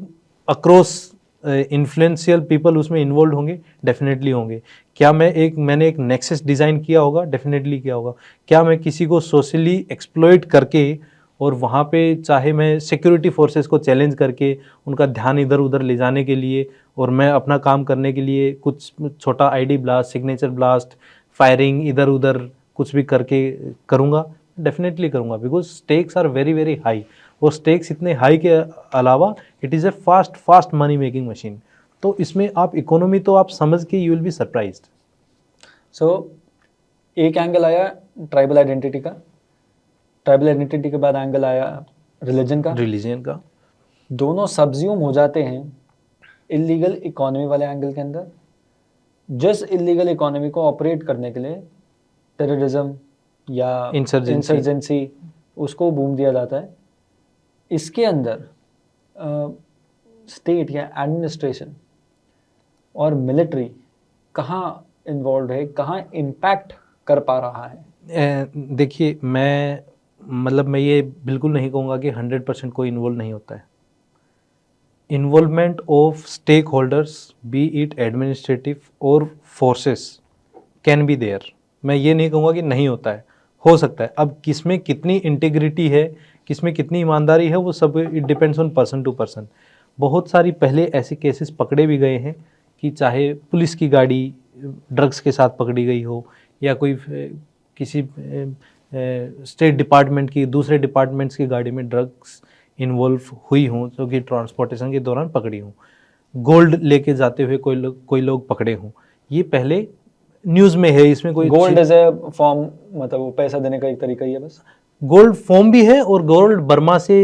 across influential people उसमें इन्वॉल्व होंगे, डेफिनेटली होंगे। क्या मैंने एक नेक्सस डिज़ाइन किया होगा, डेफिनेटली किया होगा। क्या मैं किसी को सोशली एक्सप्लॉइट करके और वहाँ पे चाहे मैं सिक्योरिटी फोर्सेस को चैलेंज करके उनका ध्यान इधर उधर ले जाने के लिए और मैं अपना काम करने के लिए कुछ छोटा ID blast, signature blast, firing इधर उधर कुछ भी करके करूँगा, डेफिनेटली करूँगा, because stakes are very very high. और स्टेक्स इतने हाई के अलावा it is a fast money making machine. तो इसमें आप इकोनॉमी तो आप समझ के you will be surprised. So एक एंगल आया ट्राइबल आइडेंटिटी का, ट्राइबल आइडेंटिटी के बाद एंगल आया रिलीजन का। दोनों सब्ज्यूम हो जाते हैं इलीगल इकोनॉमी वाले एंगल के अंदर। जिस इलीगल इकोनॉमी को ऑपरेट करने के लिए टेररिज्म या इंसर्जेंसी उसको बूम दिया जाता है, इसके अंदर स्टेट या एडमिनिस्ट्रेशन और मिलिट्री कहाँ इन्वॉल्व है, कहाँ इम्पैक्ट कर पा रहा है? देखिए मैं ये बिल्कुल नहीं कहूँगा कि 100% कोई इन्वॉल्व नहीं होता है। Involvement of stake holders be it administrative और फोर्सेस कैन बी देयर। मैं ये नहीं कहूँगा कि नहीं होता है, हो सकता है। अब किसमें कितनी इंटीग्रिटी है, किसमें कितनी ईमानदारी है, वो सब it depends on person to person. बहुत सारी पहले ऐसे केसेस पकड़े भी गए हैं कि चाहे पुलिस की गाड़ी ड्रग्स के साथ पकड़ी गई हो या कोई किसी स्टेट डिपार्टमेंट की दूसरे डिपार्टमेंट्स की गाड़ी में ड्रग्स इन्वॉल्व हुई हों, जो कि ट्रांसपोर्टेशन के दौरान पकड़ी हों। गोल्ड लेके जाते हुए कोई लोग पकड़े हों, ये पहले न्यूज़ में है। इसमें कोई गोल्ड एज ए फॉर्म, मतलब वो पैसा देने का एक तरीका ही है बस। गोल्ड फॉर्म भी है और गोल्ड बर्मा से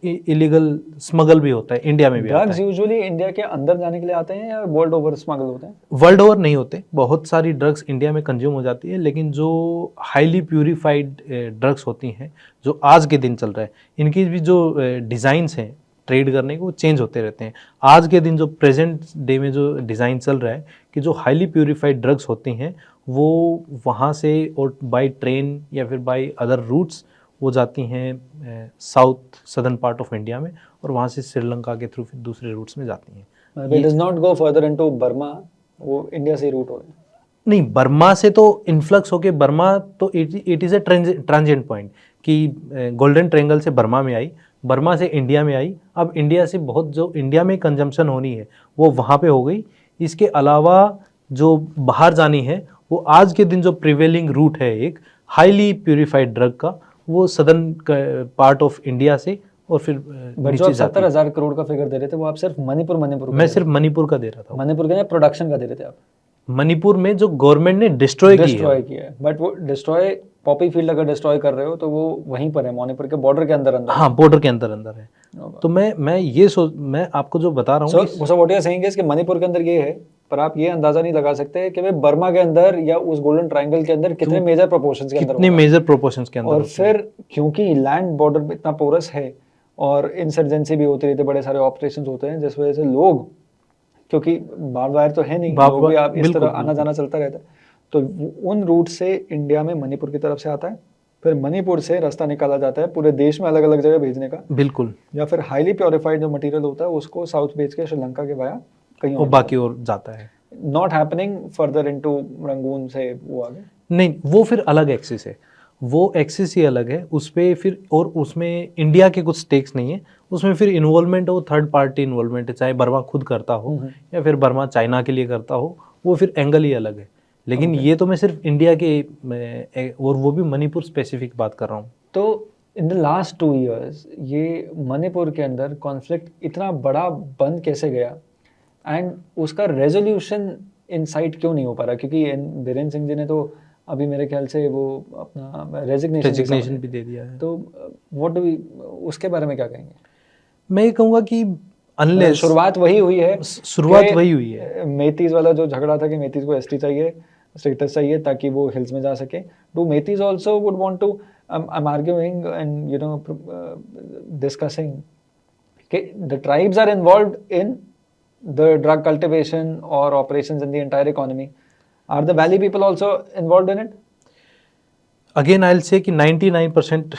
इलीगल स्मगल भी होता है, इंडिया में भी आता है। ड्रग्स यूजुअली इंडिया के अंदर जाने के लिए आते हैं या वर्ल्ड ओवर स्मगल होते हैं? वर्ल्ड ओवर नहीं होते, बहुत सारी ड्रग्स इंडिया में कंज्यूम हो जाती है, लेकिन जो हाईली प्यूरिफाइड ड्रग्स होती हैं जो आज के दिन चल रहा है, इनकी भी जो डिज़ाइंस हैं ट्रेड करने के, वो चेंज होते रहते हैं। आज के दिन जो प्रेजेंट डे में जो डिज़ाइन चल रहा है कि जो हाईली प्यूरिफाइड ड्रग्स होती हैं वो वहाँ से और बाय ट्रेन या फिर बाय अदर रूट्स वो जाती हैं south southern part of India में, और वहाँ से श्रीलंका के थ्रू फिर दूसरे रूट्स में जाती हैं। It does not go further into Burma, वो इंडिया से रूट हो रहे हैं? नहीं, बर्मा से तो इन्फ्लक्स होके बर्मा तो it is A transient point कि गोल्डन ट्रायंगल से बर्मा में आई, बर्मा से इंडिया में आई। अब इंडिया से बहुत जो इंडिया में कंजम्पशन होनी है वो वहाँ पे हो गई। इसके अलावा जो बाहर जानी है वो आज के दिन जो प्रिवेलिंग रूट है एक हाईली प्यूरिफाइड ड्रग का, वो सदर्न पार्ट ऑफ इंडिया से और फिर बट जो 70,000 करोड़ का फिगर दे रहे थे वो आप सिर्फ मणिपुर मैं सिर्फ मणिपुर का दे रहा था। मणिपुर का प्रोडक्शन का दे रहे थे आप? मणिपुर में जो गवर्नमेंट ने डिस्ट्रॉय की डिस्ट्रॉय है, किया है, बट वो डिस्ट्रॉय, पॉपी फील्ड अगर डिस्ट्रॉय कर रहे हो तो वो वहीं पर है, मणिपुर के बॉर्डर के अंदर अंदर हाँ बॉर्डर के अंदर अंदर है। होगा। तो मैं आपको जो बता रहा हूँ कि so what you are saying is कि मणिपुर के अंदर ये है, पर आप ये अंदाजा नहीं लगा सकते कि भाई बर्मा के अंदर या उस गोल्डन ट्रायंगल के अंदर कितने मेजर प्रोपोर्शंस के अंदर कितने होगा। मेजर प्रोपोर्शंस के अंदर और होते हैं। फिर क्योंकि लैंड बॉर्डर इतना पोरस है और इंसर्जेंसी भी होती रहती है, बड़े सारे ऑपरेशंस होते हैं, जिस वजह से लोग, क्योंकि बाढ़ वायर तो है नहीं, बाप लोग भी आप इस बिल्कुल, तरह आना बिल्कुल। जाना चलता रहता है, तो उन रूट से इंडिया में मणिपुर की तरफ से आता है, फिर मणिपुर से रास्ता निकाला जाता है पूरे देश में अलग अलग जगह भेजने का, बिल्कुल, या फिर हाईली प्योरीफाइड जो मटेरियल होता है उसको साउथ भेज के श्रीलंका के वाया कहीं वो और बाकी और जाता है। Not happening further into Rangoon से वो आगे। नहीं, वो फिर अलग एक्सिस है, वो एक्सिस ही अलग है उस पे फिर, और उसमें इंडिया के कुछ स्टेक्स नहीं है, उसमें फिर इन्वॉल्वमेंट हो, थर्ड पार्टी इन्वॉल्वमेंट है, चाहे बर्मा खुद करता हो या फिर बर्मा चाइना के लिए करता हो, वो फिर एंगल ही अलग है। लेकिन ये तो मैं सिर्फ इंडिया के और वो भी मणिपुर स्पेसिफिक बात कर रहा हूँ। तो इन द लास्ट 2 years ये मणिपुर के अंदर कॉन्फ्लिक्ट इतना बड़ा बन कैसे गया, एंड उसका रेजोल्यूशन इनसाइट क्यों नहीं हो पा रहा? क्योंकि बीरेन सिंह जी ने तो अभी मेरे ख्याल से वो अपना रेजिग्नेशन भी दे दिया है। तो व्हाट डू वी, उसके बारे में क्या कहेंगे? मैं ये कहूँगा कि अनलेस शुरुआत वही हुई है, शुरुआत वही हुई है। मेथीज वाला जो झगड़ा था कि मेथीज को एसटी चाहिए, स्टेटस चाहिए ताकि वो हिल्स में जा सके। Do Meiteis also would want to, I am arguing and you know discussing कि the tribes are involved in the drug cultivation और operations in the entire economy. Are the valley people also involved in it? Again I will say कि 99%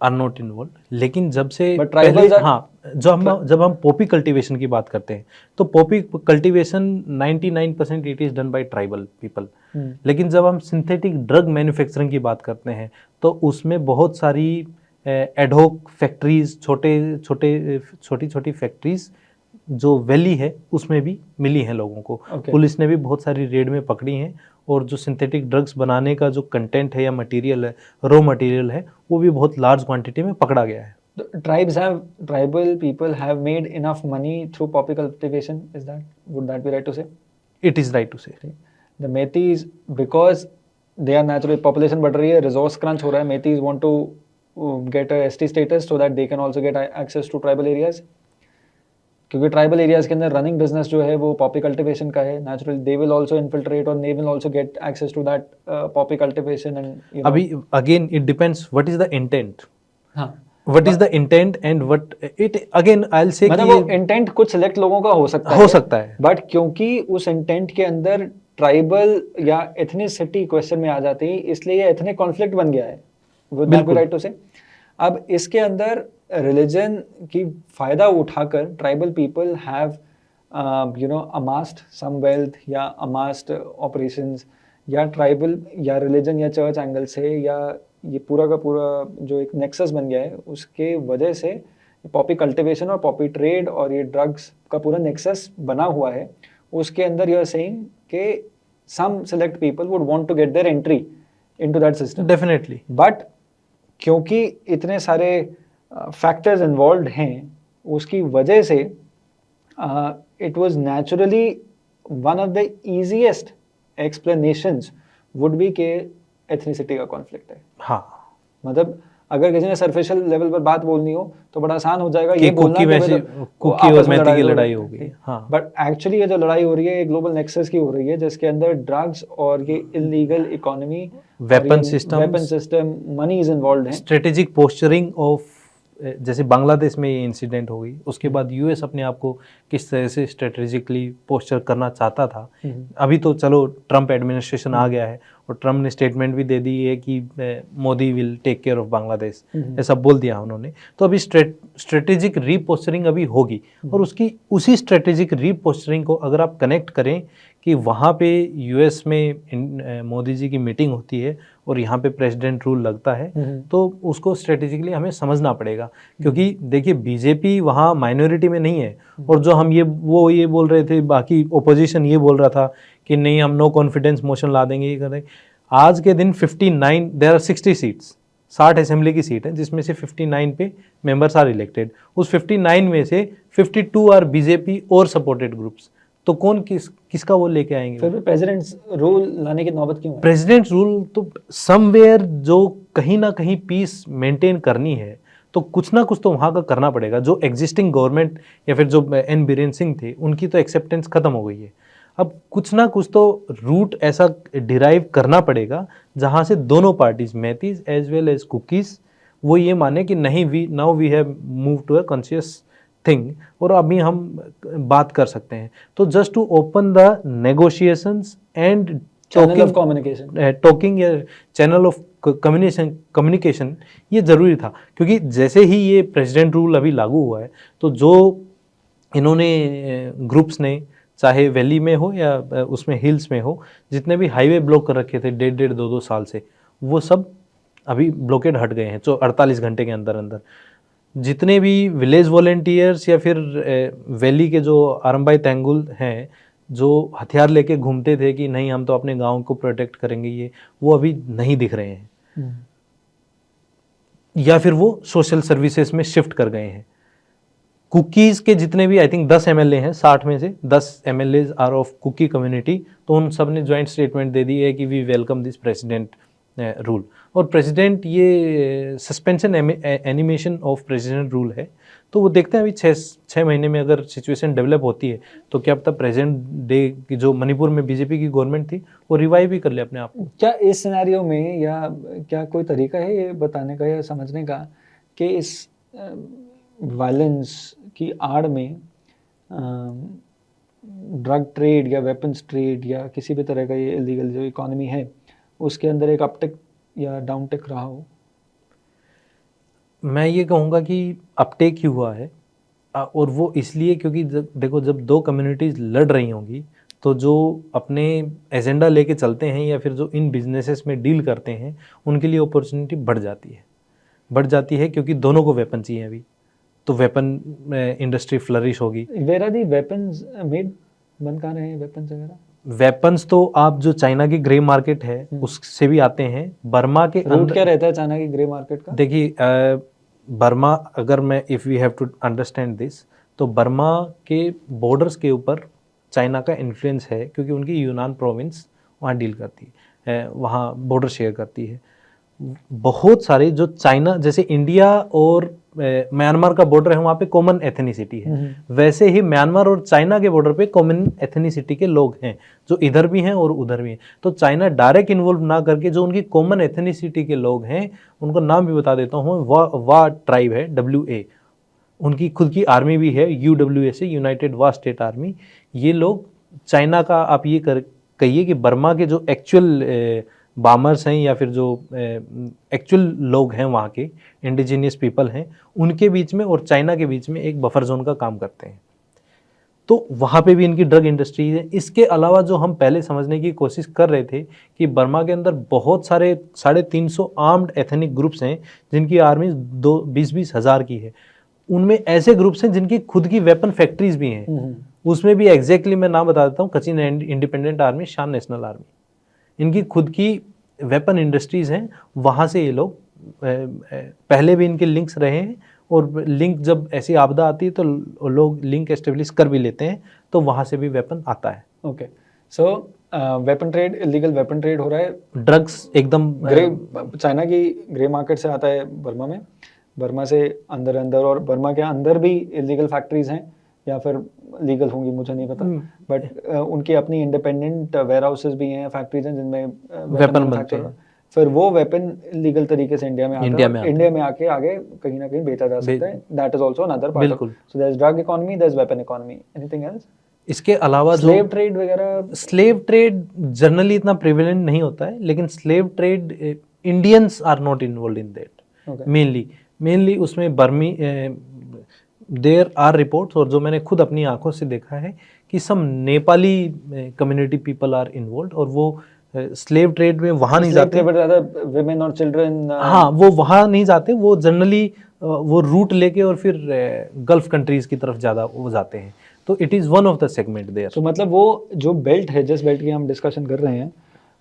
आर नॉट इन्वॉल्व, लेकिन जब से But पहले, tribals are- हाँ, जब हम पॉपी कल्टीवेशन की बात करते हैं तो Poppy cultivation 99% it is done by tribal people. लेकिन जब हम सिंथेटिक ड्रग मैन्युफैक्चरिंग की बात करते हैं तो उसमें बहुत सारी एडहोक फैक्ट्रीज, छोटी छोटी फैक्ट्रीज जो वैली है उसमें भी मिली हैं लोगों को। Okay. पुलिस ने भी बहुत सारी रेड में पकड़ी हैं, और जो सिंथेटिक ड्रग्स बनाने का जो कंटेंट है या मटेरियल है, रॉ मटेरियल है, वो भी बहुत लार्ज क्वांटिटी में पकड़ा गया है। Tribal people have made enough money through poppy cultivation. Would that be right to say? It is right to say. The Metis, because they are naturally, population बढ़ रही है, resource crunch हो रहा है, Metis want to get a ST status so that they can also get access to tribal areas. क्योंकि ट्राइबल एरियाज के अंदर रनिंग बिजनेस जो है वो पॉपी कल्टिवेशन का है, naturally they will also infiltrate और they will also get access to that poppy cultivation and अभी again it depends what is the intent, हाँ, what is the intent and what it, again I will say मतलब वो इंटेंट कुछ सिलेक्ट लोगों का हो सकता है, बट क्योंकि उस इंटेंट के अंदर ट्राइबल या एथनिसिटी क्वेश्चन में आ जाती है, इसलिए ये एथनिक कॉन्फ्लिक्ट बन गया है। Would that be right to say? अब इसके अंदर रिलीजन की फायदा उठाकर tribal people have amassed some wealth या अमास्ड ऑपरेशंस, या ट्राइबल या रिलीजन या चर्च एंगल से, या ये पूरा का पूरा जो एक नेक्सस बन गया है उसके वजह से पॉपी कल्टिवेशन और पॉपी ट्रेड और ये ड्रग्स का पूरा नेक्सस बना हुआ है। उसके अंदर यू आर सेइंग कि some select people would want to get their entry into that system. Definitely, but क्योंकि इतने सारे फैक्टर्स इन्वॉल्व हैं, उसकी वजह से it was naturally one of the easiest explanations would be के एथनिसिटी का कॉन्फ्लिक्ट है। हाँ, मतलब अगर किसी ने सरफेशियल लेवल पर बात बोलनी हो तो बड़ा आसान हो जाएगा कि ये बोलना कुकी वैसे कुकी और मैती की लड़ाई हो गई। हाँ, बट एक्चुअली ये जो लड़ाई हो रही है ये ग्लोबल नेक्सस की हो रही है, जिसके अंदर ड्रग्स और ये illegal economy, weapon system, money is involved है। स्ट्रेटेजिक पोस्चरिंग ऑफ, जैसे बांग्लादेश में ये इंसिडेंट हो गई, उसके बाद यूएस अपने आप को किस तरह से स्ट्रेटेजिकली पोस्चर करना चाहता था। अभी तो चलो ट्रम्प एडमिनिस्ट्रेशन आ गया है और ट्रम्प ने स्टेटमेंट भी दे दी है कि Modi will take care of Bangladesh, ऐसा बोल दिया उन्होंने। तो अभी स्ट्रेटेजिक रीपोस्चरिंग अभी होगी, और उसी स्ट्रेटेजिक रीपोस्चरिंग को अगर आप कनेक्ट करें कि वहाँ पे यूएस में मोदी जी की मीटिंग होती है और यहाँ पे प्रेसिडेंट रूल लगता है, तो उसको स्ट्रेटेजिकली हमें समझना पड़ेगा। क्योंकि देखिए बीजेपी वहाँ माइनॉरिटी में नहीं है, और जो हम ये बोल रहे थे, बाकी ओपोजिशन ये बोल रहा था कि नहीं हम नो कॉन्फिडेंस मोशन ला देंगे, ये करें। आज के दिन 59 देयर आर 60 सीट्स, 60 असेंबली की सीट है, जिसमें से 59 पे मेंबर्स आर इलेक्टेड। उस 59 में से 52 आर बीजेपी और सपोर्टेड ग्रुप्स। तो कौन किसका वो लेके आएंगे? फिर भी प्रेसिडेंट्स रूल लाने की नौबत क्यों है? प्रेसिडेंट रूल तो समवेयर जो कहीं ना कहीं पीस मेंटेन करनी है तो कुछ ना कुछ तो वहाँ का करना पड़ेगा। जो एग्जिस्टिंग गवर्नमेंट या फिर जो एन बीरेन सिंह थे उनकी तो एक्सेप्टेंस खत्म हो गई है। अब कुछ ना कुछ तो रूट ऐसा डिराइव करना पड़ेगा जहाँ से दोनों parties Meiteis as well as Kukis वो ये माने कि नहीं, we now we have move to a conscious thing और अभी हम बात कर सकते हैं। तो just to open the negotiations and channel of communication, talking या चैनल ऑफ कम्युनिकेशन ये ज़रूरी था। क्योंकि जैसे ही ये प्रेसिडेंट रूल अभी लागू हुआ है तो जो इन्होंने ग्रुप्स ने, चाहे वैली में हो या उसमें हिल्स में हो, जितने भी हाईवे ब्लॉक कर रखे थे 1.5-2 साल से, वो सब अभी ब्लॉकेड हट गए हैं। जो 48 घंटे के अंदर अंदर जितने भी विलेज वॉलेंटियर्स या फिर वैली के जो आरंबाई तेंगुल हैं जो हथियार लेके घूमते थे कि नहीं हम तो अपने गांव को प्रोटेक्ट करेंगे, ये वो अभी नहीं दिख रहे हैं या फिर वो सोशल सर्विसेज में शिफ्ट कर गए हैं। कुकीज़ के जितने भी आई थिंक 10 एमएलए हैं, 60 में से 10 MLA are of Kuki community, तो उन सब ने ज्वाइंट स्टेटमेंट दे दी है कि we welcome this president rule. और प्रेसिडेंट ये suspension animation of president rule है, तो वो देखते हैं अभी 6 महीने में अगर सिचुएशन डेवलप होती है तो क्या पता प्रेजेंट डे की जो मणिपुर में बीजेपी की गवर्नमेंट थी वो रिवाइव भी कर ले अपने आप को। क्या इस सिनेरियो में या क्या कोई तरीका है ये बताने का या समझने का कि इस वायलेंस की आड़ में ड्रग ट्रेड या वेपन्स ट्रेड या किसी भी तरह का ये इलीगल जो इकोनॉमी है उसके अंदर एक अपटिक या डाउनटिक रहा हो? मैं ये कहूँगा कि अपटेक ही हुआ है और वो इसलिए क्योंकि देखो जब दो कम्युनिटीज़ लड़ रही होंगी तो जो अपने एजेंडा लेके चलते हैं या फिर जो इन बिजनेसेस में डील करते हैं उनके लिए अपॉर्चुनिटी बढ़ जाती है क्योंकि दोनों को वेपन चाहिए अभी, तो वेपन इंडस्ट्री फ्लरिश होगी। Where are the weapons made? बन कहाँ रहे हैं वेपन्स वगैरह? वेपन्स तो आप जो चाइना की ग्रे मार्केट है उससे भी आते हैं। बर्मा के रूट क्या रहता है चाइना की ग्रे मार्केट का? देखिए बर्मा, अगर मैं if we have to understand this, तो बर्मा के बॉर्डर्स के ऊपर चाइना का इन्फ्लुएंस है क्योंकि उनकी यूनान प्रोविंस वहाँ डील करती है, वहाँ बॉर्डर शेयर करती है। बहुत सारे जो चाइना, जैसे इंडिया और म्यांमार का बॉर्डर है, वहाँ पे कॉमन एथनिसिटी है, वैसे ही म्यांमार और चाइना के बॉर्डर पे कॉमन एथनिसिटी के लोग हैं जो इधर भी हैं और उधर भी हैं। तो चाइना डायरेक्ट इन्वॉल्व ना करके जो उनकी कॉमन एथनिसिटी के लोग हैं उनको नाम भी बता देता हूँ। वा ट्राइब है, WA, उनकी खुद की आर्मी भी है, UWA से, यूनाइटेड वा स्टेट आर्मी। ये लोग चाइना का, आप ये कहिए कि बर्मा के जो एक्चुअल बामर्स हैं या फिर जो एक्चुअल लोग हैं वहाँ के इंडिजीनियस पीपल हैं, उनके बीच में और चाइना के बीच में एक बफर जोन का काम करते हैं। तो वहाँ पे भी इनकी ड्रग इंडस्ट्री है। इसके अलावा जो हम पहले समझने की कोशिश कर रहे थे कि बर्मा के अंदर बहुत सारे 350 आर्म्ड एथनिक ग्रुप्स हैं जिनकी आर्मी 20-20 हज़ार की है। उनमें ऐसे ग्रुप्स हैं जिनकी खुद की वेपन फैक्ट्रीज भी हैं। उसमें भी एग्जैक्टली मैं नाम बता देता हूँ, कचिन इंडिपेंडेंट आर्मी, शान नेशनल आर्मी, इनकी खुद की वेपन इंडस्ट्रीज़ हैं। वहाँ से ये लोग पहले भी इनके लिंक्स रहे हैं और लिंक जब ऐसी आपदा आती है तो लोग लिंक एस्टेब्लिश कर भी लेते हैं, तो वहाँ से भी वेपन आता है। Okay, so weapon trade, illegal weapon trade हो रहा है। ड्रग्स एकदम ग्रे, चाइना की ग्रे मार्केट से आता है बर्मा में, बर्मा से अंदर और बर्मा के अंदर भी इलीगल फैक्ट्रीज हैं या फिर लीगल होंगी मुझे नहीं पता, बट उनकी अपनी इंडिपेंडेंट वेयर हाउसेज भी हैं, फैक्ट्रीज हैं जिनमें वेपन बनते हैं। फिर वो वेपन लीगल तरीके से इंडिया में आके आगे कहीं ना कहीं बेचा जा सकता है। That is also another part of, so there is drug economy, there is weapon economy. Anything else? इसके अलावा स्लेव ट्रेड वगैरह? स्लेव ट्रेड जनरली इतना प्रिवेलेंट नहीं होता है, लेकिन slave trade Indians are not involve in that. Mainly उसमें बर्मी देयर आर रिपोर्ट्स, और जो मैंने खुद अपनी आंखों से देखा है कि some Nepali community people are involve, और वो स्लेव ट्रेड में वहाँ नहीं जाते, विमेन और चिल्ड्रन, हाँ वो वहाँ नहीं जाते, वो जनरली वो रूट लेके और फिर गल्फ कंट्रीज की तरफ ज़्यादा वो जाते हैं। तो it is one of the segment there. तो मतलब वो जो बेल्ट है, जिस बेल्ट की हम डिस्कशन कर रहे हैं,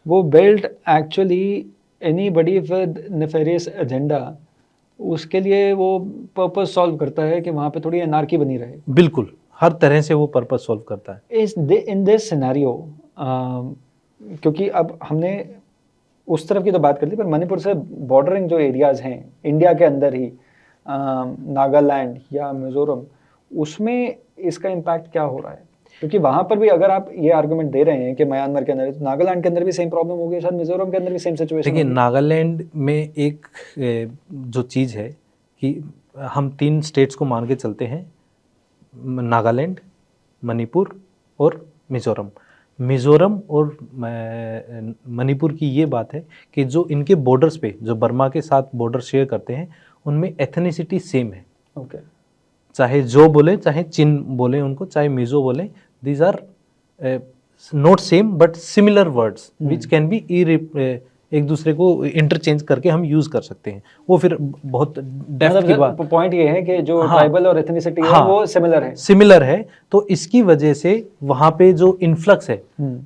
वो belt actually anybody with nefarious agenda, उसके लिए वो पर्पस सॉल्व करता है कि वहाँ पे थोड़ी एनार्की बनी रहे। बिल्कुल हर तरह से वो पर्पस सॉल्व करता है। इन दिस सिनेरियो, क्योंकि अब हमने उस तरफ की तो बात कर ली, पर मणिपुर से बॉर्डरिंग जो एरियाज हैं इंडिया के अंदर ही, नागालैंड या मिजोरम, उसमें इसका इम्पैक्ट क्या हो रहा है? क्योंकि वहां पर भी अगर आप ये आर्गुमेंट दे रहे हैं कि म्यांमार के अंदर, तो नागालैंड के अंदर भी सेम प्रॉब्लम होगी, शायद मिजोरम के अंदर भी सेम सिचुएशन देखिए, होगी। नागालैंड में एक जो चीज़ है कि हम 3 स्टेट्स को मान के चलते हैं, नागालैंड, मणिपुर और मिज़ोरम। मिज़ोरम और मणिपुर की ये बात है कि जो इनके बॉर्डर्स पे, जो बर्मा के साथ बॉर्डर शेयर करते हैं, उनमें एथनिसिटी सेम है। ओके। चाहे जो बोले, चाहे चिन बोले उनको, चाहे मिज़ो बोले, these are not same but similar words which can be एक दूसरे को इंटरचेंज करके हम यूज़ कर सकते हैं। वो फिर बहुत डेप्थ की बात। पॉइंट ये है कि जो हाँ, ट्राइबल और एथनिसिटी है हाँ, वो सिमिलर है। सिमिलर है। तो इसकी वजह से वहाँ पे जो इन्फ्लक्स है,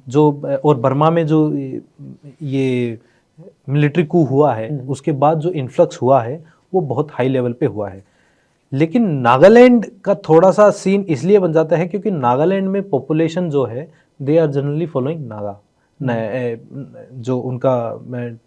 जो और बर्मा में जो ये मिलिट्री कू हुआ है, उसके बाद जो इन्फ्लक्स हुआ है वो बहुत हाई लेवल पे हुआ है। लेकिन नागालैंड का थोड़ा सा सीन इसलिए बन जाता है क्योंकि नागालैंड में पॉपुलेशन जो है, they are generally following Naga. जो उनका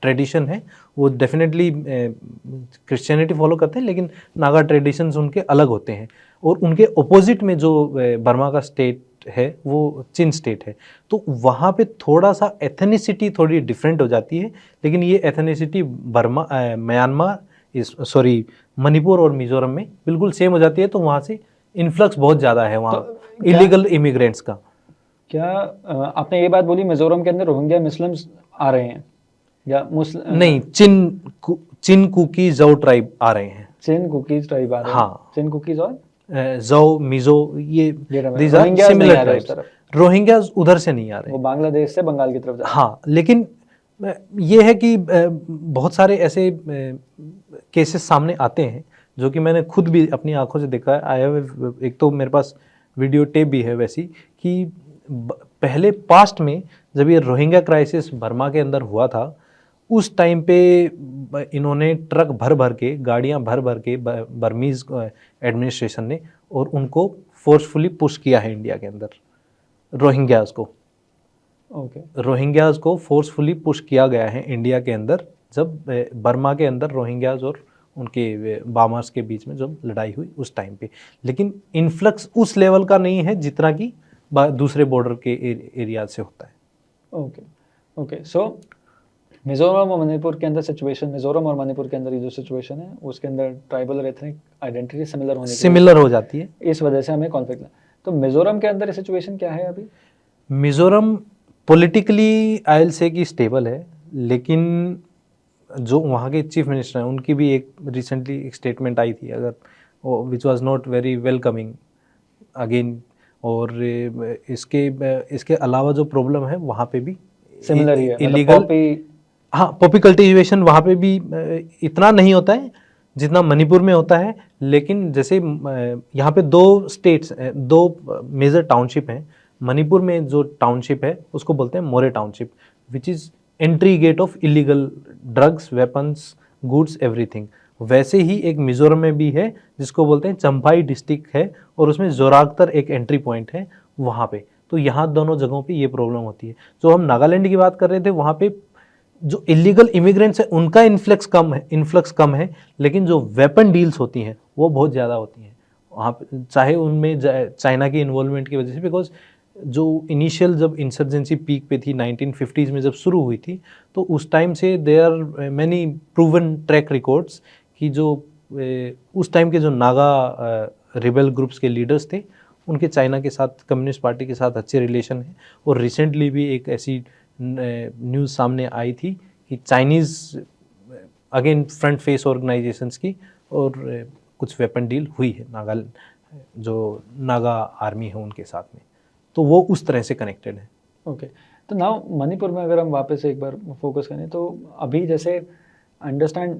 ट्रेडिशन है वो डेफिनेटली क्रिश्चियनिटी फॉलो करते हैं, लेकिन नागा ट्रेडिशंस उनके अलग होते हैं। और उनके ऑपोजिट में जो बर्मा का स्टेट है वो चिन स्टेट है। तो वहाँ पे थोड़ा सा एथनिसिटी थोड़ी डिफरेंट हो जाती है, लेकिन ये एथनिसिटी बर्मा म्यांमार मणिपुर और मिजोरम में बिल्कुल सेम हो जाती है। तो वहाँ से इन्फ्लक्स बहुत ज़्यादा है वहाँ इलीगल इमिग्रेंट्स का। क्या आपने ये बात बोली मिजोरम के अंदर रोहिंग्या मुस्लिम्स आ रहे हैं या नहीं, चिन कुकी जौ ट्राइब आ रहे हैं। चिन कुकीज ट्राइब आ रहे हैं। हाँ, चिन कुकीज और जौ, मिजो, ये these are रोहिंग्याज नहीं similar आ रहे उस tribes। तरफ। रोहिंग्याज उधर से नहीं आ रहे। वो बांग्लादेश से बंगाल की तरफ जा रहे हैं। हाँ, लेकिन ये है कि बहुत सारे ऐसे केसेस सामने आते हैं जो कि मैंने खुद भी अपनी आंखों से देखा है। आई हैव, एक तो मेरे पास वीडियो टेप भी है वैसी, कि पहले पास्ट में जब ये रोहिंग्या क्राइसिस बर्मा के अंदर हुआ था, उस टाइम पे इन्होंने ट्रक भर भर के, गाड़ियां भर भर के बर्मीज एडमिनिस्ट्रेशन ने, और उनको फोर्सफुली पुश किया है इंडिया के अंदर, रोहिंग्याज को। रोहिंग्याज को फोर्सफुली पुश किया गया है इंडिया के अंदर, जब बर्मा के अंदर रोहिंग्याज और उनके बामर्स के बीच में जब लड़ाई हुई उस टाइम पे। लेकिन इन्फ्लक्स उस लेवल का नहीं है जितना कि दूसरे बॉर्डर के एरिया से होता है। ओके। सो मिजोरम और मणिपुर के अंदर सिचुएशन, मिजोरम और मणिपुर के अंदर ये जो सिचुएशन है उसके अंदर ट्राइबल और एथनिक आइडेंटिटी सिमिलर हो जाती है, इस वजह से हमें कॉन्फ्लिक्ट। तो मिजोरम के अंदर सिचुएशन क्या है अभी? Mizoram politically I will say कि स्टेबल है, लेकिन जो वहाँ के चीफ मिनिस्टर हैं उनकी भी एक रिसेंटली एक स्टेटमेंट आई थी, अगर which was not very welcoming again. और इसके अलावा जो प्रॉब्लम है वहाँ पे भी सिमिलर ही है, इलीगल, हाँ, पॉपी कल्टीवेशन वहाँ पे भी इतना नहीं होता है जितना मणिपुर में होता है। लेकिन जैसे यहाँ पे 2 मेजर टाउनशिप हैं। मणिपुर में जो टाउनशिप है उसको बोलते हैं Moreh township, which is entry gate of illegal drugs, weapons, goods, everything. वैसे ही एक मिजोरम में भी है जिसको बोलते हैं चंफाई डिस्ट्रिक्ट है, और उसमें जोराक्तर एक एंट्री पॉइंट है वहाँ पे। तो यहाँ दोनों जगहों पे ये प्रॉब्लम होती है। जो हम नागालैंड की बात कर रहे थे, वहाँ पे जो इलीगल इमिग्रेंट्स है उनका इन्फ्लक्स कम है, लेकिन जो वेपन डील्स होती हैं वो बहुत ज़्यादा होती हैं वहाँ पे, चाहे उनमें चाइना की इन्वॉल्वमेंट की वजह से। बिकॉज जो इनिशियल जब इंसर्जेंसी पीक पे थी 1950s में जब शुरू हुई थी, तो उस टाइम से there are many proven track records कि जो उस टाइम के जो नागा रिबेल ग्रुप्स के लीडर्स थे, उनके चाइना के साथ, कम्युनिस्ट पार्टी के साथ अच्छे रिलेशन हैं। और रिसेंटली भी एक ऐसी न्यूज़ सामने आई थी कि Chinese again front face organisations की और कुछ वेपन डील हुई है जो नागा आर्मी है उनके साथ में। तो वो उस तरह से कनेक्टेड है। ओके। तो नाउ मणिपुर में अगर हम वापस एक बार फोकस करें, तो अभी जैसे अंडरस्टैंड,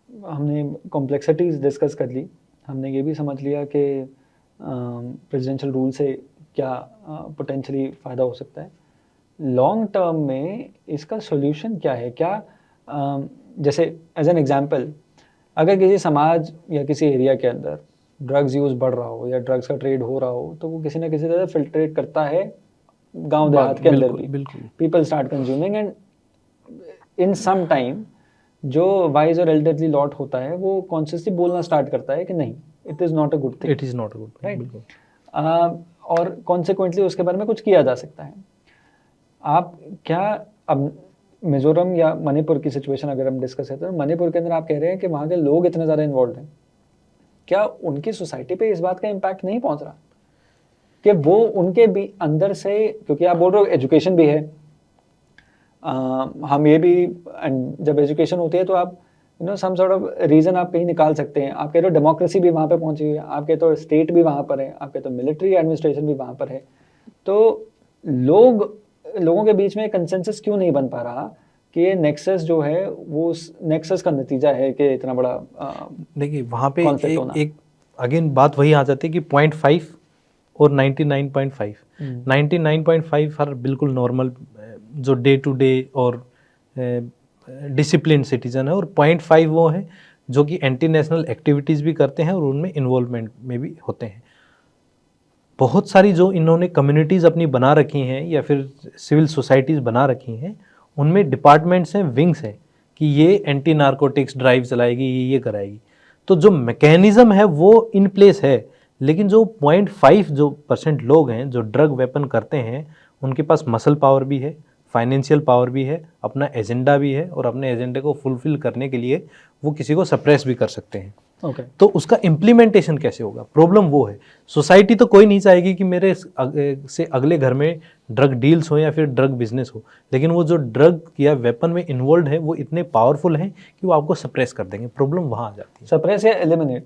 हमने कॉम्प्लेक्सिटीज़ डिस्कस कर ली, हमने ये भी समझ लिया कि प्रेसिडेंशियल रूल से क्या पोटेंशियली फ़ायदा हो सकता है। लॉन्ग टर्म में इसका सॉल्यूशन क्या है? क्या जैसे एज एन एग्जांपल, अगर किसी समाज या किसी एरिया के अंदर ड्रग्स यूज़ बढ़ रहा हो या ड्रग्स का ट्रेड हो रहा हो, तो वो किसी ना किसी तरह फिल्ट्रेट करता है गांव देहात के अंदर भी। बिल्कुल। People start consuming and in some time जो वाइज और एल्डरली लॉट होता है वो कॉन्शियसली बोलना स्टार्ट करता है कि नहीं, it is not a good thing, it is not good, right. बिल्कुल। और कॉन्सिक्वेंटली उसके बारे में कुछ किया जा सकता है। आप क्या अब मिजोरम या मणिपुर की सिचुएशन अगर हम डिस्कस करते हैं, तो मणिपुर के अंदर आप कह रहे हैं कि वहाँ के लोग इतने ज़्यादा इन्वॉल्व हैं, क्या उनकी सोसाइटी पे इस बात का इम्पैक्ट नहीं पहुँच रहा कि वो उनके भी अंदर से, क्योंकि आप बोल रहे हो एजुकेशन भी है, हम ये भी, and जब एजुकेशन होती है तो आप सम सॉर्ट ऑफ रीज़न आप कहीं निकाल सकते हैं। आप कह रहे हो डेमोक्रेसी भी वहाँ पे पहुँची हुई है, आप कहते हो स्टेट भी वहाँ पर है, आप कहते हो मिलिट्री एडमिनिस्ट्रेशन भी वहाँ पर है, तो लोगों के बीच में कंसेंसस क्यों नहीं बन पा रहा कि ये नेक्सस जो है वो उस नेक्सस का नतीजा है कि इतना बड़ा देखिए वहाँ पे conflict होना। एक अगेन बात वही आ जाती है कि 0.5 और 99.5 99.5 हर बिल्कुल नॉर्मल जो डे टू डे और डिसिप्लिन सिटीजन है, और 0.5 वो है जो कि एंटी नेशनल एक्टिविटीज़ भी करते हैं और उनमें इन्वॉल्वमेंट में भी होते हैं। बहुत सारी जो इन्होंने कम्युनिटीज़ अपनी बना रखी हैं या फिर सिविल सोसाइटीज़ बना रखी हैं, उनमें डिपार्टमेंट्स हैं, विंग्स हैं कि ये एंटी नारकोटिक्स ड्राइव चलाएगी, ये कराएगी। तो जो मैकेनिज़्म है वो इन प्लेस है, लेकिन जो 0.5 जो % लोग हैं जो ड्रग वेपन करते हैं, उनके पास मसल पावर भी है, फाइनेंशियल पावर भी है, अपना एजेंडा भी है, और अपने एजेंडे को फुलफिल करने के लिए वो किसी को सप्रेस भी कर सकते हैं। ओके। तो उसका इम्प्लीमेंटेशन कैसे होगा, प्रॉब्लम वो है। सोसाइटी तो कोई नहीं चाहेगी कि मेरे से अगले घर में ड्रग डील्स हो या फिर ड्रग बिजनेस हो, लेकिन वो जो ड्रग या वेपन में इन्वॉल्व है वो इतने पावरफुल हैं कि वो आपको सप्रेस कर देंगे। प्रॉब्लम वहाँ आ जाती है। सप्रेस या एलिमिनेट?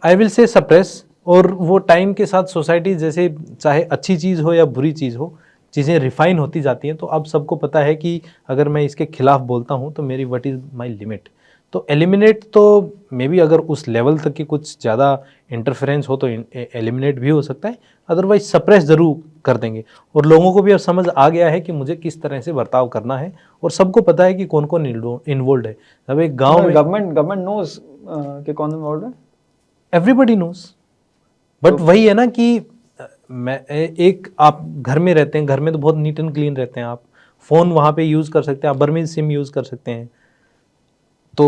आई विल से सप्रेस। और वो टाइम के साथ सोसाइटी जैसे चाहे अच्छी चीज़ हो या बुरी चीज़ हो, चीज़ें रिफाइन होती जाती हैं। तो अब सबको पता है कि अगर मैं इसके खिलाफ बोलता हूँ तो मेरी व्हाट इज़ माय लिमिट। तो एलिमिनेट तो मे बी अगर उस लेवल तक की कुछ ज़्यादा इंटरफेरेंस हो तो एलिमिनेट भी हो सकता है, अदरवाइज सप्रेस ज़रूर कर देंगे। और लोगों को भी अब समझ आ गया है कि मुझे किस तरह से बर्ताव करना है, और सबको पता है कि कौन कौन इन्वॉल्व है। अब एक गाँव में गवर्नमेंट नोज कि कौन इन्वॉल्व है, एवरीबडी नोज। बट वही है ना कि एक आप घर में रहते हैं, घर में तो बहुत नीट एंड क्लीन रहते हैं, आप फ़ोन वहाँ पे यूज़ कर सकते हैं, आप बर्मिज सिम यूज़ कर सकते हैं। तो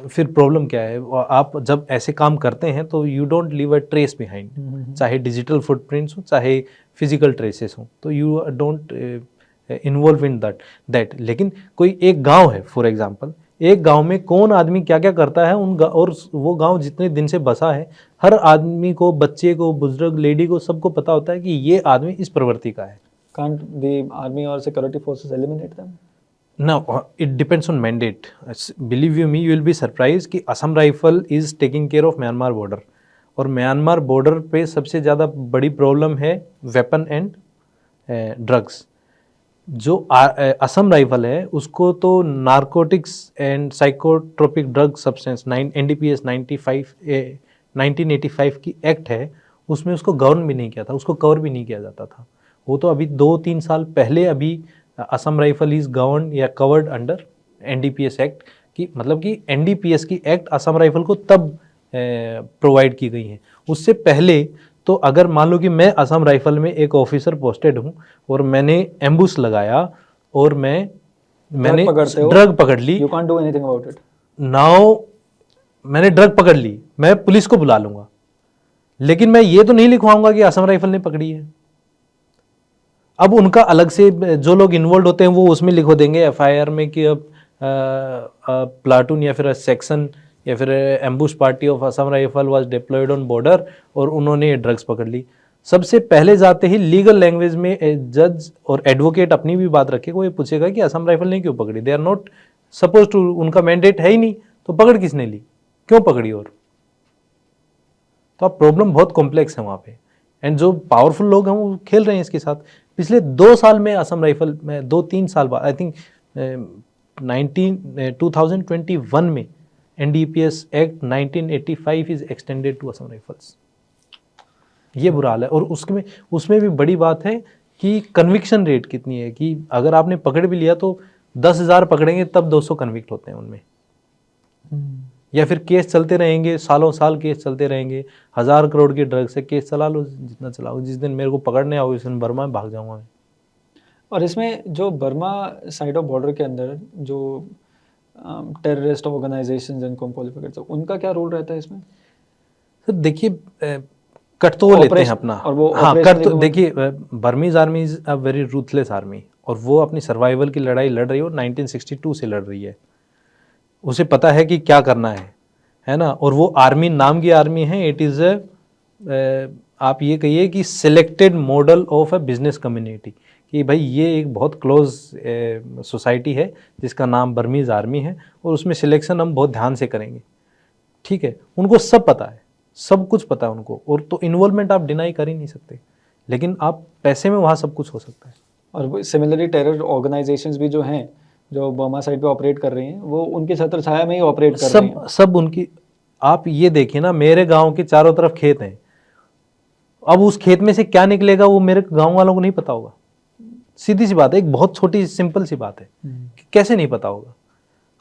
फिर प्रॉब्लम क्या है, आप जब ऐसे काम करते हैं तो you don't leave a trace behind, चाहे डिजिटल फुटप्रिंट्स हो चाहे फिजिकल ट्रेसेस हो, तो you don't involve in that. लेकिन कोई एक गांव है फॉर एग्जांपल, एक गांव में कौन आदमी क्या क्या करता है और वो गांव जितने दिन से बसा है, हर आदमी को, बच्चे को, बुजुर्ग, लेडी को, सबको पता होता है कि ये आदमी इस प्रवृत्ति का है। Can't the army or security forces eliminate them? Now, it depends on mandate. Believe you me, you will be surprised कि Assam rifle is taking care of Myanmar border, और म्यांमार बॉर्डर पे सबसे ज़्यादा बड़ी प्रॉब्लम है वेपन एंड ड्रग्स। जो असम राइफल है उसको तो narcotics and psychotropic drug substance NDPS 1985 की एक्ट है, उसमें उसको गवर्न भी नहीं किया था, उसको कवर भी नहीं किया जाता था। वो तो अभी 2-3 साल पहले अभी असम राइफल इज गवर्न या कवर्ड अंडर NDPS एक्ट की, मतलब कि NDPS की एक्ट असम राइफल को तब प्रोवाइड की गई है। उससे पहले तो अगर मान लो कि मैं असम राइफल में एक ऑफिसर पोस्टेड हूँ और मैंने एम्बुश लगाया और मैंने ड्रग पकड़ ली, You can't do anything about it. Now मैंने ड्रग पकड़ ली, मैं पुलिस को बुला लूंगा, लेकिन मैं ये तो नहीं लिखवाऊंगा कि असम राइफल ने पकड़ी है। अब उनका अलग से जो लोग इन्वॉल्व होते हैं वो उसमें लिखो देंगे FIR में कि अब प्लाटून या फिर सेक्शन या फिर ambush party of Assam rifle was diploid on border और उन्होंने ड्रग्स पकड़ ली। सबसे पहले जाते ही लीगल लैंग्वेज में जज और एडवोकेट अपनी भी बात रखे, वो ये पूछेगा कि असम राइफल ने क्यों पकड़ी, they are not suppose to, उनका मैंडेट है ही नहीं, तो पकड़ किसने ली, क्यों पकड़ी। और तो अब प्रॉब्लम बहुत कॉम्प्लेक्स है वहाँ पे, एंड जो पावरफुल लोग हैं वो खेल रहे हैं इसके साथ। पिछले 2 साल में असम राइफल में 2-3 साल बाद, आई थिंक 2021 में NDPS act 1985 is extended to Assam rifles. ये बुरा हाल है। और उसमें भी बड़ी बात है कि कन्विक्शन रेट कितनी है, कि अगर आपने पकड़ भी लिया तो 10,000 पकड़ेंगे तब 200 कन्विक्ट होते हैं उनमें। या फिर केस चलते रहेंगे, सालों साल केस चलते रहेंगे, 1000 करोड़ की ड्रग से केस चला लो जितना चलाओ, जिस दिन मेरे को पकड़ने आओगे उस दिन बर्मा में भाग जाऊंगा मैं। और इसमें जो बर्मा साइड ऑफ बॉर्डर के अंदर जो टेररिस्ट ऑर्गेनाइजेशंस जिनको हम क्वालिफाई करते हैं, उनका क्या रोल रहता है इसमें? सर देखिए, कट तो वो लेते हैं ऑपरेशन अपना, और वो हाँ कट ऑपरेशनली तो वो देखिए, Burmese army is a very ruthless army, और वो अपनी सर्वाइवल की लड़ाई लड़ रही है और 1962 से लड़ रही है। उसे पता है कि क्या करना है ना। और वो आर्मी नाम की आर्मी है, इट इज़ आप ये कहिए कि selected model of a business community, कि भाई ये एक बहुत क्लोज सोसाइटी है जिसका नाम बर्मीज आर्मी है, और उसमें सिलेक्शन हम बहुत ध्यान से करेंगे। ठीक है, उनको सब पता है, सब कुछ पता है उनको, और तो इन्वॉल्वमेंट आप डिनाई कर ही नहीं सकते, लेकिन आप पैसे में वहाँ सब कुछ हो सकता है। और सिमिलरली टेरर ऑर्गेनाइजेशंस भी जो हैं जो बर्मा साइड पे ऑपरेट कर रही हैं, वो उनकी छत्र छाया में ही ऑपरेट कर रही हैं। सब उनकी, आप ये देखिए ना, मेरे गांव के चारों तरफ खेत हैं, अब उस खेत में से क्या निकलेगा वो मेरे गांव वालों को नहीं पता होगा। सीधी सी बात है, एक बहुत छोटी सिंपल सी बात है कि कैसे नहीं पता होगा।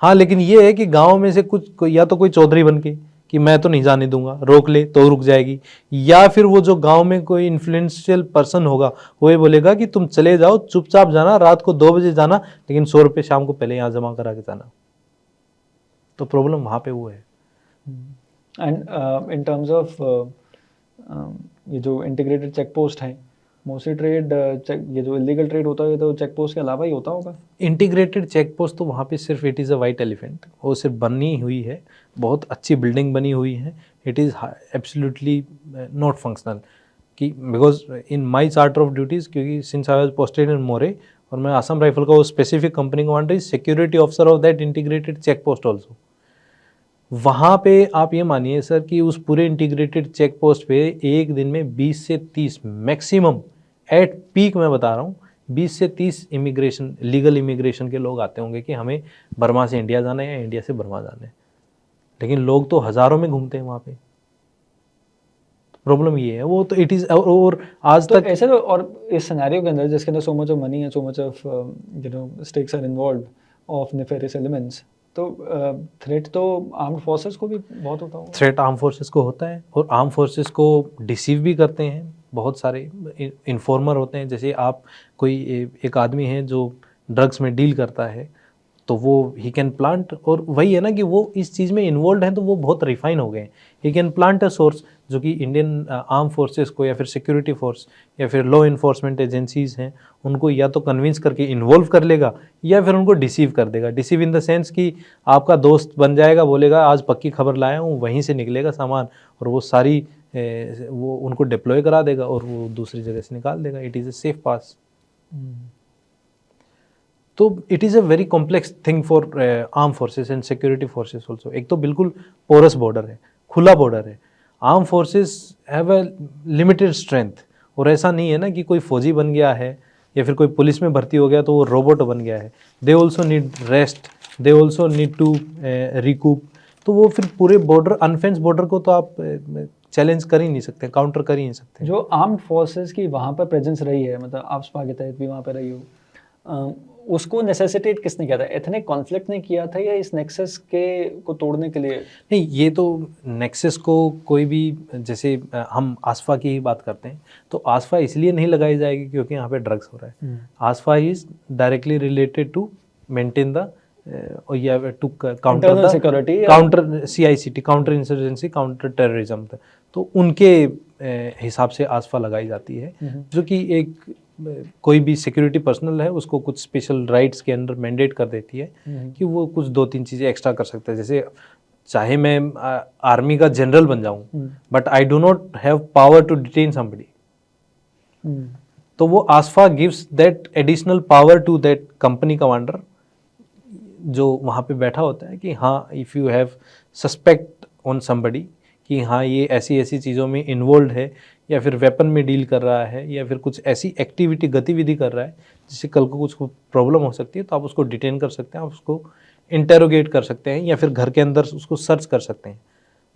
हाँ, लेकिन ये है कि गांव में से या तो कोई चौधरी बन के कि मैं तो नहीं जाने दूंगा, रोक ले तो रुक जाएगी, या फिर वो जो गांव में कोई इन्फ्लुएंशियल पर्सन होगा वो ये बोलेगा कि तुम चले जाओ, चुपचाप जाना, रात को 2 बजे जाना, लेकिन 100 रुपये शाम को पहले यहाँ जमा करा के जाना। तो प्रॉब्लम वहाँ पे वो है। एंड इन टर्म्स ऑफ ये जो इंटीग्रेटेड चेक पोस्ट हैं, मोस्टली ट्रेड ये जो इलीगल ट्रेड होता है तो चेक पोस्ट के अलावा ही होता होगा। इंटीग्रेटेड चेक पोस्ट तो वहाँ पे सिर्फ it is a white elephant, वो सिर्फ बनी हुई है, बहुत अच्छी बिल्डिंग बनी हुई है, it is absolutely not functional. कि because in my charter of duties, क्योंकि since I was posted in Moreh और मैं आसाम राइफल का वो specific company commander, is security officer of that integrated check post also. वहाँ पे आप ये मानिए सर कि उस पूरे इंटीग्रेटेड चेक पोस्ट पे एक दिन में 20 से 30 मैक्सिमम, एट पीक मैं बता रहा हूँ, 20 से 30 इमिग्रेशन, लीगल इमिग्रेशन के लोग आते होंगे कि हमें बर्मा से इंडिया जाना है या इंडिया से बर्मा जाना है, लेकिन लोग तो हज़ारों में घूमते हैं वहाँ पे। प्रॉब्लम ये है, वो तो इट इज़, और आज तो तक ऐसे तो, और इस सिनेरियो के अंदर जिसके अंदर सो मच ऑफ मनी है, so much of stakes are involve of nefarious elements, तो थ्रेट तो आर्म्ड फोर्सेस को भी बहुत होता होगा। थ्रेट आर्म फोर्सेस को होता है, और आर्म फोर्सेस को डिसीव भी करते हैं बहुत सारे इन्फॉर्मर होते हैं। जैसे आप कोई एक आदमी है जो ड्रग्स में डील करता है, तो वो ही कैन प्लांट, और वही है ना कि वो इस चीज़ में इन्वॉल्व हैं तो वो बहुत रिफाइन हो गए हैं। He can plant a source जो कि इंडियन आर्म फोर्सेस को या फिर सिक्योरिटी फोर्स या फिर लॉ इन्फोर्समेंट एजेंसीज हैं उनको या तो कन्विंस करके इन्वॉल्व कर लेगा या फिर उनको डिसीव कर देगा। डिसीव इन द सेंस कि आपका दोस्त बन जाएगा, बोलेगा आज पक्की खबर लाया हूँ, वहीं से निकलेगा सामान, और वो सारी वो उनको डिप्लॉय करा देगा और वो दूसरी जगह से निकाल देगा। इट इज़ अ सेफ पास। तो it is a very complex thing for arm forces and security forces also. एक तो बिल्कुल पोरस बॉर्डर है, खुला बॉर्डर है। Arm forces have a limited strength, और ऐसा नहीं है ना कि कोई फौजी बन गया है या फिर कोई पुलिस में भर्ती हो गया तो वो रोबोट बन गया है। They also need rest, they also need to recoup. तो वो फिर पूरे बॉर्डर, अनफेंस बॉर्डर को तो आप चैलेंज कर ही नहीं सकते, काउंटर कर ही नहीं सकते। जो आर्म्ड फोर्सेस की वहाँ पर प्रेजेंस रही है, मतलब AFSPA के तहत भी वहाँ पर रही हो, उसको नेसेसिटेट किसने किया था? एथनिक कॉन्फ्लिक्ट ने किया था या इस नेक्सस के को तोड़ने के लिए? नहीं, ये तो नेक्सस को कोई भी, जैसे हम आसफा की ही बात करते हैं तो आसफा इसलिए नहीं लगाई जाएगी क्योंकि यहाँ पे ड्रग्स हो रहा है। AFSPA is directly related to maintain the या to counter Internal the security या- counter CICT, counter insurgency, counter terrorism, तो उनके हिसाब से आसफा लगाई जाती है, जो कि एक कोई भी सिक्योरिटी पर्सनल है उसको कुछ स्पेशल राइट्स के अंदर मैंडेट कर देती है कि वो कुछ 2-3 चीज़ें एक्स्ट्रा कर सकते हैं। जैसे चाहे मैं आर्मी का जनरल बन जाऊं, but I do not have power to detain somebody, तो वो AFSPA gives that additional power to that company commander जो वहाँ पे बैठा होता है कि हाँ, if you have suspect on somebody कि हाँ ये ऐसी ऐसी चीज़ों में इन्वॉल्व है या फिर वेपन में डील कर रहा है या फिर कुछ ऐसी एक्टिविटी, गतिविधि कर रहा है जिससे कल को कुछ प्रॉब्लम हो सकती है, तो आप उसको डिटेन कर सकते हैं, आप उसको इंटेरोगेट कर सकते हैं या फिर घर के अंदर उसको सर्च कर सकते हैं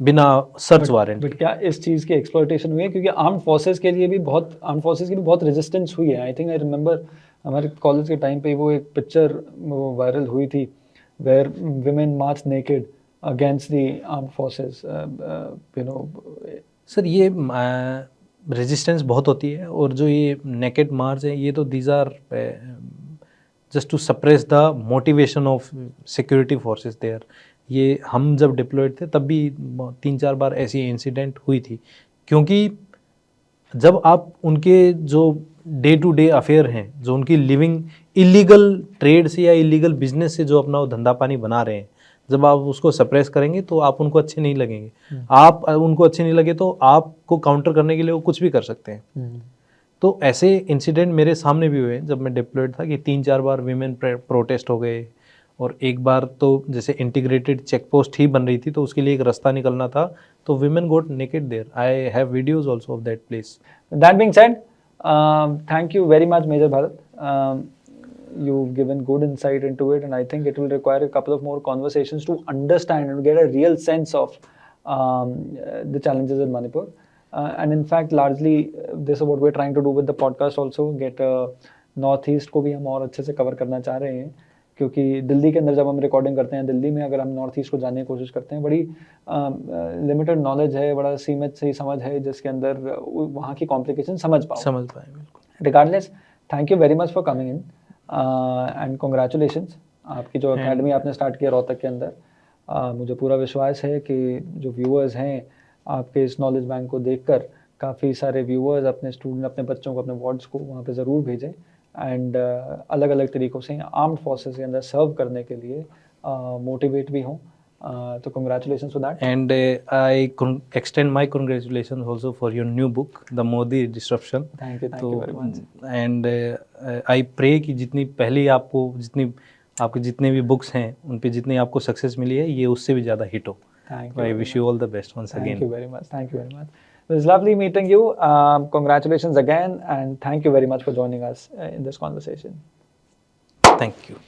बिना सर्च वारंट। बट क्या इस चीज़ की एक्सप्लॉयटेशन हुई है? क्योंकि आर्म्ड फोर्सेस के लिए भी बहुत, आर्म्ड फोर्सेस की भी बहुत रेजिस्टेंस हुई है। आई थिंक आई रिमेंबर हमारे कॉलेज के टाइम पे वो एक पिक्चर वो वायरल हुई थी where women march naked against the armed forces, you know. Sir ये रेजिस्टेंस बहुत होती है, और जो ये नेकेड मार्च है ये तो these are just to suppress the motivation of security forces there. ये हम जब डिप्लॉयड थे तब भी 3-4 बार ऐसी इंसिडेंट हुई थी, क्योंकि जब आप उनके जो डे टू डे अफेयर हैं, जो उनकी लिविंग इलीगल ट्रेड से या इलीगल बिजनेस से जो अपना वो धंधा पानी बना रहे हैं, जब आप उसको सप्रेस करेंगे तो आप उनको अच्छे नहीं लगेंगे। आप उनको अच्छे नहीं लगे तो आपको काउंटर करने के लिए वो कुछ भी कर सकते हैं। तो ऐसे इंसिडेंट मेरे सामने भी हुए जब मैं डिप्लॉयड था, कि 3-4 बार वीमेन प्रोटेस्ट हो गए, और एक बार तो जैसे इंटीग्रेटेड चेक पोस्ट ही बन रही थी तो उसके लिए एक रास्ता निकलना था, तो women got naked there. I have videos also of that place. That being said, thank you very much, Major Bharat. You've given good insight into it, and I think it will require a couple of more conversations to understand and get a real sense of the challenges in Manipur. And in fact, largely, this is what we're trying to do with the podcast also, get Northeast को भी हम और अच्छे से cover करना चाह रहे हैं, क्योंकि दिल्ली के अंदर जब हम रिकॉर्डिंग करते हैं, दिल्ली में अगर हम नॉर्थ ईस्ट को जानने की कोशिश करते हैं, बड़ी लिमिटेड नॉलेज है, बड़ा सीमित सी समझ है, जिसके अंदर वहाँ की कॉम्प्लिकेशन समझ पाए बिल्कुल। Regardless, thank you very much for coming in, and congratulations. आपकी जो अकेडमी आपने स्टार्ट किया रोहतक के अंदर, मुझे पूरा विश्वास है कि जो व्यूअर्स हैं आपके इस नॉलेज बैंक को देखकर, काफ़ी सारे व्यूअर्स अपने स्टूडेंट, अपने बच्चों को, अपने वार्ड्स को वहाँ पे ज़रूर भेजें, एंड अलग अलग तरीक़ों से आर्म्ड फोर्सेस के अंदर सर्व करने के लिए मोटिवेट भी हों। तो congratulations for that. And I extend my congratulations also for your new book, The Modi Disruption. Thank you very much. And I pray कि जितनी पहले आपको आपके जितने भी बुक्स हैं उन पे जितनी आपको सक्सेस मिली है, ये उससे भी ज़्यादा हिट हो। Thank you. I wish you all the best once again. Thank you very much. Thank you very much. It was lovely meeting you. Congratulations again, and thank you very much for joining us in this conversation. Thank you.